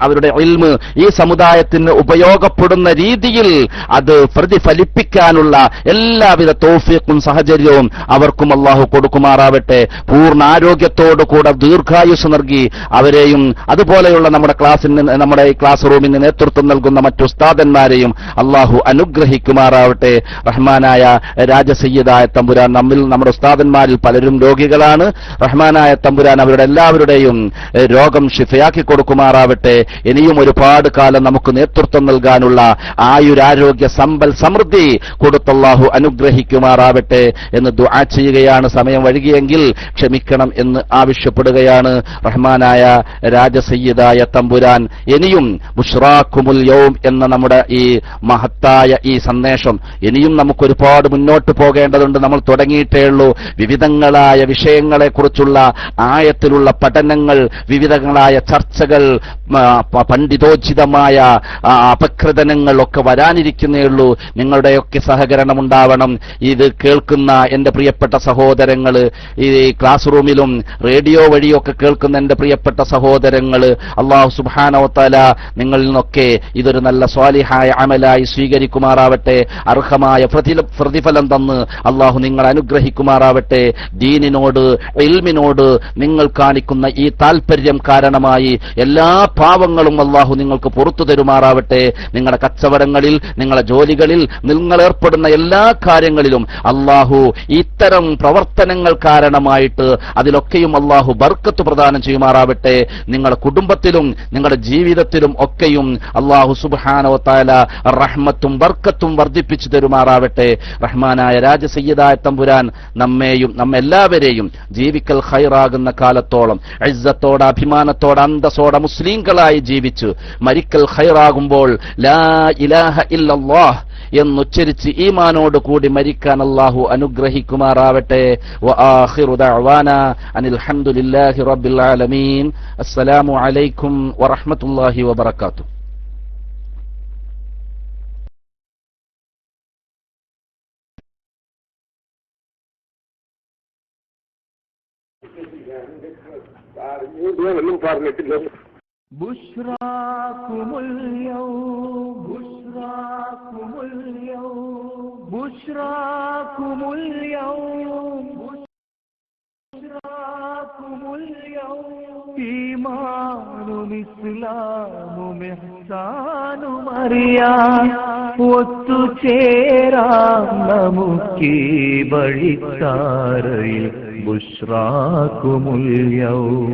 അവരുടെ ഇൽമ് ഈ സമുദായത്തിന് ഉപയോഗപ്പെടുന്ന രീതിയിൽ അത് പ്രതിഫലിപ്പിക്കാനുള്ള എല്ലാവിധ തൗഫീഖും സാഹചര്യവും അവർക്കും അല്ലാഹു കൊടുക്കുമാറാവട്ടെ. പൂർണ്ണ ആരോഗ്യത്തോടുകൂടെ ദീർഘായുസ് നൽകി അവരെയും അതുപോലെയുള്ള നമ്മുടെ ഈ ക്ലാസ് റൂമിന് നേതൃത്വം നൽകുന്ന മറ്റു ഉസ്താദന്മാരെയും അല്ലാഹു അനുഗ്രഹിക്കുമാറാവട്ടെ. റഹ്മാനായ രാജസയ്യിദായ തമ്പുരാൻ നമ്മുടെ ഉസ്താദന്മാരിൽ പലരും രോഗികളാണ്. റഹ്മാനായ തമ്പുരാൻ അവരുടെ എല്ലാവരുടെയും രോഗം ശിഫയാക്കി കൊടുക്കുമാറാവട്ടെ. ഇനിയും ഒരുപാട് കാലം നമുക്ക് നേതൃത്വം നൽകാനുള്ള ആയുരാരോഗ്യ സമ്പൽ സമൃദ്ധി കൊടുത്തല്ലാഹു അനുഗ്രഹിക്കുമാറാവട്ടെ എന്ന് ദുആ ചെയ്യുകയാണ്. സമയം വൈകിയെങ്കിൽ ക്ഷമിക്കണം എന്ന് ആവശ്യപ്പെടുകയാണ്. റഹ്മാനായ രാജസയ്യിദായ തമ്പുരാൻ ഇനിയും ബുശ്റാക്കുമുൽ യൗം എന്ന നമ്മുടെ ഈ മഹത്തായ ഈ സന്ദേശം ഇനിയും നമുക്ക് ഒരുപാട് മുന്നോട്ട് പോകേണ്ടതുണ്ട്. നമ്മൾ തുടങ്ങിയിട്ടേ ഉള്ളൂ. വിവിധങ്ങളായ വിഷയങ്ങളെക്കുറിച്ചുള്ള ആയത്തിലുള്ള പഠനങ്ങൾ, വിവിധങ്ങളായ ചർച്ചകൾ, പണ്ഡിതോചിതമായ അപഗ്രഥനങ്ങൾ ഒക്കെ വരാനിരിക്കുന്നേ ഉള്ളൂ. നിങ്ങളുടെയൊക്കെ സഹകരണം ഉണ്ടാവണം. ഇത് കേൾക്കുന്ന എന്റെ പ്രിയപ്പെട്ട സഹോദരങ്ങൾ, ഈ ക്ലാസ് റൂമിലും റേഡിയോ വഴിയൊക്കെ കേൾക്കുന്ന എന്റെ പ്രിയപ്പെട്ട സഹോദരങ്ങൾ, അല്ലാഹു സുബ്ഹാനഹു വ തആല നിങ്ങളിൽ നിന്നൊക്കെ ഇതൊരു നല്ല സ്വാലിഹായ അമലായി സ്വീകരിക്കുമാറാവട്ടെ. അർഹമായ പ്രതിഫലം തന്ന് അല്ലാഹു നിങ്ങളെ അനുഗ്രഹിക്കുമാറാവട്ടെ. ദീനിനോട് ഇൽമിനോട് നിങ്ങൾ കാണിക്കുന്ന ഈ താൽപര്യം കാരണമായി എല്ലാ പാവങ്ങളും അല്ലാഹു നിങ്ങൾക്ക് പുറത്തു തരുമാറാവട്ടെ. നിങ്ങളുടെ കച്ചവടങ്ങളിൽ, നിങ്ങളുടെ ജോലികളിൽ, നിങ്ങൾ ഏർപ്പെടുന്ന എല്ലാ കാര്യങ്ങളിലും അല്ലാഹു ഇത്തരം പ്രവർത്തനങ്ങൾ കാരണമായിട്ട് അതിലൊക്കെയും അല്ലാഹു ബർക്കത്ത് പ്രദാനം ചെയ്യുമാറാവട്ടെ. നിങ്ങളുടെ കുടുംബത്തിലും നിങ്ങളുടെ ജീവിതത്തിലും ഒക്കെയും അല്ലാഹു സുബ്ഹാനഹു വ തആല റഹ്മത്തും ബർക്കത്തും വർദ്ധിപ്പിച്ചു തരുമാറാവട്ടെ. റഹ്മാനായ രാജസയ്യിദായ തമ്പുരാൻ നമ്മെല്ലാവരെയും ജീവിക്കൽ ഖൈറാകുന്ന കാലത്തോളം ഇസ്സത്തോടെ, അഭിമാനത്തോടെ, അന്തസ്സോടെ മുസ്ലിങ്ങളായി ജീവിച്ച് മരിക്കൽ ഖൈറാകുമ്പോൾ ലാ ഇലാഹ ഇല്ലല്ലാഹ് എന്നുച്ചരിച്ച് ഈമാനോട് കൂടി മരിക്കാൻ അല്ലാഹു അനുഗ്രഹിക്കുമാറാവട്ടെ. വആഖിറു ദഅവാനാ അനിൽ ഹംദുലില്ലാഹി റബ്ബിൽ ആലമീൻ. അസ്സലാമു അലൈക്കും വറഹ്മത്തുള്ളാഹി വബറകാതുഹു. ബുശ്റാകുമുൽ യൗം, ബുശ്റാകുമുൽ യൗം, ബുശ്റാകുമുൽ യൗം, ബുശ്റാകുമുൽ യൗം. ഈമാനും ഇസ്ലാമും ഇഹ്സാനും അറിയാൻ ഒത്തുചേരാം നമുക്കീ വഴിത്താരയിൽ. ബുശ്റാകുമുൽ യൗം,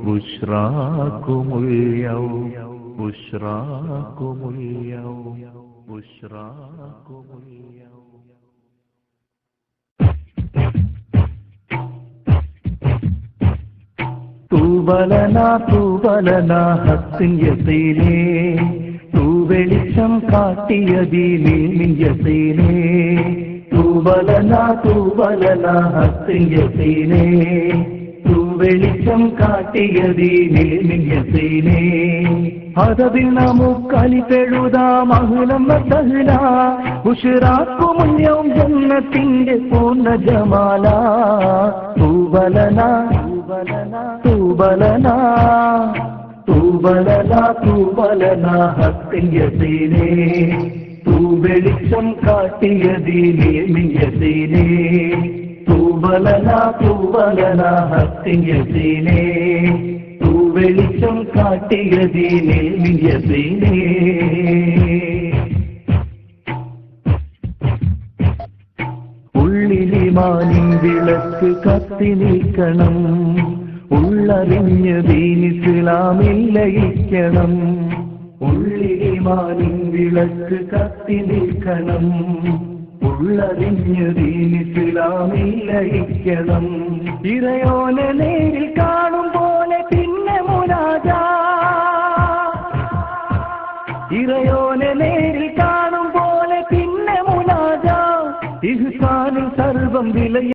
ബുശ്റാകുമുൽ യൗം, ബുശ്റാകുമുൽ യൗം, ബുശ്റാകുമുൽ യൗം. തൂബലനാ തൂബലനാ ഹഖിൻ യഖീനേ, തൂവെളിച്ചം കാട്ടിയതീനേ മിൻ യഖീനേ. തൂബലനാ തൂബലനാ ഹഖിൻ യഖീനേ, തൂവെളിച്ചം കാട്ടിയതീനേ മിൻ യഖീനേ. അതതിൽ നമുക്കലിപ്പെഴുതാം അഹ്ലം വസഹ്ല, ബുശ്റാകുമുൽ യൗം ജന്നത്തിന്റെ പൂർണ്ണ ജമാല. തൂബലനാ തൂബലനാ തൂബലനാ തൂബലനാ തൂബലനാ ഹഖിൻ യഖീനേ, തൂവെളിച്ചം കാട്ടിയതീനേ മിൻ യഖീനേ. തൂബലനാ തൂബലനാ ഹഖിൻ യഖീനേ, തൂവെളിച്ചം കാട്ടിയ ദീനേ മിയസീനേ. ഉള്ളിലിമാനിൻ വിളക്ക് കത്തി നിൽക്കണം, ഉള്ളറിഞ്ഞ് ദീനിസ്ലാമിൽ ലയിക്കണം. ഉള്ളിലിമാനിൻ വിളക്ക് കത്തി നിൽക്കണം, ഉള്ളറിഞ്ഞ് ദീനിസ്ലാമിൽ ലയിക്കണം. ഇറയോനെ നേരിൽ കാണും പോലെ പിന്നെ മുനാജാ, ഇറയോനെ നേരിൽ കാണും പോലെ പിന്നെ മുനാജാ. ഇഹ്സാനിൽ സർവം വിലയ